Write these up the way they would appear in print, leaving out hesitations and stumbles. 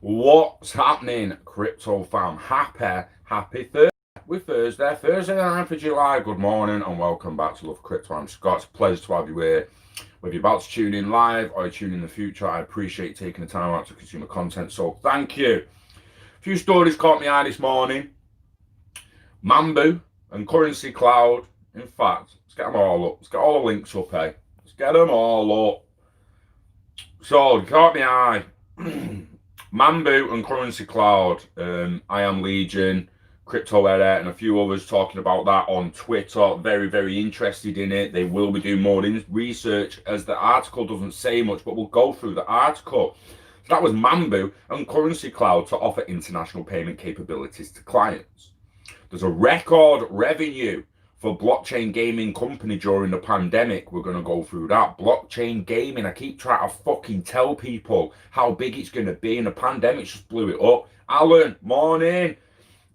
What's happening, crypto fam? Happy Thursday, the 9th of July. Good morning and welcome back to Love Crypto. I'm Scott. It's a pleasure to have you here. Whether you're about to tune in live or you tune in the future, I appreciate taking the time out to consume the content. So thank you. A few stories caught my eye this morning. Mambu and Currency Cloud. In fact, let's get them all up. Let's get all the links up, eh? Let's get them all up. So, it caught my eye. Mambu and Currency Cloud, I Am Legion, Crypto Edit, and a few others talking about that on Twitter. Very, very interested in it. They will be doing more research, as the article doesn't say much, but we'll go through the article. So that was Mambu and Currency Cloud to offer international payment capabilities to clients. There's a record revenue for blockchain gaming company during the pandemic. We're going to go through that. Blockchain gaming, I keep trying to fucking tell people how big it's going to be, and the pandemic just blew it up. Alan, morning.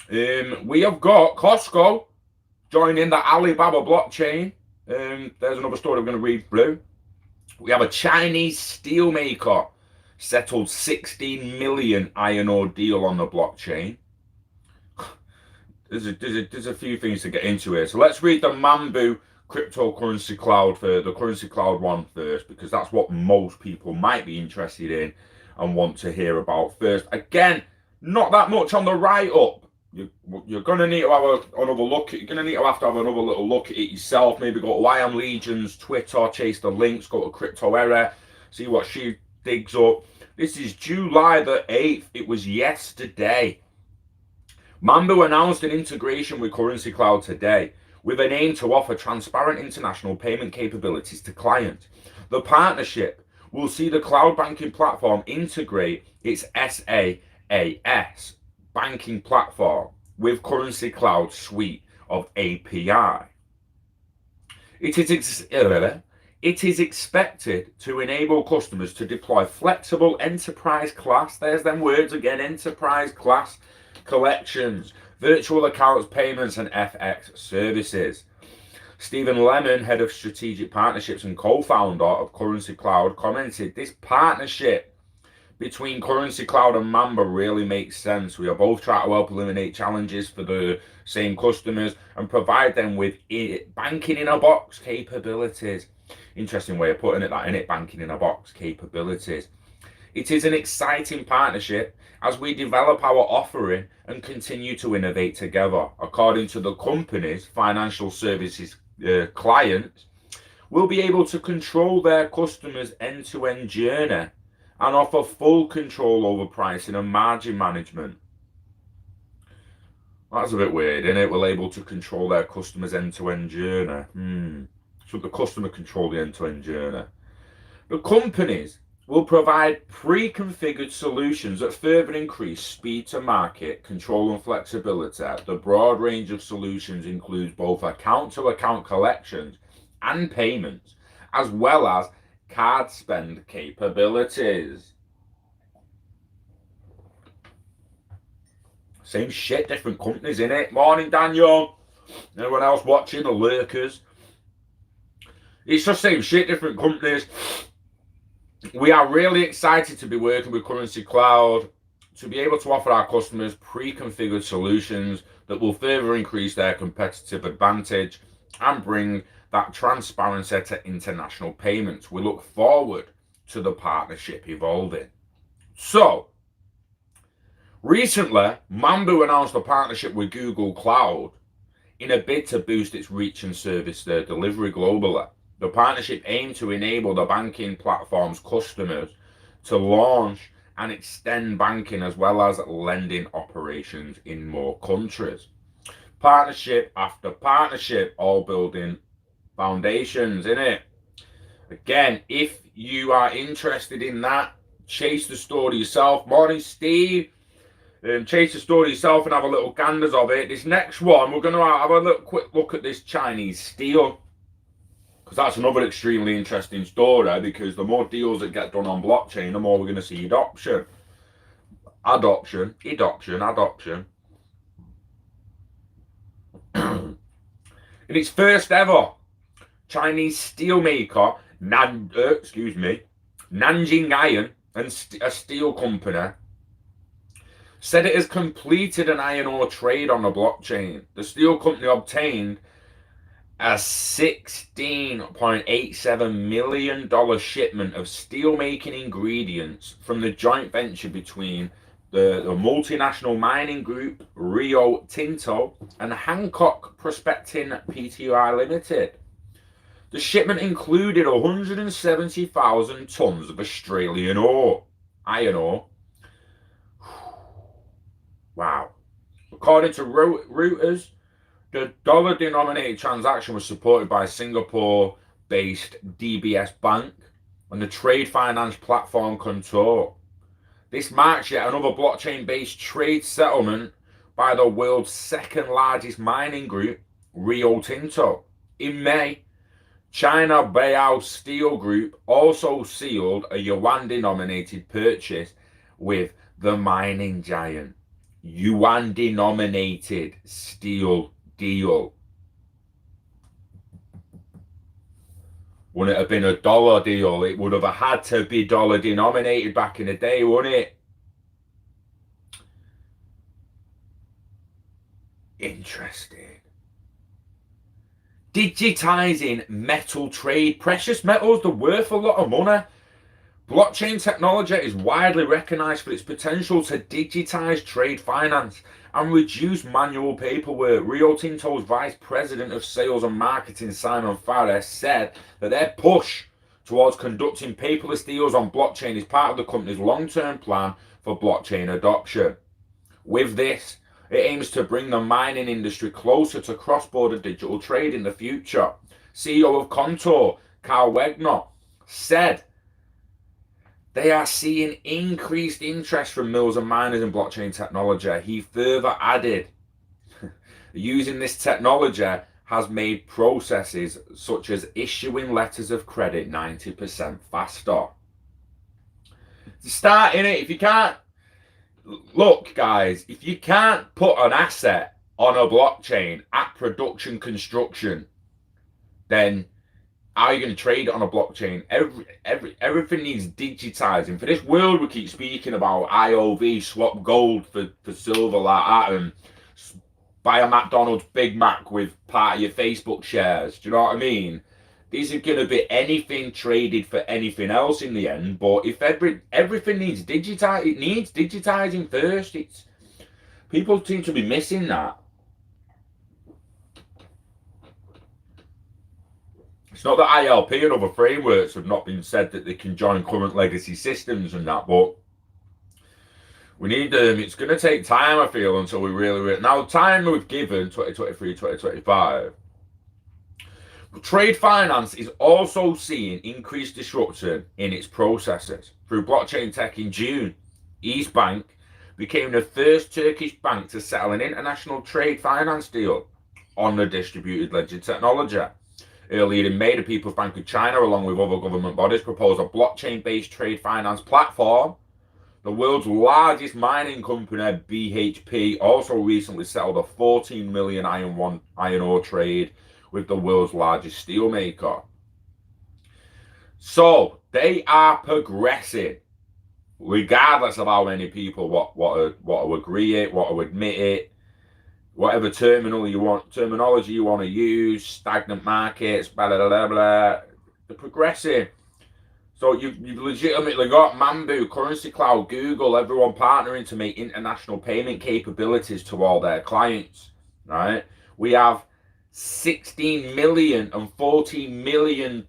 We have got Costco joining the Alibaba blockchain. There's another story I'm going to read through. We have a Chinese steelmaker settled 16 million iron ore deal on the blockchain. There's a few things to get into here. So let's read the Mambu cryptocurrency cloud for the currency cloud one first, because that's what most people might be interested in and want to hear about first. Again, not that much on the write-up. You're going to need to have another look. You're going to need to have another little look at it yourself. Maybe go to I Am Legion's Twitter, chase the links, go to Crypto Era, see what she digs up. This is July the 8th. It was yesterday. Mambu announced an integration with Currency Cloud today, with an aim to offer transparent international payment capabilities to clients. The partnership will see the cloud banking platform integrate its SaaS banking platform with Currency Cloud suite of API. It is expected to enable customers to deploy flexible enterprise class, there's them words again, enterprise class collections, virtual accounts, payments, and FX services. Stephen Lemon, head of strategic partnerships and co-founder of Currency Cloud, commented, "This partnership between Currency Cloud and Mambu really makes sense. We are both trying to help eliminate challenges for the same customers and provide them with banking in a box capabilities." Interesting way of putting it, that, innit? Banking in a box capabilities. It is an exciting partnership as we develop our offering and continue to innovate together. According to the company's financial services clients, will be able to control their customers' end-to-end journey and offer full control over pricing and margin management. That's a bit weird, isn't it? We're able to control their customers' end-to-end journey. So the customer control the end-to-end journey. The companies will provide pre-configured solutions that further increase speed to market, control and flexibility. The broad range of solutions includes both account-to-account collections and payments, as well as card spend capabilities. Same shit, different companies, innit? Morning, Daniel. Anyone else watching, the lurkers? It's just same shit, different companies. We are really excited to be working with Currency Cloud to be able to offer our customers pre-configured solutions that will further increase their competitive advantage and bring that transparency to international payments. We look forward to the partnership evolving. So, recently, Mambu announced a partnership with Google Cloud in a bid to boost its reach and service their delivery globally. The partnership aimed to enable the banking platform's customers to launch and extend banking as well as lending operations in more countries. Partnership after partnership, all building foundations, innit? Again, if you are interested in that, chase the story yourself. Morning, Steve. Chase the story yourself and have a little ganders of it. This next one, we're going to have a little quick look at this Chinese steel, because that's another extremely interesting story, because the more deals that get done on blockchain, the more we're going to see adoption. In its first ever, Chinese steelmaker, Nanjing Iron, and a steel company, said it has completed an iron ore trade on the blockchain. The steel company obtained a $16.87 million shipment of steelmaking ingredients from the joint venture between the multinational mining group Rio Tinto and Hancock Prospecting Pty Limited. The shipment included 170,000 tons of Australian iron ore. Wow. According to Reuters, the dollar-denominated transaction was supported by Singapore-based DBS Bank and the trade finance platform Contour. This marks yet another blockchain-based trade settlement by the world's second-largest mining group, Rio Tinto. In May, China Baowu Steel Group also sealed a yuan-denominated purchase with the mining giant. Yuan-denominated steel deal. Wouldn't it have been a dollar deal? It would have had to be dollar denominated back in the day, wouldn't it? Interesting. Digitizing metal trade. Precious metals, they're worth a lot of money. Blockchain technology is widely recognized for its potential to digitize trade finance and reduce manual paperwork. Rio Tinto's Vice President of Sales and Marketing, Simon Fares, said that their push towards conducting paperless deals on blockchain is part of the company's long-term plan for blockchain adoption. With this, it aims to bring the mining industry closer to cross-border digital trade in the future. CEO of Contour, Carl Wegner, said they are seeing increased interest from mills and miners in blockchain technology. He further added, using this technology has made processes such as issuing letters of credit 90% faster. To start in it, if you can't, look guys, if you can't put an asset on a blockchain at production construction, then how are you going to trade it on a blockchain? Everything needs digitizing. For this world we keep speaking about, IOV, swap gold for silver like that, and buy a McDonald's Big Mac with part of your Facebook shares. Do you know what I mean? These are going to be anything traded for anything else in the end. But if everything needs digitized, it needs digitizing first. People seem to be missing that. It's not that ILP and other frameworks have not been said that they can join current legacy systems and that, but we need them. It's going to take time, I feel, until we really... Now, time we've given, 2023, 2025. But trade finance is also seeing increased disruption in its processes. Through blockchain tech in June, East Bank became the first Turkish bank to settle an international trade finance deal on the distributed ledger technology. Earlier in May, the People's Bank of China, along with other government bodies, proposed a blockchain-based trade finance platform. The world's largest mining company, BHP, also recently settled a 14 million iron ore trade with the world's largest steelmaker. So they are progressing, regardless of how many people what to agree it, what to admit it. Whatever terminology you want to use, stagnant markets, blah, blah, blah, blah, they're progressing. So you've legitimately got Mambu, Currency Cloud, Google, everyone partnering to make international payment capabilities to all their clients, right? We have $16 million and $14 million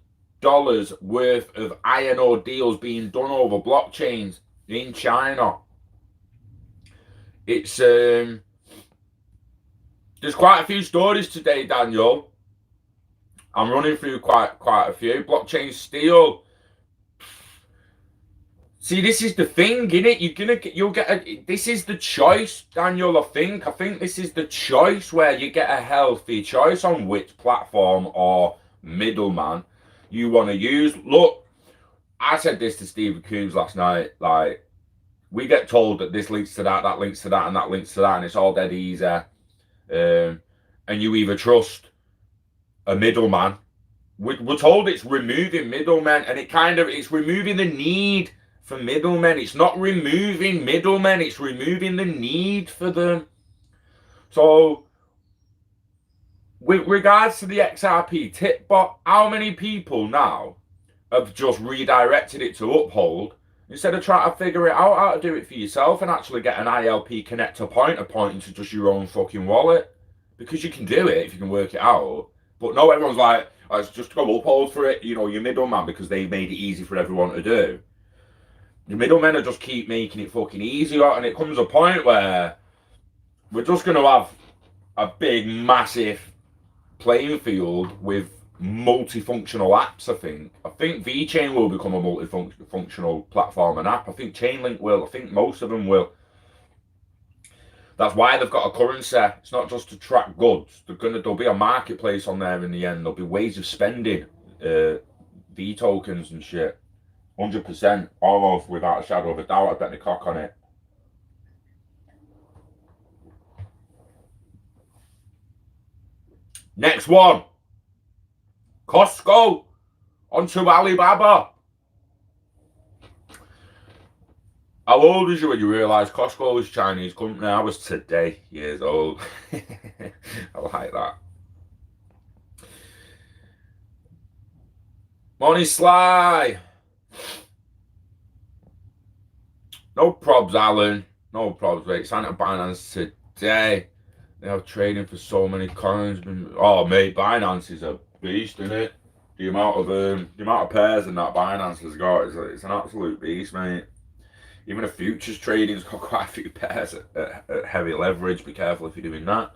worth of iron ore deals being done over blockchains in China. It's... There's quite a few stories today, Daniel. I'm running through quite a few. Blockchain steel. See, this is the thing, innit? You'll get this is the choice, Daniel. I think this is the choice where you get a healthy choice on which platform or middleman you want to use. Look, I said this to Stephen Coombs last night. Like, we get told that this links to that links to that, and that links to that, and it's all dead easy. And you either trust a middleman. We're told it's removing middlemen, and it's removing the need for middlemen. It's not removing middlemen, it's removing the need for them. So, with regards to the XRP tip bot, how many people now have just redirected it to Uphold instead of trying to figure it out how to do it for yourself and actually get an ILP connector pointer pointing to just your own fucking wallet? Because you can do it if you can work it out. But no, everyone's like, oh, it's just go Uphold for it, you know, your middleman, because they made it easy for everyone to do. The middlemen are just keep making it fucking easier, and it comes a point where we're just going to have a big, massive playing field with multifunctional apps. I think VeChain will become a multifunctional platform and app. I think Chainlink will. I think most of them will. That's why they've got a currency. It's not just to track goods. There'll be a marketplace on there in the end. There'll be ways of spending V tokens and shit. 100%, almost without a shadow of a doubt. I bet my cock on it. Next one. Costco onto Alibaba. How old was you when you realised Costco was a Chinese company? I was today years old. I like that. Morning, Sly. No probs, Alan. No probs, mate. Signed up Binance today. They have trading for so many coins. Oh, mate, Binance is a beast, isn't it? The amount of pairs in that Binance has got, it's an absolute beast, mate. Even a futures trading's got quite a few pairs at heavy leverage. Be careful if you're doing that.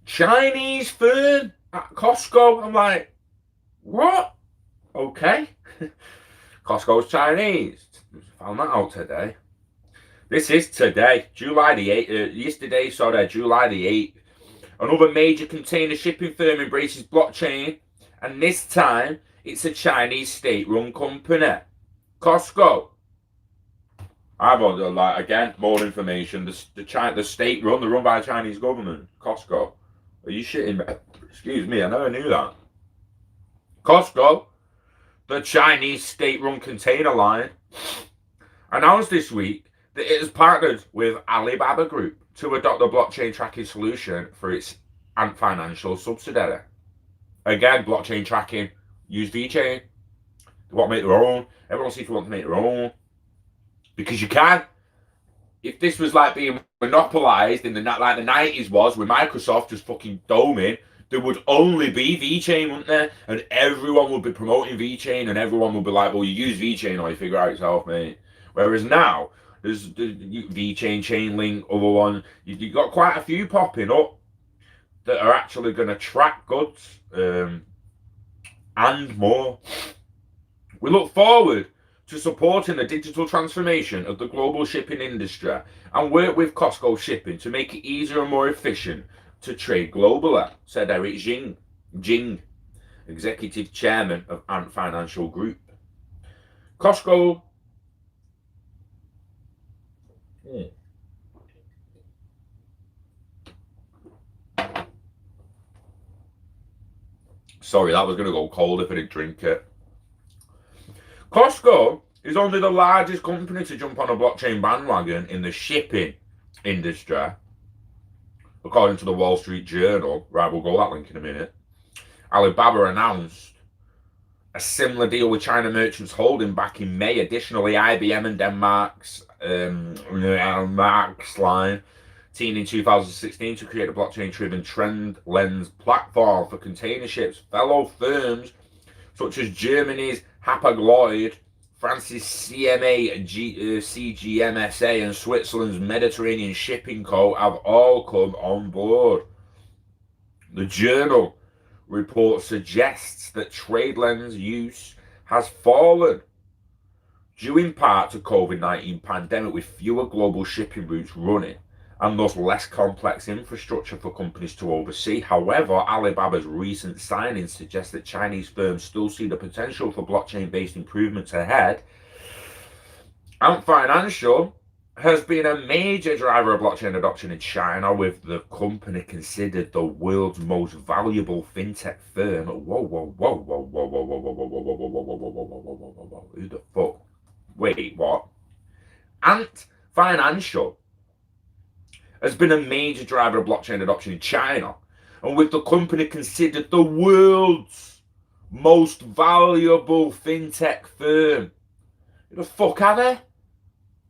Chinese firm at Costco. I'm like, what? Okay. Costco's Chinese. Found that out today. This is today, July the 8th. July the 8th. Another major container shipping firm embraces blockchain, and this time it's a Chinese state-run company. Costco. I've ordered, like, again, more information. The state-run, they're run by the Chinese government. Costco. Are you shitting me? Excuse me, I never knew that. Costco, the Chinese state-run container line, announced this week that it has partnered with Alibaba Group to adopt the blockchain tracking solution for its Ant Financial subsidiary. Again, blockchain tracking, use VeChain. They want to make their own. Everyone seems to want to make their own. Because you can. If this was like being monopolized in the 90s was, with Microsoft just fucking doming, there would only be VeChain, wouldn't there? And everyone would be promoting VeChain, and everyone would be like, well, you use VeChain or you figure it out yourself, mate. Whereas now, there's VeChain, Chainlink, other one. You've got quite a few popping up that are actually going to track goods and more. We look forward to supporting the digital transformation of the global shipping industry and work with Costco Shipping to make it easier and more efficient to trade globally, said Eric Jing, Executive Chairman of Ant Financial Group. Costco. Sorry, that was going to go cold if I didn't drink it. Costco is only the largest company to jump on a blockchain bandwagon in the shipping industry, according to the Wall Street Journal. Right, we'll go that link in a minute. Alibaba announced a similar deal with China Merchants Holding back in May. Additionally, IBM and Denmark's Mark's line teamed in 2016 to create a blockchain-driven trend lens platform for container ships. Fellow firms such as Germany's Hapag-Lloyd, France's CGMSA, and Switzerland's Mediterranean Shipping Co. have all come on board. The journal report suggests that TradeLens use has fallen due in part to COVID-19 pandemic, with fewer global shipping routes running and thus less complex infrastructure for companies to oversee. However, Alibaba's recent signings suggest that Chinese firms still see the potential for blockchain-based improvements ahead. Ant Financial has been a major driver of blockchain adoption in China, with the company considered the world's most valuable fintech firm. Whoa, whoa, whoa, whoa, whoa, whoa, whoa, whoa, whoa, whoa, whoa, whoa, whoa, whoa, whoa, whoa, whoa, whoa. Who the fuck? Wait, what? Ant Financial has been a major driver of blockchain adoption in China, and with the company considered the world's most valuable fintech firm. Who the fuck are they?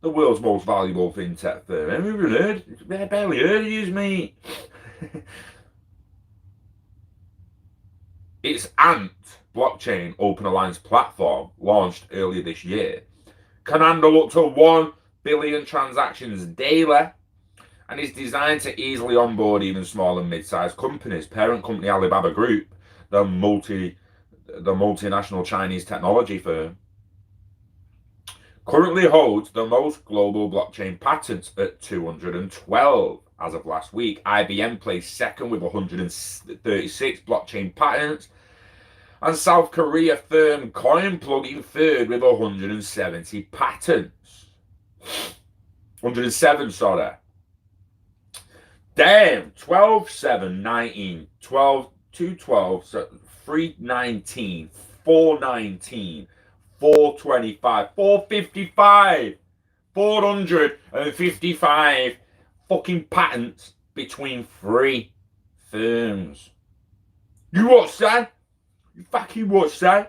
The world's most valuable fintech firm. I haven't even heard. I barely heard of you, mate. Its Ant blockchain open alliance platform, launched earlier this year, can handle up to 1 billion transactions daily, and is designed to easily onboard even small and mid-sized companies. Parent company Alibaba Group, the multinational Chinese technology firm, currently holds the most global blockchain patents at 212 as of last week. IBM placed second with 136 blockchain patents, and South Korea firm CoinPlug in third with 170 patents. 107, sorry. Damn, 12, 7, 19, 12, 212, 319, 419, 425, 455, 455 fucking patents between 3 firms. You what, son? You fucking what, son?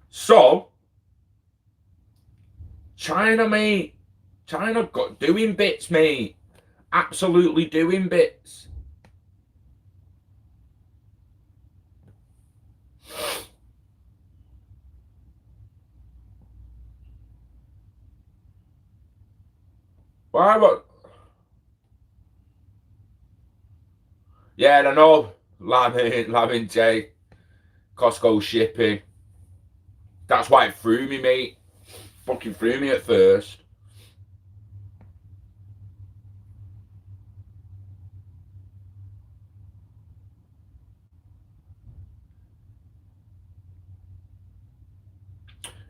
So, China, mate. China got doing bits, mate. Absolutely doing bits. Why, what? Yeah, I know. Lavin J. Costco shipping. That's why it threw me, mate. Fucking threw me at first.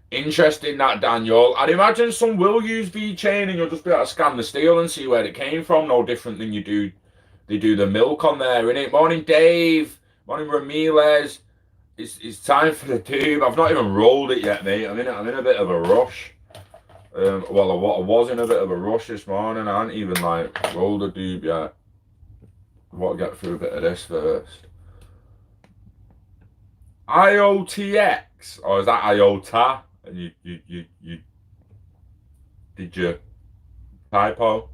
Interesting, that, Daniel. I'd imagine some will use VeChain and you'll just be able to scan the steel and see where it came from. No different than they do the milk on there, innit? Morning, Dave. Morning, Ramirez. It's time for the tube. I've not even rolled it yet, mate. I'm in a bit of a rush. Well, I was in a bit of a rush this morning. I hadn't even rolled a tube yet. I want to get through a bit of this first. IOTX, or is that IOTA? And you did you typo?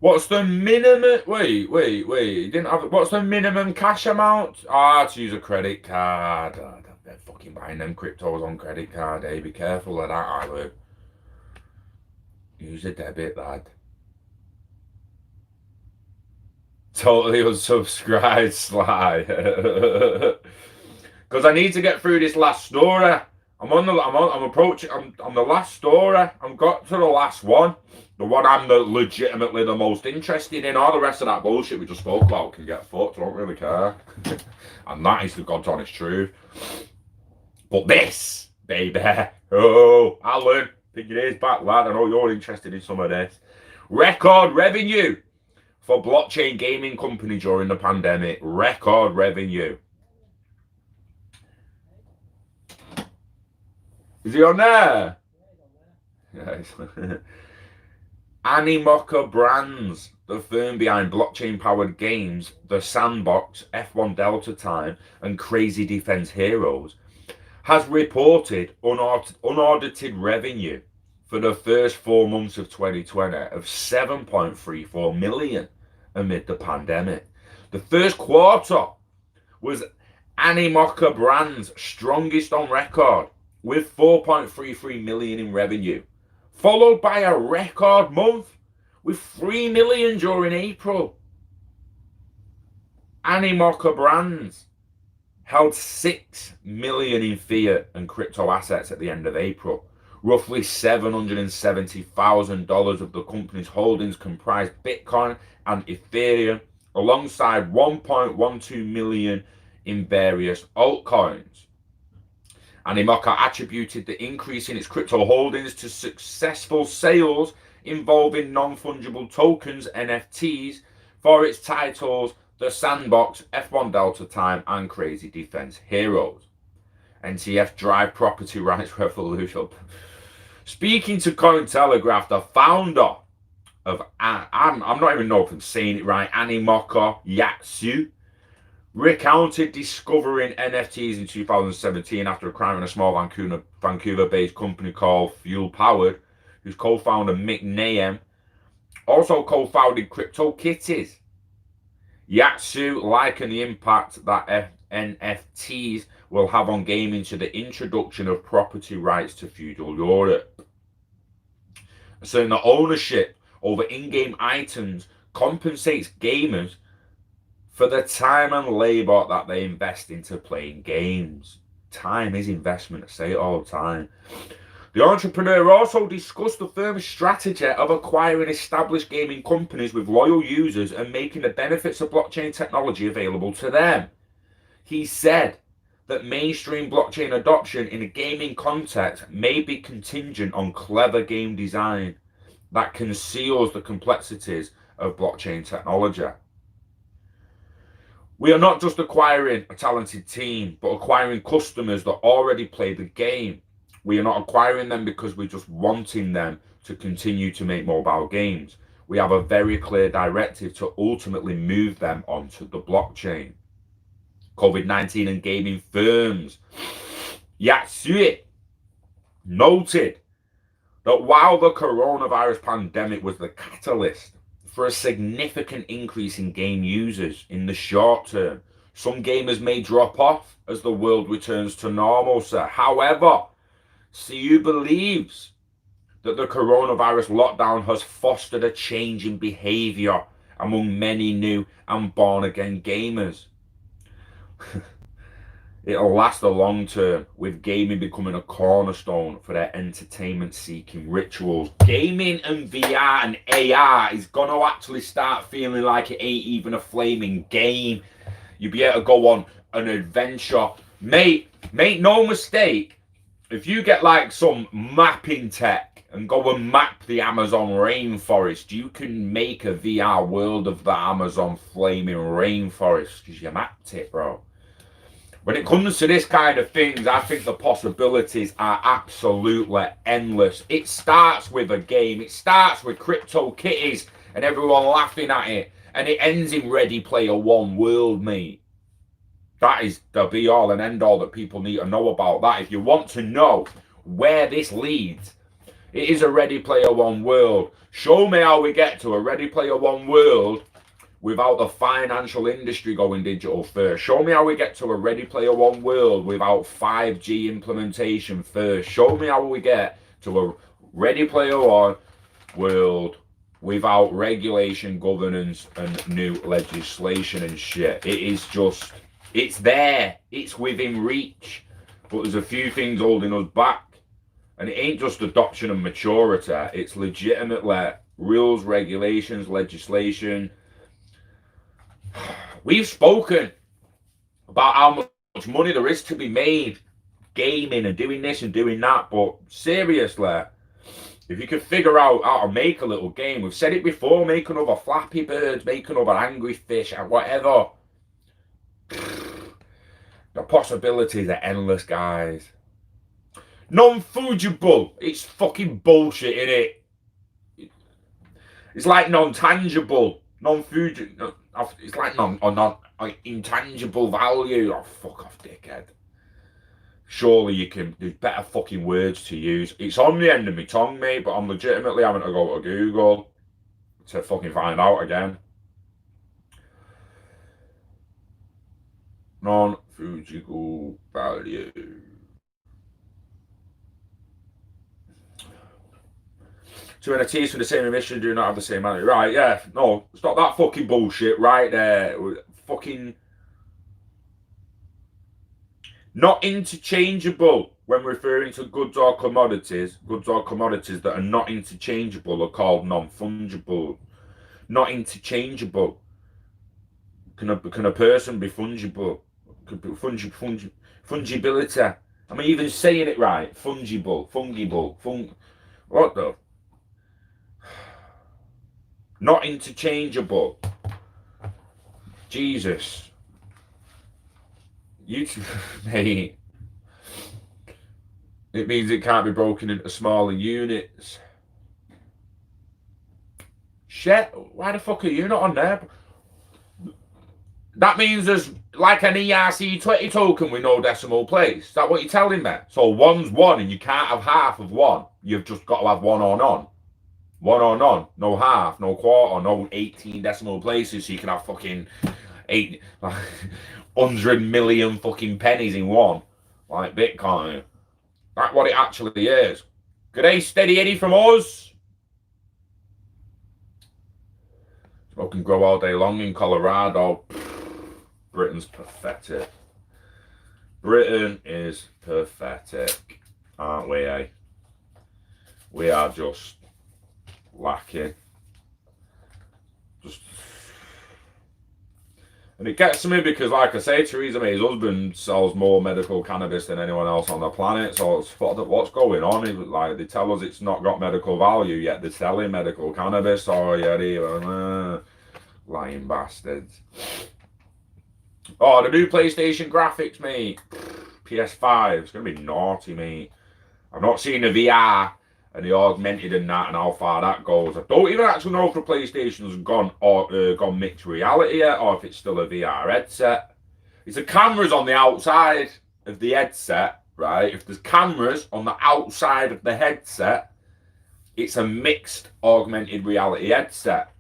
What's the minimum? Wait. You didn't have. What's the minimum cash amount? To use a credit card. They're fucking buying them cryptos on credit card. Hey, be careful of that, Alan. Use a debit, lad. Totally unsubscribed, Sly. Because I need to get through this last story. I'm approaching. I'm the last story. I've got to the last one. The one I'm legitimately the most interested in. All the rest of that bullshit we just spoke about can get fucked. I don't really care. And that is the God's honest truth. But this, baby. Oh, Alan, pick your ears back, lad. I know you're interested in some of this. Record revenue for blockchain gaming company during the pandemic. Record revenue. Is he on there? Yes. Animoca Brands, the firm behind blockchain-powered games The Sandbox, F1 Delta Time, and Crazy Defense Heroes, has reported unaudited revenue for the first 4 months of 2020 of 7.34 million amid the pandemic. The first quarter was Animoca Brands' strongest on record, with 4.33 million in revenue, followed by a record month with 3 million during April. Animoca Brands held 6 million in fiat and crypto assets at the end of April, Roughly $770,000 of the company's holdings comprise Bitcoin and Ethereum, alongside 1.12 million in various altcoins. Animoca attributed the increase in its crypto holdings to successful sales involving non-fungible tokens, NFTs, for its titles The Sandbox, F1 Delta Time, and Crazy Defense Heroes. NTF Drive Property Rights Revolution. Speaking to Cointelegraph, the founder of, I'm not even know if I'm saying it right, Animoca Yatsu, recounted discovering NFTs in 2017 after a crime in a small Vancouver-based company called Fuel Powered, whose co-founder Mick Nahum also co-founded CryptoKitties. Yatsu likened the impact that NFTs will have on gaming to the introduction of property rights to feudal Europe, saying that ownership over in-game items compensates gamers for the time and labor that they invest into playing games. Time is investment, I say it all the time. The entrepreneur also discussed the firm's strategy of acquiring established gaming companies with loyal users and making the benefits of blockchain technology available to them. He said that mainstream blockchain adoption in a gaming context may be contingent on clever game design that conceals the complexities of blockchain technology. We are not just acquiring a talented team, but acquiring customers that already play the game. We are not acquiring them because we're just wanting them to continue to make mobile games. We have a very clear directive to ultimately move them onto the blockchain. COVID-19 and gaming firms. Yatsui noted that while the coronavirus pandemic was the catalyst for a significant increase in game users in the short term, some gamers may drop off as the world returns to normalcy. However, CU believes that the coronavirus lockdown has fostered a change in behavior among many new and born-again gamers. It'll last a long term, with gaming becoming a cornerstone for their entertainment-seeking rituals. Gaming and VR and AR is going to actually start feeling like it ain't even a flaming game. You'll be able to go on an adventure. Mate, make no mistake, if you get like some mapping tech and go and map the Amazon rainforest, you can make a VR world of the Amazon flaming rainforest because you mapped it, bro. When it comes to this kind of things, I think the possibilities are absolutely endless. It starts with a game. It starts with CryptoKitties and everyone laughing at it. And it ends in Ready Player One world, mate. That is the be-all and end-all that people need to know about that. If you want to know where this leads, it is a Ready Player One world. Show me how we get to a Ready Player One world without the financial industry going digital first. Show me how we get to a Ready Player One world without 5G implementation first. Show me how we get to a Ready Player One world without regulation, governance, and new legislation and shit. It is just, it's there. It's within reach. But there's a few things holding us back. And it ain't just adoption and maturity. It's legitimately rules, regulations, legislation. We've spoken about how much money there is to be made gaming and doing this and doing that, but seriously, if you could figure out how to make a little game, we've said it before, make another Flappy Birds, make another Angry Fish, and whatever. The possibilities are endless, guys. Non-fungible, it's fucking bullshit, innit? It's like non-tangible, non-fungible. It's like intangible value. Oh, fuck off, dickhead. Surely you can, there's better fucking words to use. It's on the end of my tongue, mate, but I'm legitimately having to go to Google to fucking find out again. Non-fungible value. Two NFTs for the same emission do not have the same value. Right, yeah. No, stop that fucking bullshit right there. Fucking not interchangeable. when referring to goods or commodities that are not interchangeable are called non-fungible. Not interchangeable. Can a person be fungible? Could be fungibility. Am I even saying it right? Fungible. What the? Not interchangeable. Jesus. You, mate. It means it can't be broken into smaller units. Shit, why the fuck are you not on there? That means there's like an ERC20 token with no decimal place. Is that what you're telling me? So one's one and you can't have half of one. You've just got to have one or none. One or none. No half, no quarter, no 18 decimal places so you can have fucking 100 million fucking pennies in one. Like Bitcoin. That's what it actually is. G'day, Steady Eddie from us. Smoke and grow all day long in Colorado. Britain's pathetic. Britain is pathetic, aren't we, eh? We are just lacking. And it gets to me because, like I say, Theresa May's husband sells more medical cannabis than anyone else on the planet. So it's what's going on? Like, they tell us it's not got medical value, yet they're selling medical cannabis. Oh, yeah, lying bastards. Oh, the new PlayStation graphics, mate. PS5. It's going to be naughty, mate. I've not seen the VR and the augmented and that and how far that goes. I don't even actually know if the PlayStation's gone mixed reality yet or if it's still a VR headset. It's the cameras on the outside of the headset, right? If there's cameras on the outside of the headset, it's a mixed augmented reality headset.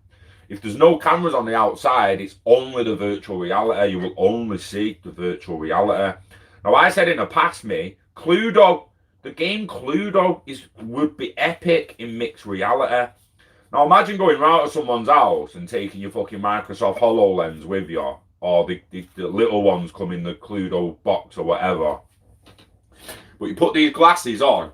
If there's no cameras on the outside, it's only the virtual reality. You will only see the virtual reality. Now, I said in the past, Cluedo, the game Cluedo would be epic in mixed reality. Now, imagine going round to someone's house and taking your fucking Microsoft HoloLens with you, or the little ones come in the Cluedo box or whatever. But you put these glasses on,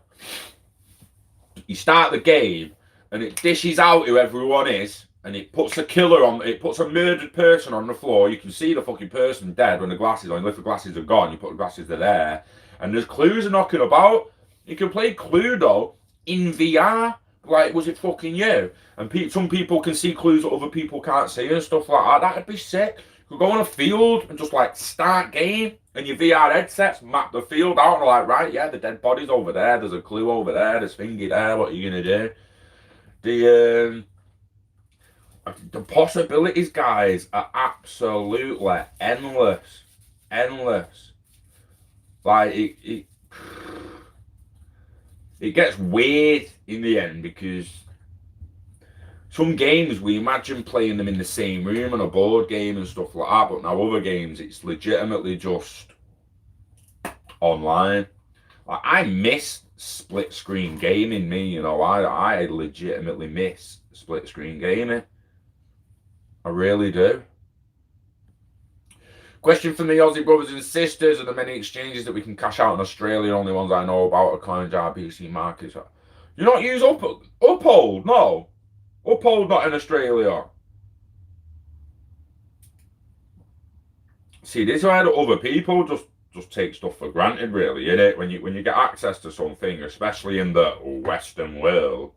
you start the game, and it dishes out who everyone is, and it puts a murdered person on the floor. You can see the fucking person dead when the glasses are on. If the glasses are gone, you put the glasses there, and there's clues knocking about. You can play Cluedo in VR. Like, was it fucking you? And some people can see clues that other people can't see and stuff like that. That'd be sick. You could go on a field and just like start game, and your VR headsets map the field out and like, right, yeah, the dead body's over there. There's a clue over there. There's thingy there. What are you gonna do? The possibilities, guys, are absolutely endless. Like it gets weird in the end because some games we imagine playing them in the same room on a board game and stuff like that, but now other games it's legitimately just online. Like, I miss split screen gaming. I legitimately miss split screen gaming. I really do. Question from the Aussie brothers and sisters: are there many exchanges that we can cash out in Australia? Only ones I know about are CoinJar, BC Markets. You not use Uphold? No. Uphold not in Australia. See, this is why other people just take stuff for granted, really, innit? When you get access to something, especially in the Western world,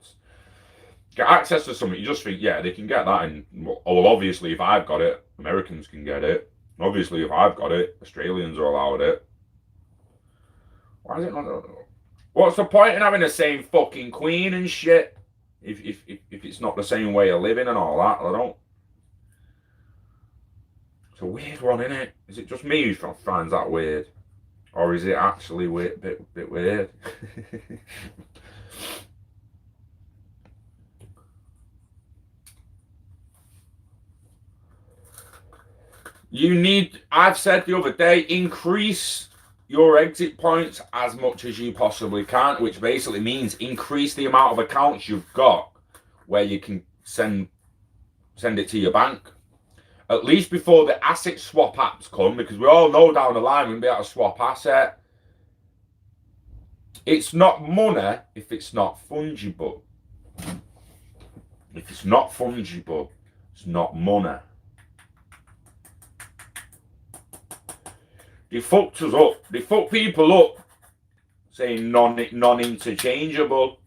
get access to something, you just think, yeah, they can get that. And well, obviously, if I've got it, Americans can get it. Obviously, if I've got it, Australians are allowed it. Why is it not? What's the point in having the same fucking queen and shit if it's not the same way of living and all that? I don't. It's a weird one, isn't it? Is it just me who finds that weird, or is it actually weird, bit weird? I've said the other day, increase your exit points as much as you possibly can, which basically means increase the amount of accounts you've got where you can send it to your bank. At least before the asset swap apps come, because we all know down the line we'll be able to swap asset. It's not money if it's not fungible. If it's not fungible, it's not money. They fucked us up. They fucked people up saying non-interchangeable.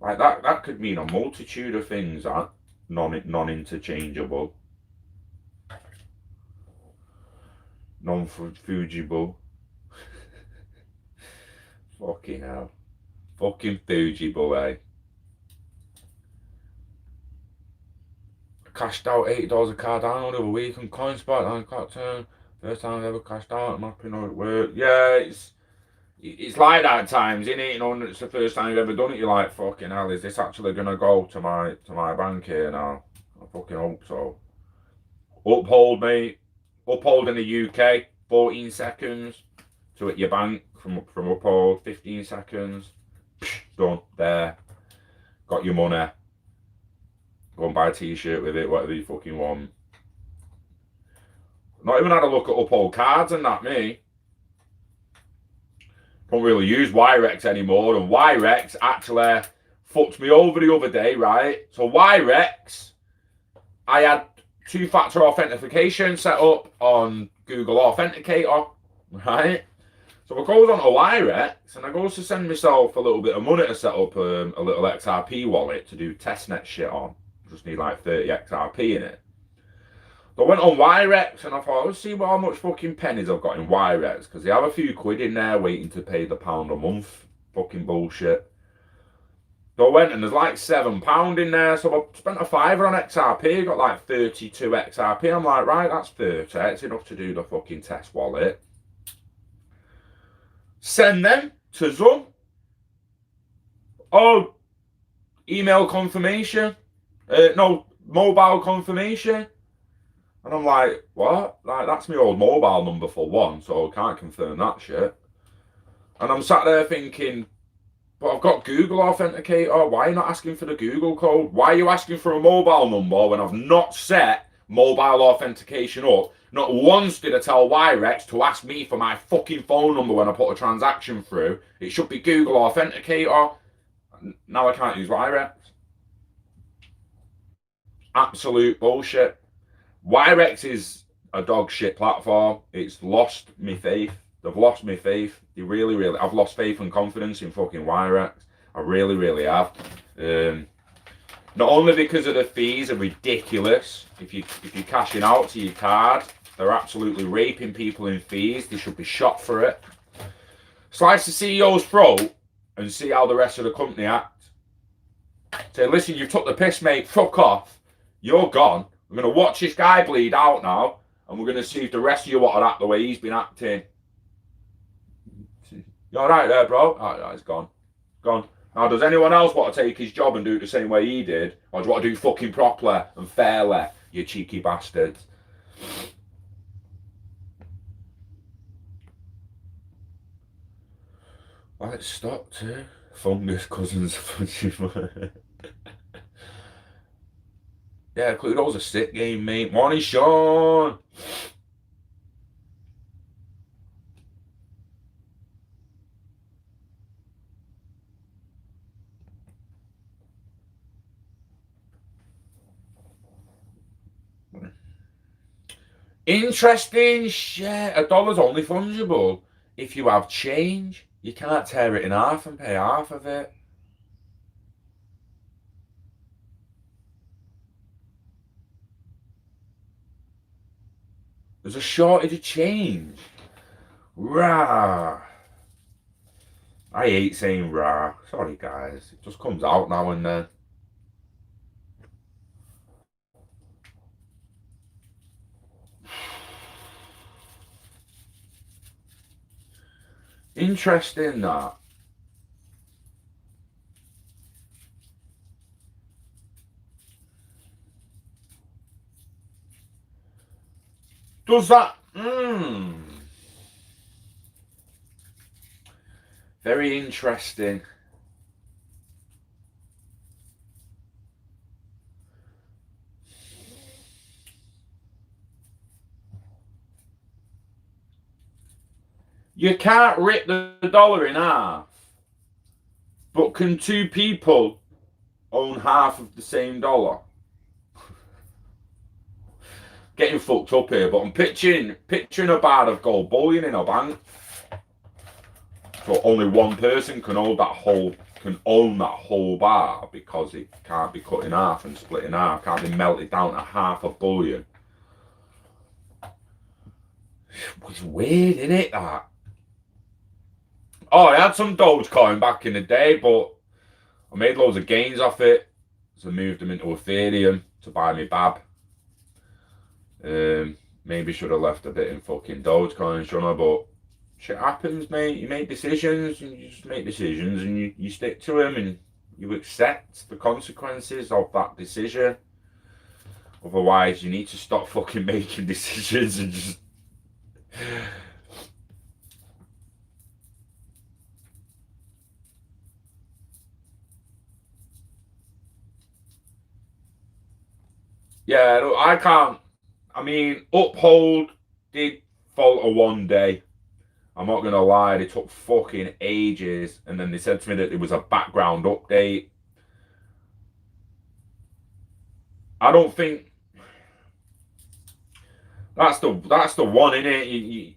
Like that could mean a multitude of things, that non-interchangeable. Non-fungible. Fucking hell. Fucking fungible, eh? Cashed out $80 a card download of a week on CoinSpot and Cocktail. First time I've ever cashed out, mapping how it worked. Yeah, it's like that at times, isn't it? You know, it's the first time you've ever done it, you're like, fucking hell, is this actually gonna go to my bank here now? I fucking hope so. Uphold, mate. Uphold in the UK, 14 seconds. To at your bank from Uphold, 15 seconds. Psh, done. There. Got your money. Go and buy a t-shirt with it, whatever you fucking want. Not even had a look at Uphold cards and that, me. Don't really use Wirex anymore, and Wirex actually fucked me over the other day, right? So Wirex, I had two-factor authentication set up on Google Authenticator, right? So I goes on to Wirex, and I goes to send myself a little bit of money to set up a little XRP wallet to do testnet shit on. Just need like 30 XRP in it. So I went on Wirex and I thought, let's see how much fucking pennies I've got in Wirex, because they have a few quid in there waiting to pay the £1 a month. Fucking bullshit. So I went and there's like £7 in there, so I spent a fiver on XRP, got like 32 XRP. I'm like, right, that's 30, it's enough to do the fucking test wallet. Send them to Zoom. Oh, email confirmation. No, mobile confirmation. And I'm like, what? Like, that's my old mobile number for one, so I can't confirm that shit. And I'm sat there thinking, but I've got Google Authenticator. Why are you not asking for the Google code? Why are you asking for a mobile number when I've not set mobile authentication up? Not once did I tell Wirex to ask me for my fucking phone number when I put a transaction through. It should be Google Authenticator. Now I can't use Wirex. Absolute bullshit. Wirex is a dog shit platform. It's lost me faith. They've lost me faith. They really, really. I've lost faith and confidence in fucking Wirex. I really, really have. Not only because of the fees are ridiculous. If you're cashing out to your card, they're absolutely raping people in fees. They should be shot for it. Slice the CEO's throat and see how the rest of the company act. Say, listen, you've took the piss, mate. Fuck off. You're gone. We're going to watch this guy bleed out now, and we're going to see if the rest of you want to act the way he's been acting. You all right there, bro? Oh, he's gone. Gone. Now, does anyone else want to take his job and do it the same way he did? Or do you want to do fucking properly and fairly, you cheeky bastards? Well, it stopped too. Fungus cousins. Yeah, Cluedo's a sick game, mate. Morning, Sean. Interesting shit. $1's only fungible if you have change. You can't tear it in half and pay half of it. There's a shortage of change. Rah. I hate saying rah. Sorry, guys. It just comes out now and then. Interesting, that. Does that... Very interesting. You can't rip the dollar in half. But can two people own half of the same dollar? Getting fucked up here, but I'm picturing a bar of gold bullion in a bank. So only one person can own that whole bar because it can't be cut in half and split in half, can't be melted down to half a bullion. It's weird, isn't it, that? Oh, I had some Dogecoin back in the day, but I made loads of gains off it. So I moved them into Ethereum to buy me Bab. Maybe should have left a bit in fucking Dogecoin, shouldn't I? But shit happens, mate. You make decisions, and you just make decisions, and you stick to them, and you accept the consequences of that decision. Otherwise, you need to stop fucking making decisions and just... Yeah, I can't. I mean, Uphold did falter one day. I'm not going to lie, they took fucking ages. And then they said to me that it was a background update. I don't think... That's the one, innit?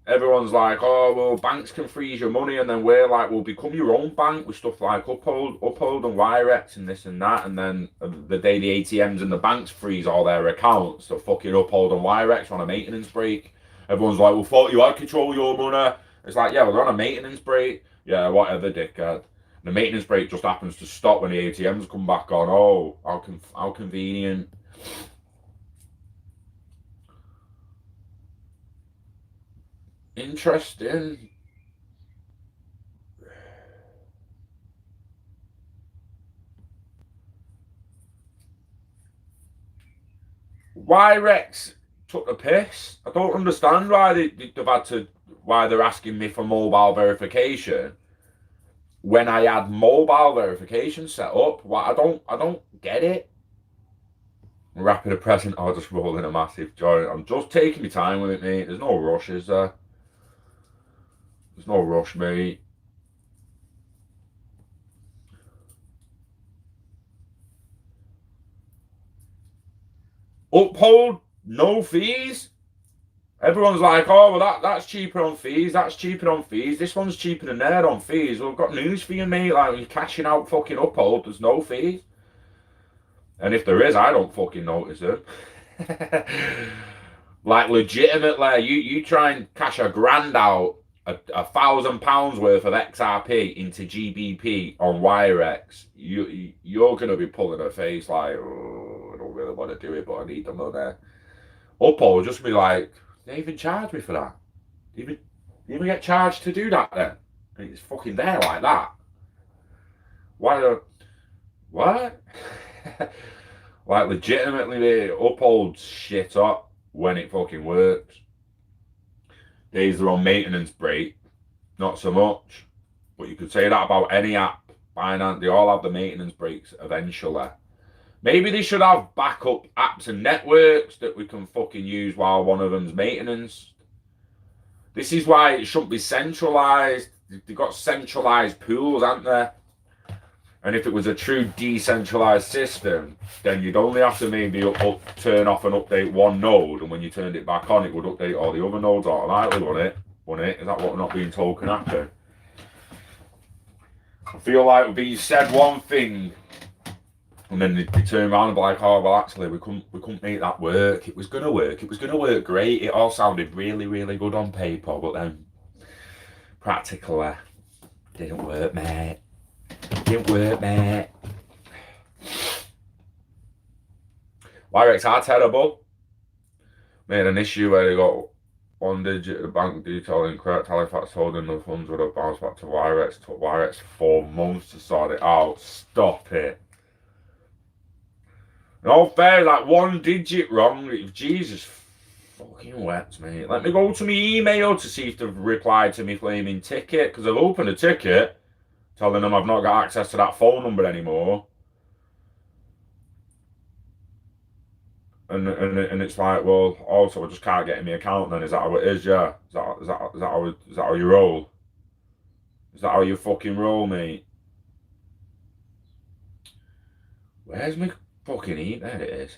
Everyone's like, oh, well, banks can freeze your money. And then we're like, well, become your own bank with stuff like Uphold and Wirex and this and that. And then the day the ATMs and the banks freeze all their accounts, so fucking Uphold and Wirex on a maintenance break. Everyone's like, well, thought you had control of your money. It's like, yeah, well, they're on a maintenance break. Yeah, whatever, dickhead. The maintenance break just happens to stop when the ATMs come back on. Oh, how convenient. Interesting. Wirex took the piss. I don't understand why why they're asking me for mobile verification when I had mobile verification set up. Why I don't get it. Wrapping a present or just rolling a massive joint. I'm just taking my time with it, mate. There's no rush, is there? There's no rush, mate. Uphold, no fees. Everyone's like, oh, well, that's cheaper on fees. That's cheaper on fees. This one's cheaper than there on fees. Well, I've got news for you, mate. Like, when you're cashing out fucking Uphold, there's no fees. And if there is, I don't fucking notice them. Like, legitimately, you try and cash $1,000 out, £1,000 worth of XRP into GBP on Wirex, you're going to be pulling a face like, oh, I don't really want to do it, but I need the money. Uphold will just be like, they even charge me for that. You even get charged to do that then? And it's fucking there like that. What? Like, legitimately, they Uphold shit up when it fucking works. Days they're on maintenance break, not so much. But you could say that about any app. Binance, they all have the maintenance breaks eventually. Maybe they should have backup apps and networks that we can fucking use while one of them's maintenance. This is why it shouldn't be centralized. They've got centralized pools, haven't they? And if it was a true decentralized system, then you'd only have to maybe turn off and update one node, and when you turned it back on, it would update all the other nodes automatically, wouldn't it? Is that what we're not being told can happen? I feel like we're being said one thing, and then they turn around and be like, oh, well, actually, we couldn't make that work. It was going to work. It was going to work great. It all sounded really, really good on paper, but then practically didn't work, mate. Didn't work, mate. Wirex are terrible. Made an issue where they got one digit of the bank detail incorrect. Halifax told them the funds would have bounced back to Wirex. It took Wirex 4 months to sort it out. Stop it. No fair, like 1 digit wrong. Jesus fucking wept, mate. Let me go to my email to see if they've replied to me flaming ticket, because I've opened a ticket telling them I've not got access to that phone number anymore. and it's like, well, also I just can't get in my account. Then is that how it is? Yeah, is that how you roll? Is that how you fucking roll, mate? Where's my fucking eat? There it is.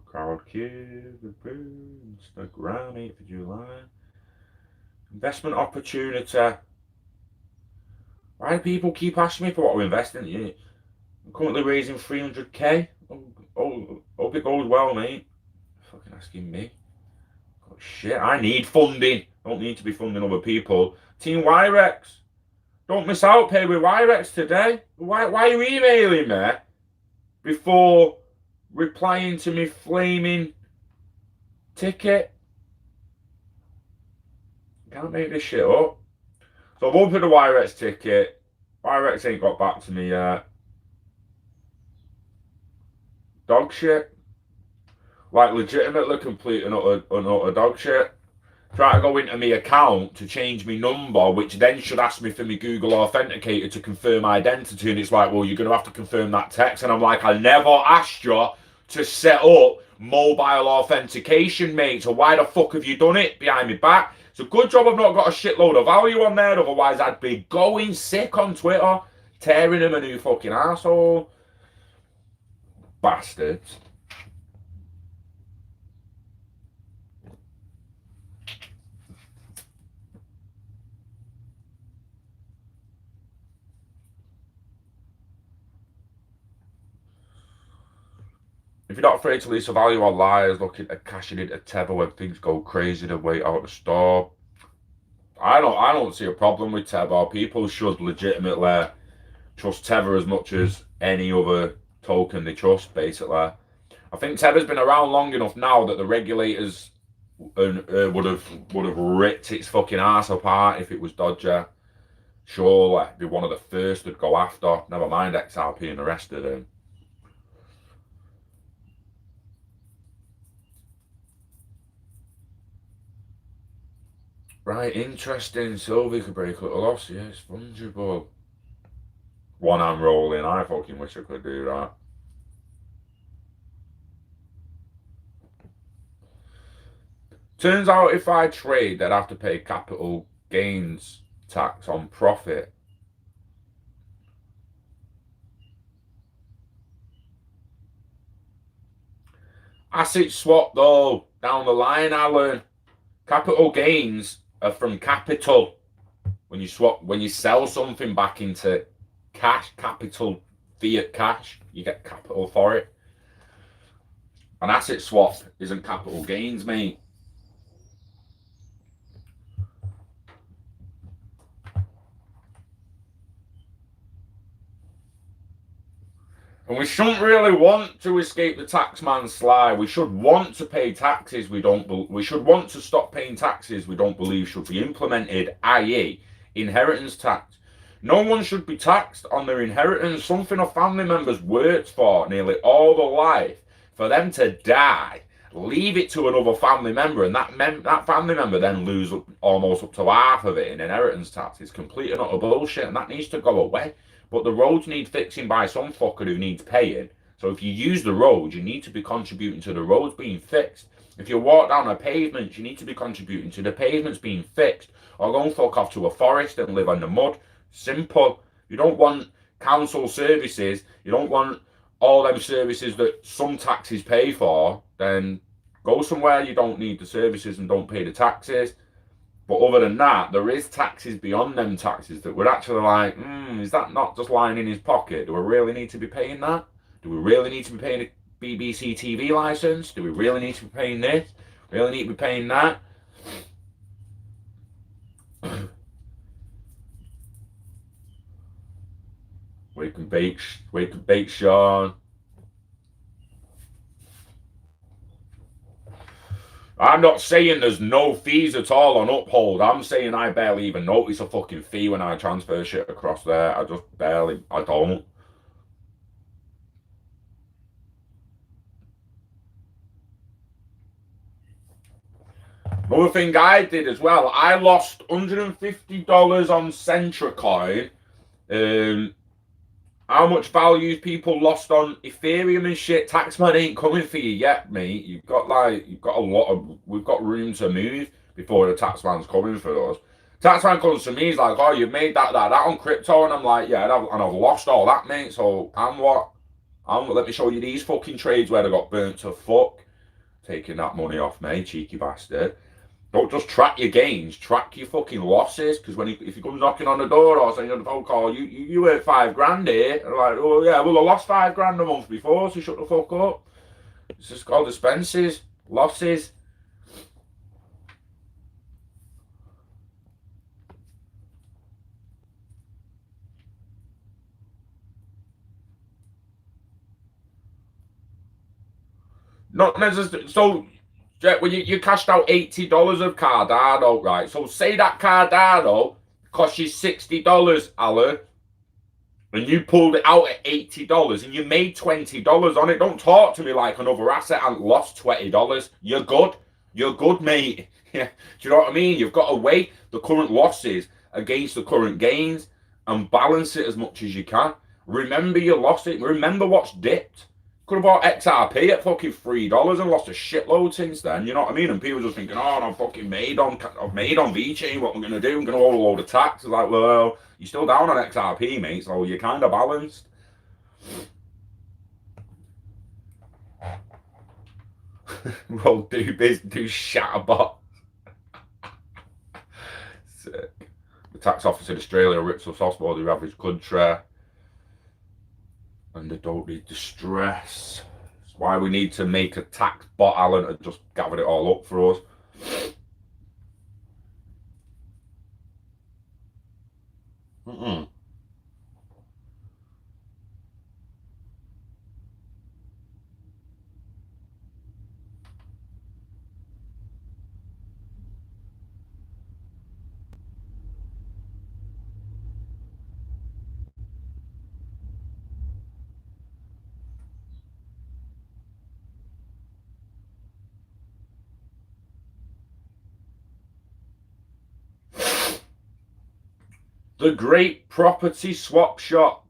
Crowd Q, Instagram, 8th of July. Investment opportunity. Why do people keep asking me for what we're investing in? I'm currently raising 300k. Hope it goes well, mate. Fucking asking me. Oh, shit, I need funding. Don't need to be funding other people. Team Yrex. Don't miss out, pay with Yrex today. Why are you emailing me before replying to me flaming ticket? Can't make this shit up. So I've opened the Yrex ticket. Yrex ain't got back to me yet. Dog shit. Like legitimately complete and utter dog shit. Try to go into my account to change my number, which then should ask me for my Google Authenticator to confirm identity. And it's like, well, you're going to have to confirm that text. And I'm like, I never asked you to set up mobile authentication, mate. So why the fuck have you done it behind my back? It's a good job I've not got a shitload of value on there. Otherwise, I'd be going sick on Twitter, tearing him a new fucking asshole. Bastards. If you're not afraid to lose the value on liars looking at cashing into Tether when things go crazy to wait out the storm. I don't see a problem with Tether. People should legitimately trust Tether as much as any other token they trust, basically. I think Tether's been around long enough now that the regulators would have ripped its fucking ass apart if it was dodgy. Surely be one of the first to go after. Never mind XRP and the rest of them. Right, interesting. Sylvie could break a little loss. Yeah, it's fungible. One hand rolling. I fucking wish I could do that. Turns out if I trade, I'd have to pay capital gains tax on profit. Asset swap though, down the line, Alan. Capital gains are from capital. When you sell something back into cash, capital, fiat cash, you get capital for it. An asset swap isn't capital gains, mate. And we shouldn't really want to escape the taxman's sly. We should want to pay taxes we should want to stop paying taxes we don't believe should be implemented, i.e. inheritance tax. No one should be taxed on their inheritance, something a family member's worked for nearly all their life. For them to die, leave it to another family member, and that family member then lose almost up to half of it in inheritance tax. It's complete and utter bullshit, and that needs to go away. But the roads need fixing by some fucker who needs paying. So if you use the road, you need to be contributing to the roads being fixed. If you walk down a pavement, you need to be contributing to the pavements being fixed. Or go and fuck off to a forest and live in the mud. Simple. You don't want council services. You don't want all them services that some taxes pay for. Then go somewhere you don't need the services and don't pay the taxes. But other than that, there is taxes beyond them taxes that we're actually like, is that not just lying in his pocket? Do we really need to be paying that? Do we really need to be paying a BBC TV license? Do we really need to be paying this? Really need to be paying that? Wake and bake, Sean. I'm not saying there's no fees at all on Uphold. I'm saying I barely even notice a fucking fee when I transfer shit across there. I don't. Another thing I did as well, I lost $150 on Centracoin. How much value people lost on Ethereum and shit? Taxman ain't coming for you yet, mate. You've got a lot of, we've got room to move before the taxman's coming for us. Taxman comes to me, he's like, oh, you've made that on crypto, and I'm like, yeah, and I've lost all that, mate. So let me show you these fucking trades where I got burnt to fuck. Taking that money off me, cheeky bastard. Don't just track your gains, track your fucking losses. Because if he comes knocking on the door or saying on the phone call, you earned $5,000 here. And I'm like, oh yeah, well I lost $5,000 a month before, so shut the fuck up. It's just called expenses, losses. Not necessarily. So, well, you cashed out $80 of Cardano, right? So say that Cardano cost you $60, Alan, and you pulled it out at $80 and you made $20 on it. Don't talk to me like another asset and lost $20. You're good. You're good, mate. Yeah. Do you know what I mean? You've got to weigh the current losses against the current gains and balance it as much as you can. Remember you lost it. Remember what's dipped. Could have bought XRP at fucking $3 and lost a shitload since then. You know what I mean? And people just thinking, oh, I'm fucking made on VeChain. What am I going to do? I'm going to owe a load of tax. It's like, well, you're still down on XRP, mate. So you're kind of balanced. Well, do Shatterbot. Sick. The tax office in Australia rips us off more than the average country. And they don't need distress. That's why we need to make a tax bot, Alan, and just gather it all up for us. The Great Property Swap Shop.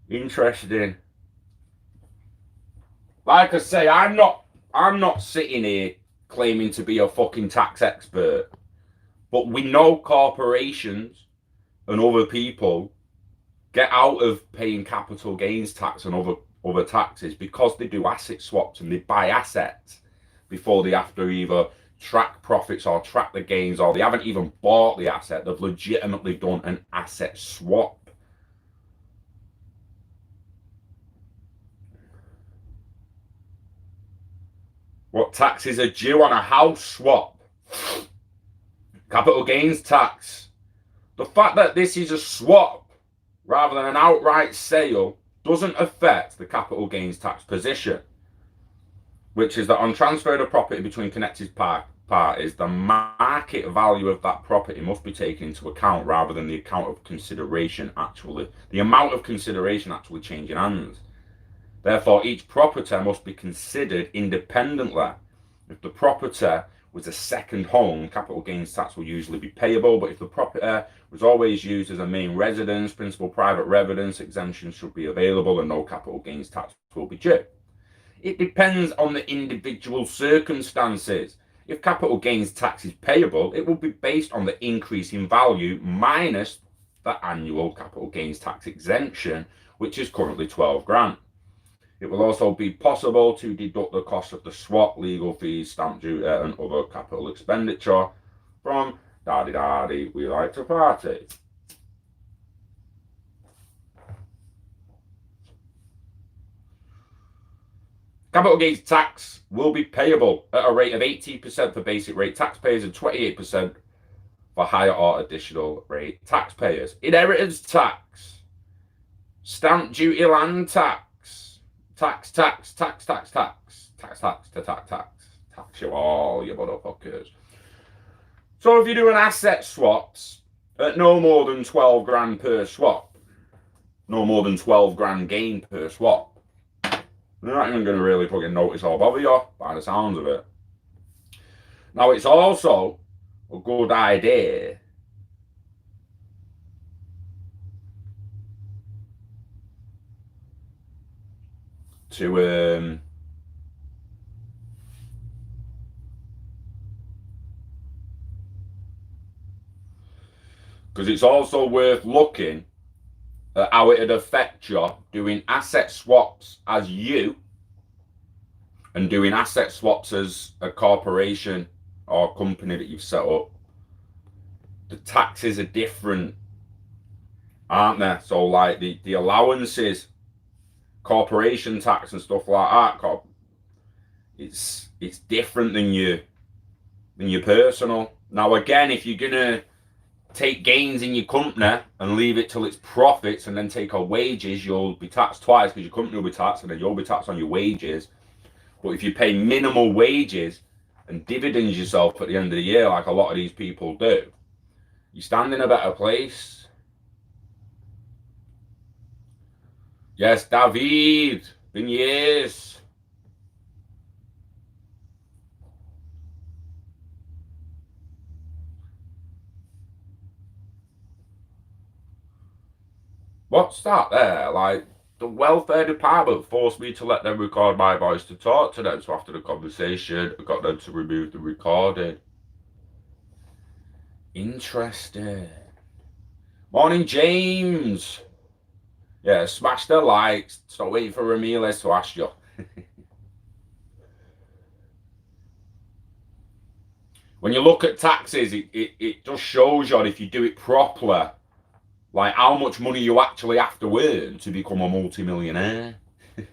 Interesting. Like I say, I'm not sitting here claiming to be a fucking tax expert, but we know corporations and other people get out of paying capital gains tax and other taxes because they do asset swaps and they buy assets before they have to either track profits or track the gains, or they haven't even bought the asset. They've legitimately done an asset swap. What taxes are due on a house swap? Capital gains tax. The fact that this is a swap rather than an outright sale doesn't affect the capital gains tax position, which is that on transfer of property between connected parties, the market value of that property must be taken into account rather than the amount of consideration actually changing hands. Therefore, each property must be considered independently. If the property was a second home, capital gains tax will usually be payable, but if the property was always used as a main residence, principal private residence, exemptions should be available and no capital gains tax will be due. It depends on the individual circumstances. If capital gains tax is payable, it will be based on the increase in value minus the annual capital gains tax exemption, which is currently $12,000. It will also be possible to deduct the cost of the swap, legal fees, stamp duty, and other capital expenditure from daddy, we like to party. Capital gains tax will be payable at a rate of 18% for basic rate taxpayers and 28% for higher or additional rate taxpayers. Inheritance tax, stamp duty, land tax, tax you all, you motherfuckers. So if you're doing asset swaps at no more than $12,000 per swap, no more than $12,000 gain per swap, They're not even going to really fucking notice or bother you by the sounds of it. Now, it's also a good idea to because it's also worth looking at how it'd affect you doing asset swaps as you and doing asset swaps as a corporation or company that you've set up. The taxes are different, aren't they? So like the allowances, corporation tax and stuff like that, it's different than your personal. Now again, if you're gonna take gains in your company and leave it till it's profits and then take on wages, you'll be taxed twice because your company will be taxed and then you'll be taxed on your wages. But if you pay minimal wages and dividends yourself at the end of the year, like a lot of these people do, you stand in a better place. Yes, David, been years. What's that there? Like, the welfare department forced me to let them record my voice to talk to them. So after the conversation, I got them to remove the recording. Interesting. Morning, James. Yeah, smash the likes. Stop waiting for Ramirez to ask you. When you look at taxes, it just shows you if you do it properly, like how much money you actually have to earn to become a multi-millionaire. And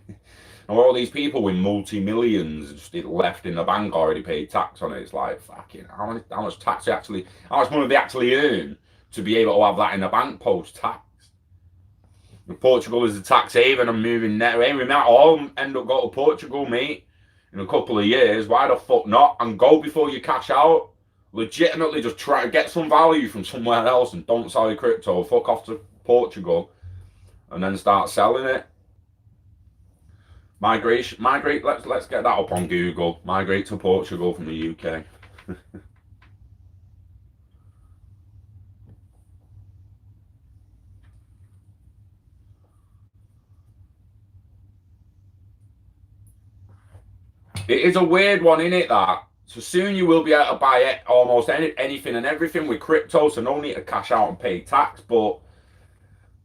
all these people with multi-millions just left in the bank already paid tax on it. It's like, fucking, how much tax actually, how much money they actually earn to be able to have that in the bank post-tax. Portugal is a tax haven. I'm moving there. We might all end up going to Portugal, mate, in a couple of years. Why the fuck not? And go before you cash out. Legitimately just try to get some value from somewhere else and don't sell your crypto. Fuck off to Portugal and then start selling it. Migrate. Let's get that up on Google. Migrate to Portugal from the UK. It is a weird one, isn't it? That so soon you will be able to buy almost anything and everything with crypto, so no need to cash out and pay tax. But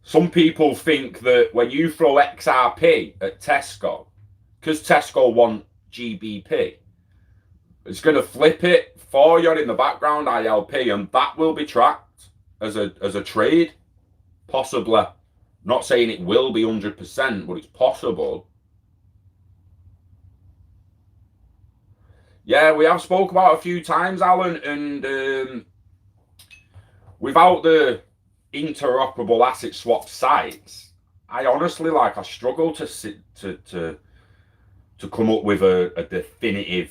some people think that when you throw XRP at Tesco, because Tesco want GBP, it's going to flip it for you in the background, ILP, and that will be tracked as a trade, possibly. Not saying it will be 100%, but it's possible. Yeah, we have spoke about it a few times, Alan, and without the interoperable asset swap sites, I honestly I struggle to come up with a definitive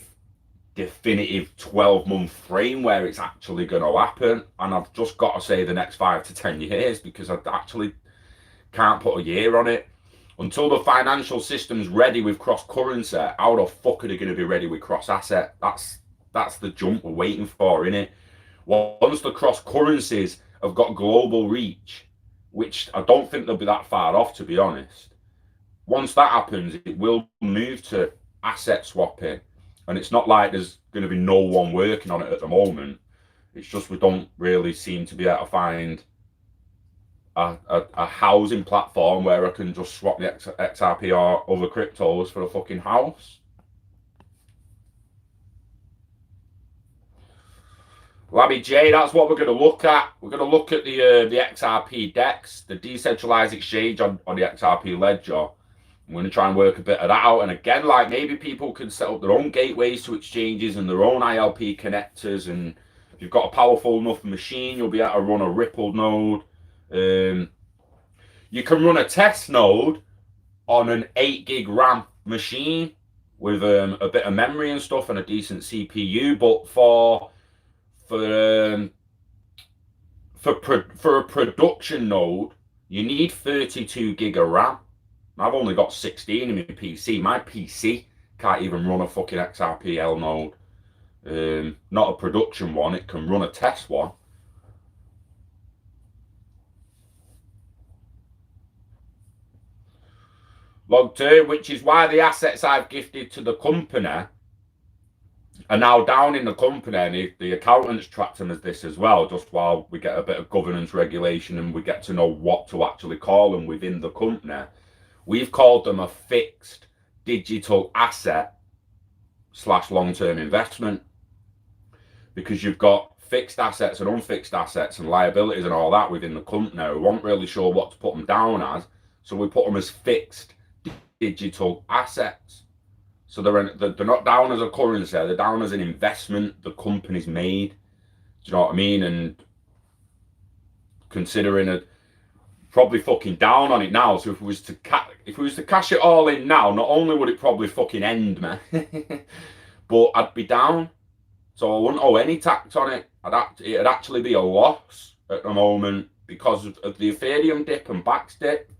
12-month frame where it's actually going to happen. And I've just got to say the next 5 to 10 years because I actually can't put a year on it. Until the financial system's ready with cross-currency, how the fuck are they going to be ready with cross-asset? That's the jump we're waiting for, innit? Once the cross-currencies have got global reach, which I don't think they'll be that far off, to be honest. Once that happens, it will move to asset swapping. And it's not like there's going to be no one working on it at the moment. It's just we don't really seem to be able to find a housing platform where I can just swap the XRP or other cryptos for a fucking house. Labby J, that's what we're going to look at. We're going to look at the XRP DEX, the decentralized exchange on the XRP ledger. I'm going to try and work a bit of that out. And again, like maybe people can set up their own gateways to exchanges and their own ILP connectors. And if you've got a powerful enough machine, you'll be able to run a Ripple node. You can run a test node on an 8 gig RAM machine with a bit of memory and stuff and a decent CPU. But for a production node, you need 32 gig of RAM. I've only got 16 in my PC. My PC can't even run a fucking XRP node. Not a production one. It can run a test one. Log 2, which is why the assets I've gifted to the company are now down in the company, and the accountants track them as this as well, just while we get a bit of governance regulation and we get to know what to actually call them within the company. We've called them a fixed digital asset / long-term investment, because you've got fixed assets and unfixed assets and liabilities and all that within the company. We weren't really sure what to put them down as, so we put them as fixed digital assets. So they're not down as a currency, they're down as an investment the company's made. Do you know what I mean? And considering it, probably fucking down on it now. So if we was to cash it all in now, not only would it probably fucking end me, but I'd be down. So I wouldn't owe any tax on it. It'd actually be a loss at the moment because of the Ethereum dip and Bax dip.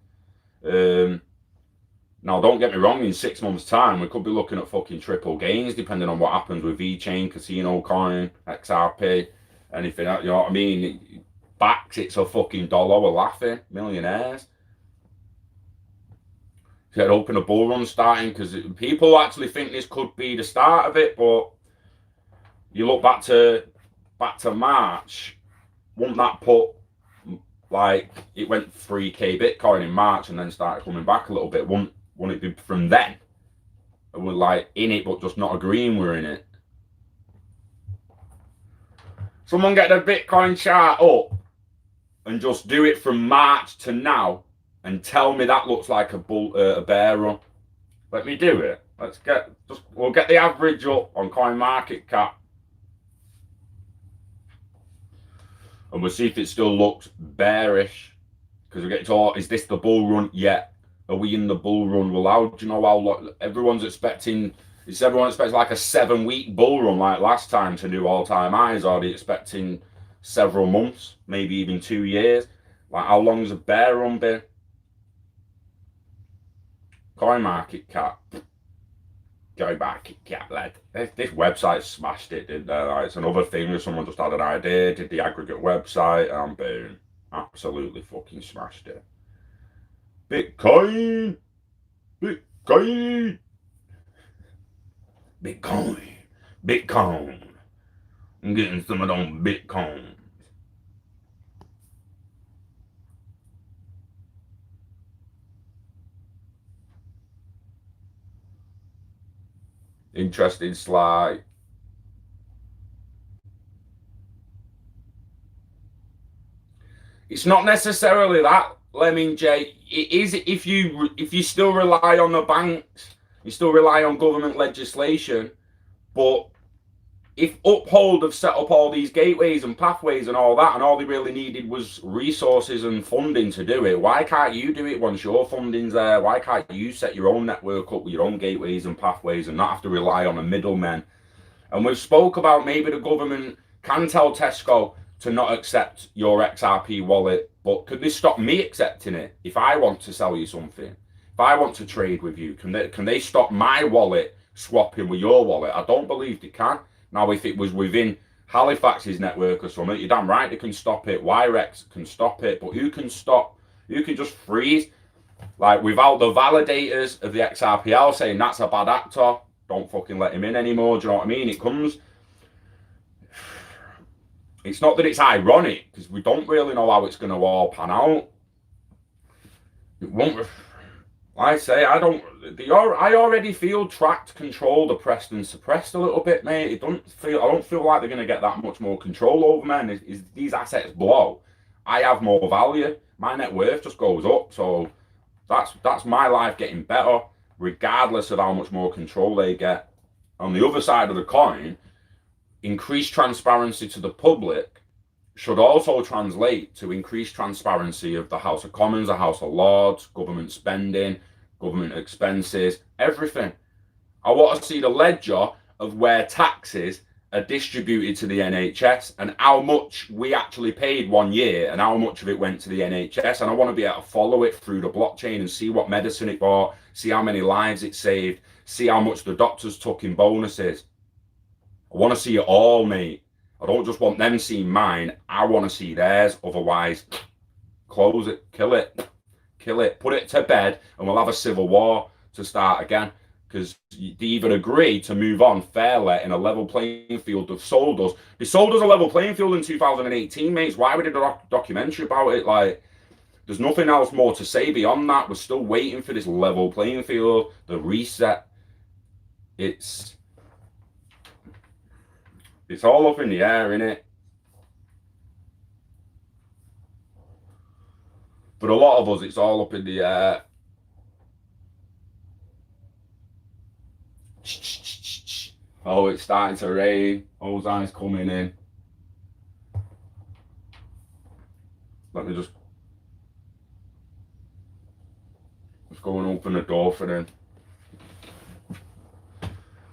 Now, don't get me wrong, in 6 months' time, we could be looking at fucking triple gains, depending on what happens with VeChain, Casino Coin, XRP, anything, you know what I mean? Bax, it's a fucking dollar, we're laughing, millionaires. So I'd open a bull run starting, because people actually think this could be the start of it, but you look back to March, wouldn't that put, like, it went 3k Bitcoin in March and then started coming back a little bit, wouldn't it be from then? We're like in it, but just not agreeing we're in it. Someone get the Bitcoin chart up and just do it from March to now and tell me that looks like a bear run. Let me do it. We'll get the average up on CoinMarketCap. And we'll see if it still looks bearish. Because we get to, is this the bull run yet? Are we in the bull run? Well, how do you know how everyone's expecting? Is everyone expecting like a 7-week bull run like last time to do all-time highs? Or are they expecting several months, maybe even 2 years? Like, how long has a bear run been? CoinMarketCap. CoinMarketCap, lad. This website smashed it, didn't they? Like, it's another thing where someone just had an idea, did the aggregate website, and boom. Absolutely fucking smashed it. Bitcoin! Bitcoin! Bitcoin! Bitcoin! I'm getting some of them Bitcoins. Interesting slide. It's not necessarily that, Lemon J. It is if you still rely on the banks, you still rely on government legislation, but if Uphold have set up all these gateways and pathways and all that, and all they really needed was resources and funding to do it, why can't you do it once your funding's there? Why can't you set your own network up with your own gateways and pathways and not have to rely on a middleman? And we've spoke about maybe the government can tell Tesco to not accept your XRP wallet, but could they stop me accepting it if I want to sell you something? If I want to trade with you, can they stop my wallet swapping with your wallet? I don't believe they can. Now, if it was within Halifax's network or something, you're damn right they can stop it. Wirex can stop it, but who can stop? Who can just freeze? Like, without the validators of the XRPL saying that's a bad actor, don't fucking let him in anymore. Do you know what I mean? It comes. It's not that it's ironic, because we don't really know how it's going to all pan out. It won't. I say I already feel tracked, controlled, oppressed, and suppressed a little bit, mate. I don't feel like they're going to get that much more control over me. And is these assets blow, I have more value. My net worth just goes up. So that's my life getting better, regardless of how much more control they get. On the other side of the coin, increased transparency to the public should also translate to increased transparency of the House of Commons, the House of Lords, government spending, government expenses, everything. I want to see the ledger of where taxes are distributed to the NHS and how much we actually paid 1 year and how much of it went to the NHS. And I want to be able to follow it through the blockchain and see what medicine it bought, see how many lives it saved, see how much the doctors took in bonuses. I want to see it all, mate. I don't just want them seeing mine. I want to see theirs. Otherwise, close it, kill it, put it to bed, and we'll have a civil war to start again. Because they either agree to move on fairly in a level playing field. They've sold us. They sold us a level playing field in 2018, mates. Why we did a documentary about it? Like, there's nothing else more to say beyond that. We're still waiting for this level playing field, the reset. It's all up in the air, innit? For a lot of us, it's all up in the air. Oh, it's starting to rain. Ozon's coming in. Let me just go and open the door for them.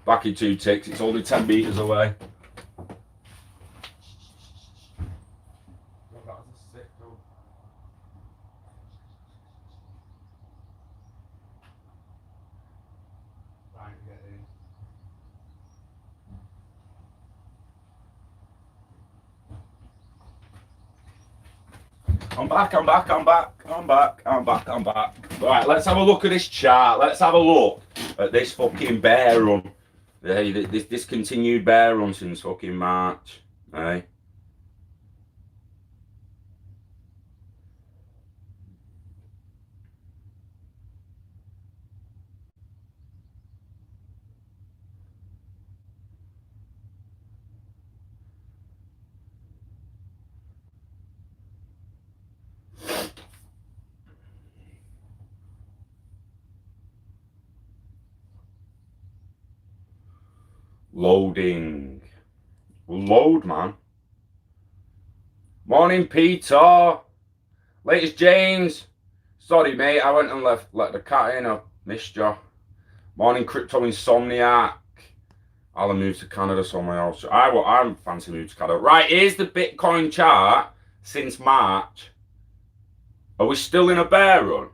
Back in 2 ticks. It's only 10 meters away. I'm back. Right, let's have a look at this chart. Let's have a look at this fucking bear run. This continued bear run since fucking March. Hey. Loading. Load, man. Morning, Peter. Latest James. Sorry, mate. I went and let the cat in. I missed you. Morning, Crypto Insomniac. Alan moved to Canada somewhere else. I'm fancy moved to Canada. Right, here's the Bitcoin chart since March. Are we still in a bear run?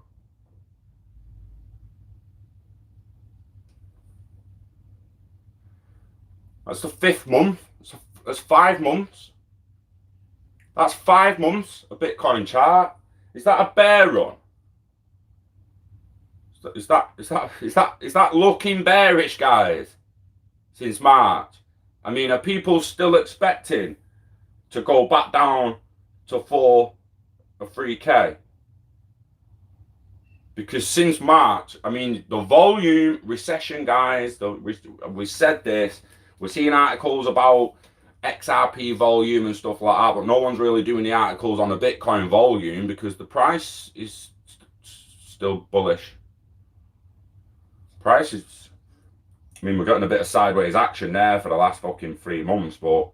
That's the 5th month. That's 5 months. That's 5 months of Bitcoin chart. Is that a bear run? Is that looking bearish, guys? Since March. I mean, are people still expecting to go back down to 4 or 3K? Because since March, I mean, the volume recession, guys. We said this. We're seeing articles about XRP volume and stuff like that, but no one's really doing the articles on the Bitcoin volume because the price is still bullish. Price is, I mean, we're getting a bit of sideways action there for the last fucking 3 months, but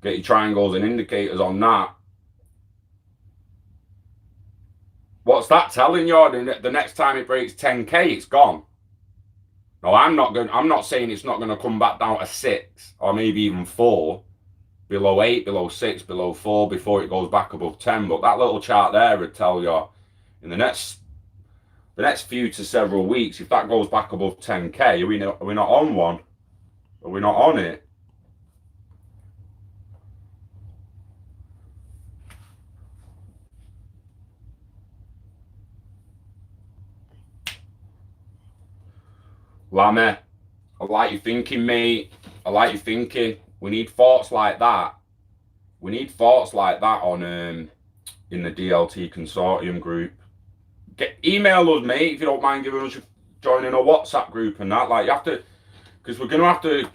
get your triangles and indicators on that. What's that telling you? The next time it breaks 10K, it's gone. No, I'm not saying it's not going to come back down to 6 or maybe even 4, below 8, below 6, below 4 before it goes back above 10. But that little chart there would tell you in the next few to several weeks, if that goes back above 10K, are we not on one? Are we not on it? Lammy, I like your thinking, mate. I like your thinking. We need thoughts like that. We need thoughts like that on in the DLT consortium group. Email us, mate, if you don't mind giving us joining a WhatsApp group and that. Like, you have to, because we're going to have to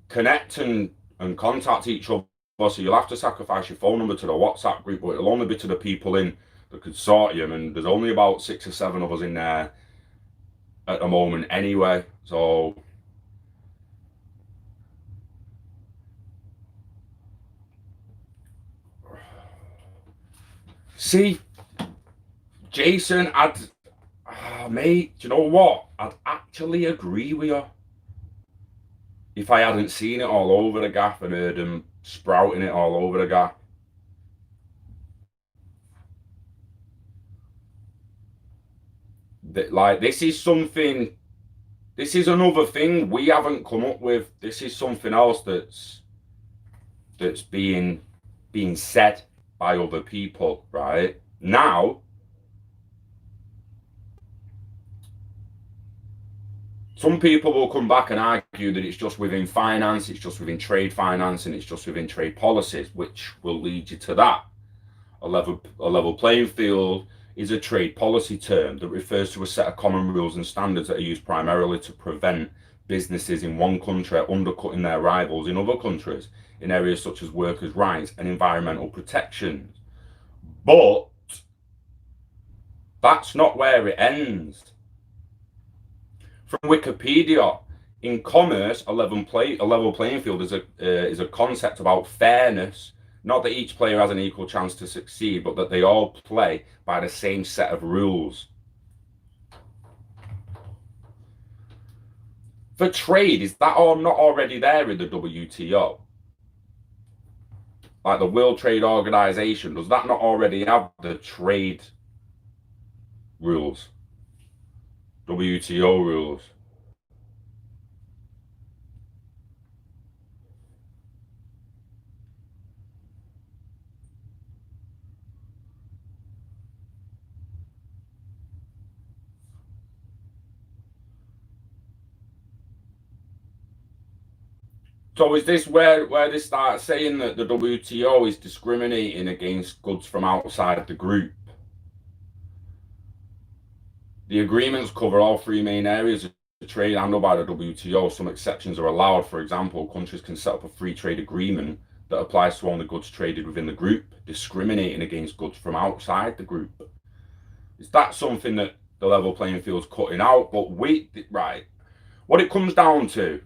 connect and contact each other. So you'll have to sacrifice your phone number to the WhatsApp group, but it'll only be to the people in the consortium, and there's only about 6 or 7 of us in there at the moment anyway. So see, Jason, mate, do you know what? I'd actually agree with you if I hadn't seen it all over the gaff and heard them sprouting it all over the gaff. Like, this is something, this is another thing we haven't come up with. This is something else that's being said by other people, right? Now, some people will come back and argue that it's just within finance, it's just within trade finance, and it's just within trade policies, which will lead you to that. A level playing field is a trade policy term that refers to a set of common rules and standards that are used primarily to prevent businesses in one country undercutting their rivals in other countries in areas such as workers' rights and environmental protections. But that's not where it ends. From Wikipedia, in commerce, a level playing field is a concept about fairness. Not that each player has an equal chance to succeed, but that they all play by the same set of rules. For trade, is that all not already there in the WTO? Like the World Trade Organization, does that not already have the trade rules? WTO rules? So is this where they start saying that the WTO is discriminating against goods from outside the group? The agreements cover all three main areas of trade handled by the WTO. Some exceptions are allowed. For example, countries can set up a free trade agreement that applies to only goods traded within the group, discriminating against goods from outside the group. Is that something that the level playing field's cutting out? But right, what it comes down to,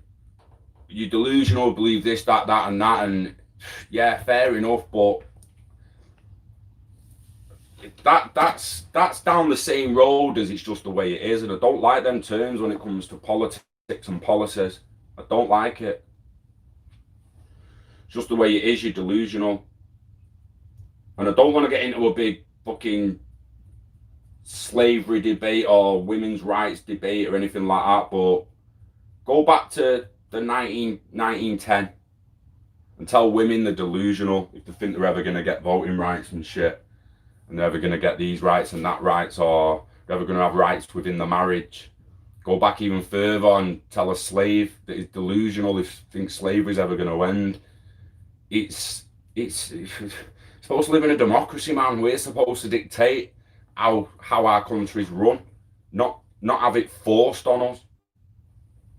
you're delusional, believe this, that, and that, and yeah, fair enough, but that's down the same road as it's just the way it is, and I don't like them terms when it comes to politics and policies. I don't like it. It's just the way it is. You're delusional, and I don't want to get into a big fucking slavery debate or women's rights debate or anything like that, but go back to the 1910 and tell women they're delusional if they think they're ever going to get voting rights and shit, and they're ever going to get these rights and that rights, or they're ever going to have rights within the marriage. Go back even further and tell a slave that is delusional if they think slavery is ever going to end. It's supposed to live in a democracy, man. We're supposed to dictate how our countries run, not have it forced on us,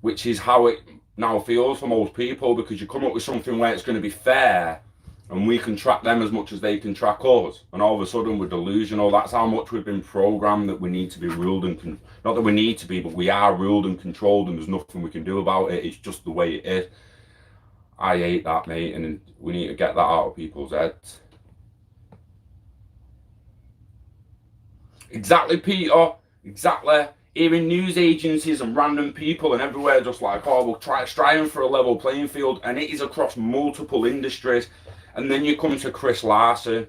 which is how it now feels for most people, because you come up with something where it's going to be fair and we can track them as much as they can track us, and all of a sudden we're delusional. That's how much we've been programmed that we need to be ruled and not that we need to be, but we are ruled and controlled, and there's nothing we can do about it. It's just the way it is. I hate that, mate, and we need to get that out of people's heads. Exactly, Peter. Exactly. Hearing news agencies and random people and everywhere just like, oh, we're striving for a level playing field, and it is across multiple industries. And then you come to Chris Larson,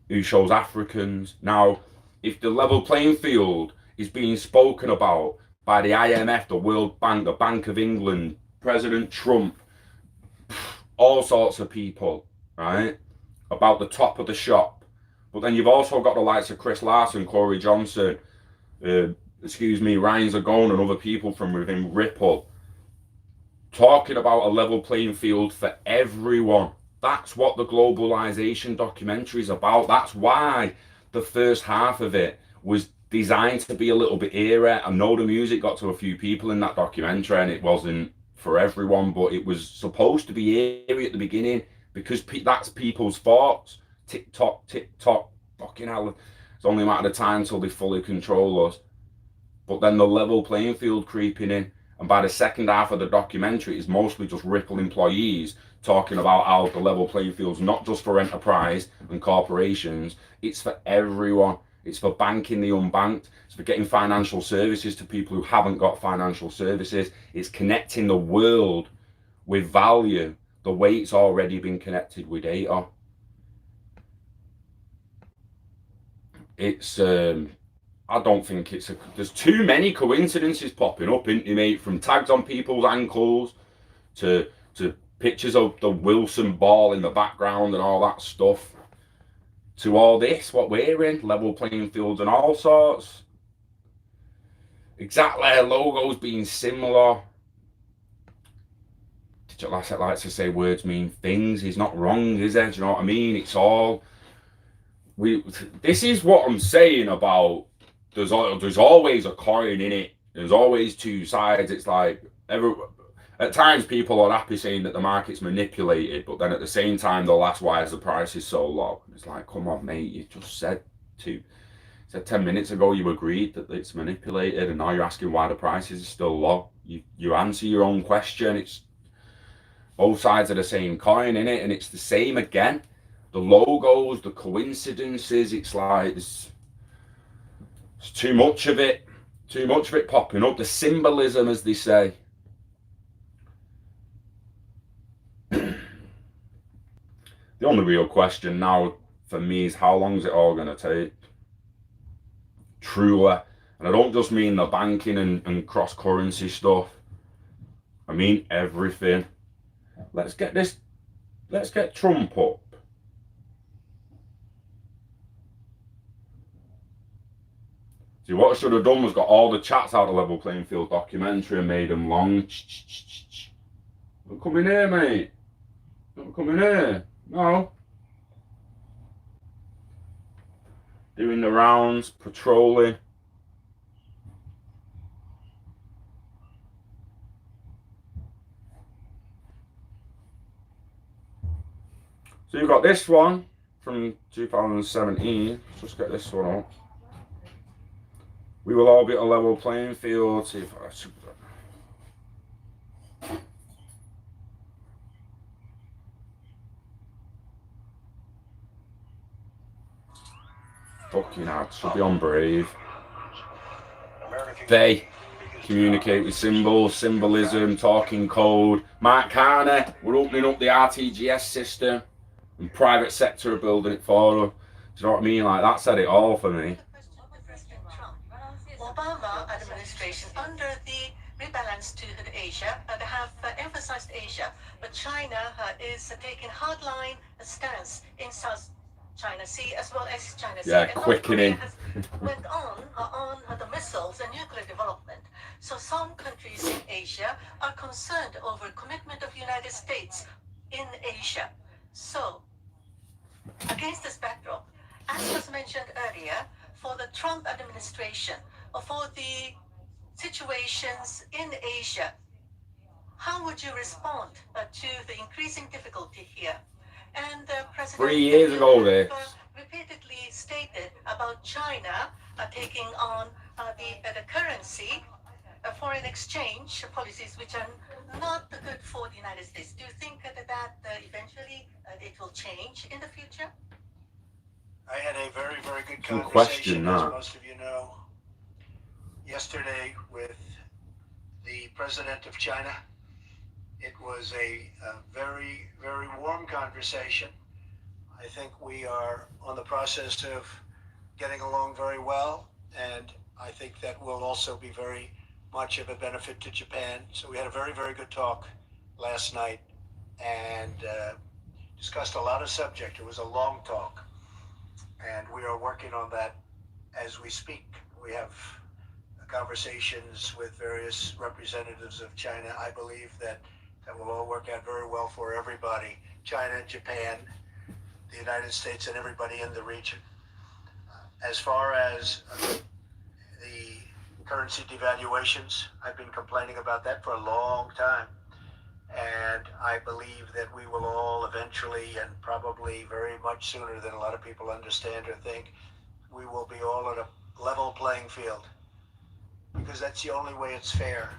who shows Africans. Now, if the level playing field is being spoken about by the IMF, the World Bank, the Bank of England, President Trump, all sorts of people, right, about the top of the shop. But then you've also got the likes of Chris Larson, Corey Johnson, Ryan Zagone, and other people from within Ripple, talking about a level playing field for everyone. That's what the globalization documentary is about. That's why the first half of it was designed to be a little bit eerie. I know the music got to a few people in that documentary and it wasn't for everyone, but it was supposed to be eerie at the beginning because that's people's thoughts. Tick tock, fucking hell. It's only a matter of time till they fully control us. But then the level playing field creeping in. And by the second half of the documentary, it's mostly just Ripple employees talking about how the level playing field's not just for enterprise and corporations, it's for everyone. It's for banking the unbanked. It's for getting financial services to people who haven't got financial services. It's connecting the world with value the way it's already been connected with data. It's I don't think it's there's too many coincidences popping up, isn't there, mate? From tags on people's ankles to pictures of the Wilson ball in the background and all that stuff, to all this, what we're in, level playing fields and all sorts. Exactly, logos being similar. Digital Asset likes to say words mean things. He's not wrong, is there? Do you know what I mean? It's all... This is what I'm saying about there's always a coin in it. There's always two sides. It's like at times people are happy saying that the market's manipulated, but then at the same time they'll ask why is the price is so low. It's like, come on, mate, you just said 10 minutes ago you agreed that it's manipulated, and now you're asking why the price is still low. You answer your own question. It's both sides of the same coin, innit? And it's the same again. The logos, the coincidences, it's like it's too much of it. Too much of it popping up. The symbolism, as they say. The only real question now for me is how long is it all going to take? Truly. And I don't just mean the banking and cross-currency stuff. I mean everything. Let's get Trump up. See, what I should have done was got all the chats out of Level Playing Field documentary and made them long. Don't come in here, mate. Don't come in here. No. Doing the rounds, patrolling. So you've got this one from 2017. Let's get this one up. We will all be at a level playing field. See if I... Fucking hell, should be on Brave. They communicate with symbols, symbolism, talking code. Mark Carney, we're opening up the RTGS system, and private sector are building it for us. Do you know what I mean? Like, that said it all for me. Obama administration under the rebalance to Asia, they have emphasized Asia, but China is taking hardline stance in South China Sea as well as China Sea. Yeah, quickening. Went on the missiles and nuclear development. So some countries in Asia are concerned over commitment of United States in Asia. So against this backdrop, as was mentioned earlier, for the Trump administration, or for the situations in Asia, how would you respond to the increasing difficulty here? And President 3 years ago, this repeatedly stated about China taking on the currency, foreign exchange policies which are not good for the United States. Do you think that eventually it will change in the future? I had a very, very good Good conversation, question, as that. most of you know, yesterday with the president of China. It was a very, very warm conversation. I think we are on the process of getting along very well, and I think that will also be very much of a benefit to Japan. So we had a very, very good talk last night and discussed a lot of subject. It was a long talk, and we are working on that as we speak. We have conversations with various representatives of China. I believe that will all work out very well for everybody. China, Japan, the United States, and everybody in the region. As far as the currency devaluations, I've been complaining about that for a long time. And I believe that we will all eventually, and probably very much sooner than a lot of people understand or think, we will be all at a level playing field. Because that's the only way it's fair.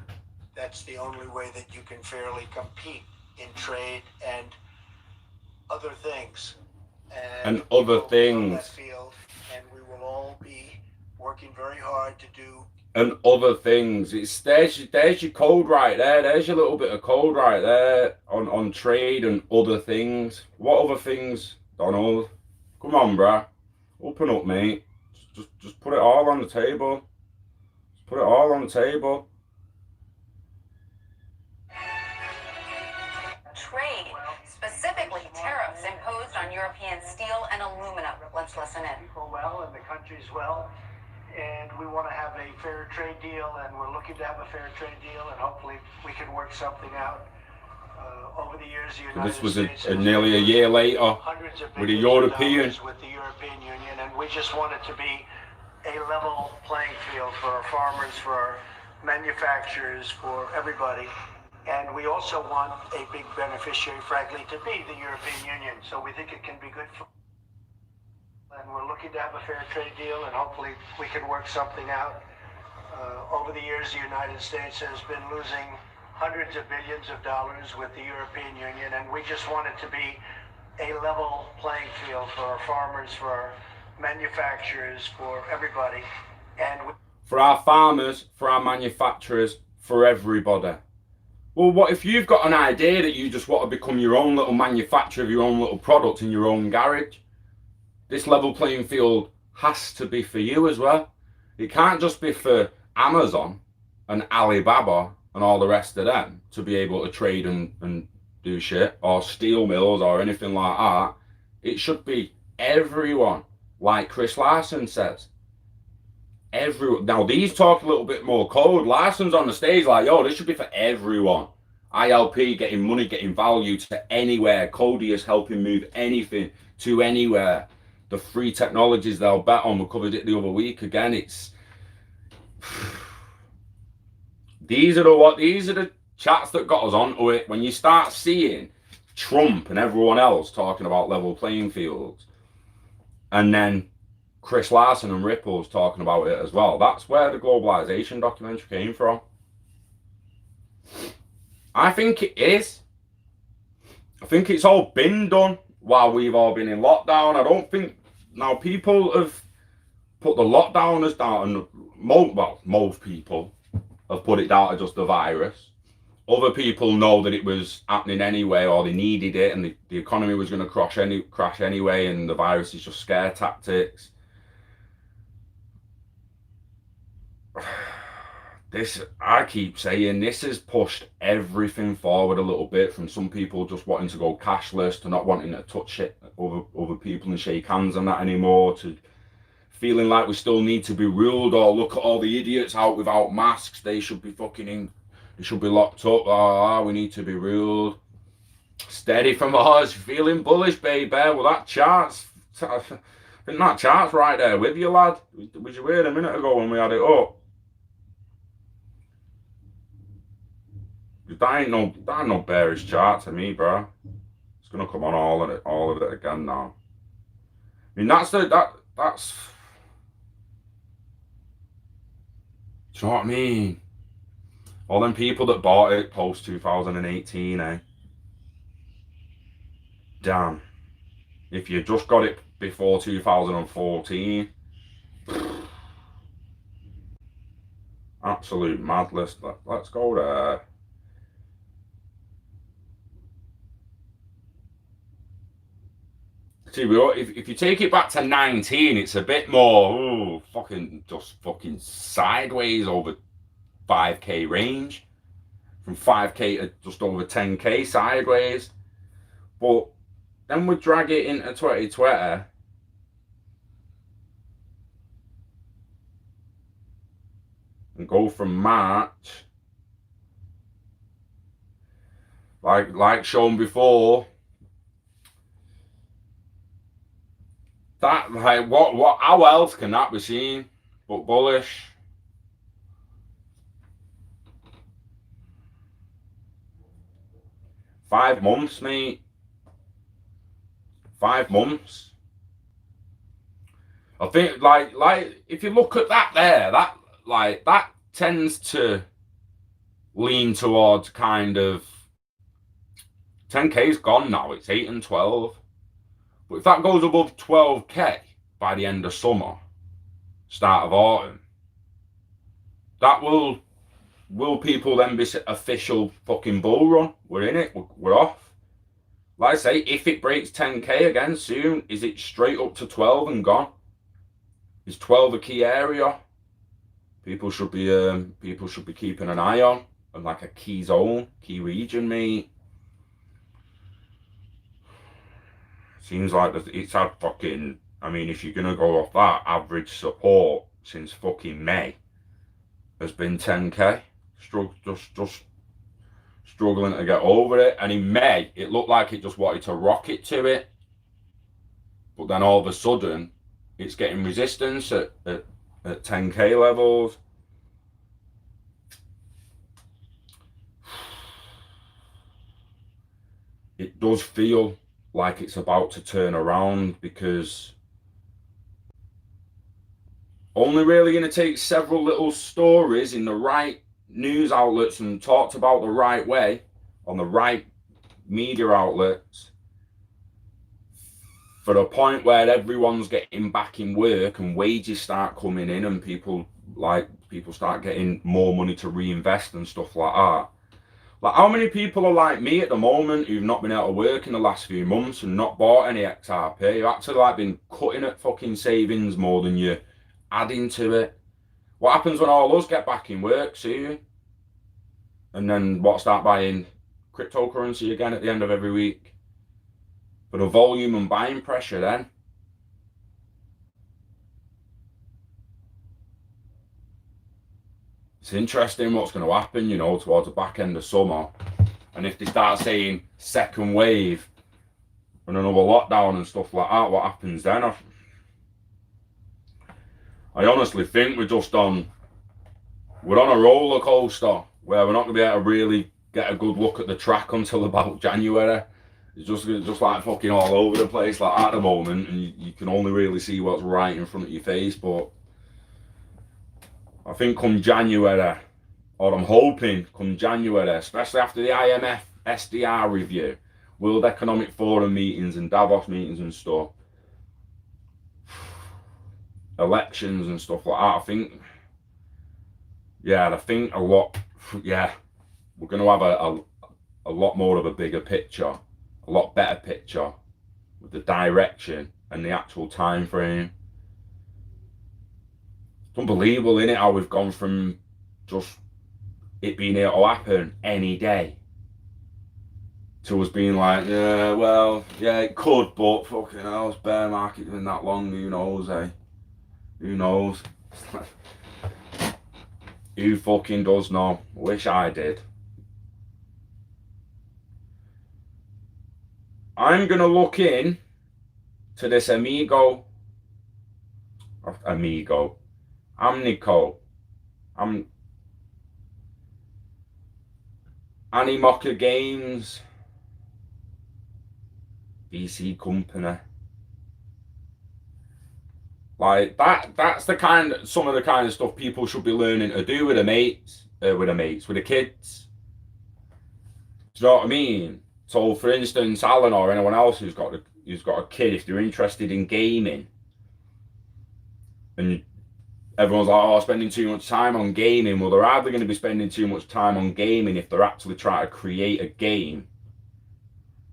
That's the only way that you can fairly compete in trade and other things. And other things. That field, and we will all be very hard to do. And other things. There's your code right there. There's your little bit of code right there on trade and other things. What other things, Donald? Come on, bruh. Open up, mate. Just put it all on the table. Just put it all on the table. Trade, specifically tariffs imposed on European steel and aluminum. Let's listen in. People well and the country's well, and we want to have a fair trade deal, and we're looking to have a fair trade deal, and hopefully we can work something out. Over the years, the United This was States nearly a year later hundreds of with the billions of European. dollars with the European Union, and we just want it to be a level playing field for our farmers, for our manufacturers, for everybody. And we also want a big beneficiary, frankly, to be the European Union. So we think it can be good for. And we're looking to have a fair trade deal, and hopefully we can work something out. Over the years, the United States has been losing hundreds of billions of dollars with the European Union, and we just want it to be a level playing field for our farmers, for our manufacturers, for everybody. And For our farmers, for our manufacturers, for everybody. Well, what if you've got an idea that you just want to become your own little manufacturer of your own little product in your own garage? This level playing field has to be for you as well. It can't just be for Amazon and Alibaba and all the rest of them to be able to trade and do shit, or steel mills or anything like that. It should be everyone, like Chris Larson says. Everyone. Now, these talk a little bit more code. Larson's on the stage like, yo, this should be for everyone. ILP getting money, getting value to anywhere. Cody is helping move anything to anywhere. The free technologies they'll bet on. We covered it the other week. Again, it's... These are the chats that got us onto it. When you start seeing Trump and everyone else talking about level playing fields, and then Chris Larson and Ripple's talking about it as well, that's where the globalization documentary came from. I think it is. I think it's all been done while we've all been in lockdown. I don't think now people have put the lockdowners down, and most people have put it down to just the virus. Other people know that it was happening anyway, or they needed it, and the economy was going to crash anyway, and the virus is just scare tactics. This, I keep saying, this has pushed everything forward a little bit, from some people just wanting to go cashless to not wanting to touch it other people and shake hands and that anymore, to feeling like we still need to be ruled, or look at all the idiots out without masks, they should be they should be locked up, we need to be ruled. Steady from us, feeling bullish, baby. Well, that chart's, I think that chart's right there with you, lad. Was you weird a minute ago when we had it up? That ain't no bearish chart to me, bro. It's gonna come on all of it again now. I mean, that's. Do you know what I mean? All them people that bought it post 2018, eh? Damn. If you just got it before 2014. Absolute madness. Let's go there. See, if you take it back to 19, it's a bit more, fucking sideways over 5k range. From 5k to just over 10k sideways. But then we drag it into 2020. And go from March, like shown before. That, like, how else can that be seen but bullish? $5 months, mate. 5 months. I think, like if you look at that there, that tends to lean towards kind of 10k's gone now. It's 8 and 12. But if that goes above 12k by the end of summer, start of autumn, that will people then be official fucking bull run? We're in it. We're off. Like I say, if it breaks 10k again soon, is it straight up to 12 and gone? Is 12 a key area? People should be keeping an eye on, and like a key zone, key region, mate. Seems like it's had fucking. I mean, if you're gonna go off that, average support since fucking May has been 10k. Just struggling to get over it. And in May, it looked like it just wanted to rocket to it, but then all of a sudden, it's getting resistance at 10k levels. It does feel like it's about to turn around, because only really going to take several little stories in the right news outlets and talked about the right way on the right media outlets for a point where everyone's getting back in work and wages start coming in and people start getting more money to reinvest and stuff like that. Like, how many people are like me at the moment who've not been able to work in the last few months and not bought any XRP? You've actually like been cutting at fucking savings more than you're adding to it. What happens when all us get back in work soon? And then start buying cryptocurrency again at the end of every week? For the volume and buying pressure then. It's interesting what's going to happen, towards the back end of summer. And if they start saying second wave and another lockdown and stuff like that, what happens then? I honestly think we're on a roller coaster where we're not going to be able to really get a good look at the track until about January. It's just like fucking all over the place like at the moment, and you can only really see what's right in front of your face. But I think come January, or I'm hoping come January, especially after the IMF SDR review, World Economic Forum meetings and Davos meetings and stuff, elections and stuff like that, I think we're going to have a lot more of a bigger picture, a lot better picture with the direction and the actual time frame. It's unbelievable, isn't it, how we've gone from just it being able to happen any day to us being like, it could, but fucking hell, it's bear market been that long, who knows, eh? Who knows? Who fucking does know? Wish I did. I'm gonna look in to this Amico, Animoca Games, VC company. Like that's some of the kind of stuff people should be learning to do with the kids. Do you know what I mean? So, for instance, Alan or anyone else who's got a kid, if they're interested in gaming, and everyone's like, spending too much time on gaming. Well, they're either going to be spending too much time on gaming if they're actually trying to create a game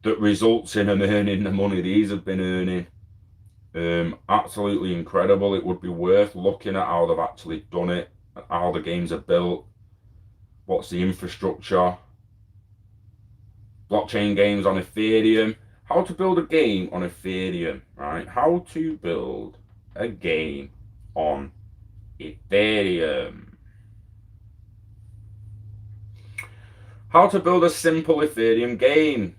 that results in them earning the money these have been earning. Absolutely incredible. It would be worth looking at how they've actually done it, how the games are built, what's the infrastructure. Blockchain games on Ethereum. How to build a game on Ethereum, right? How to build a game on Ethereum. How to build a simple Ethereum game.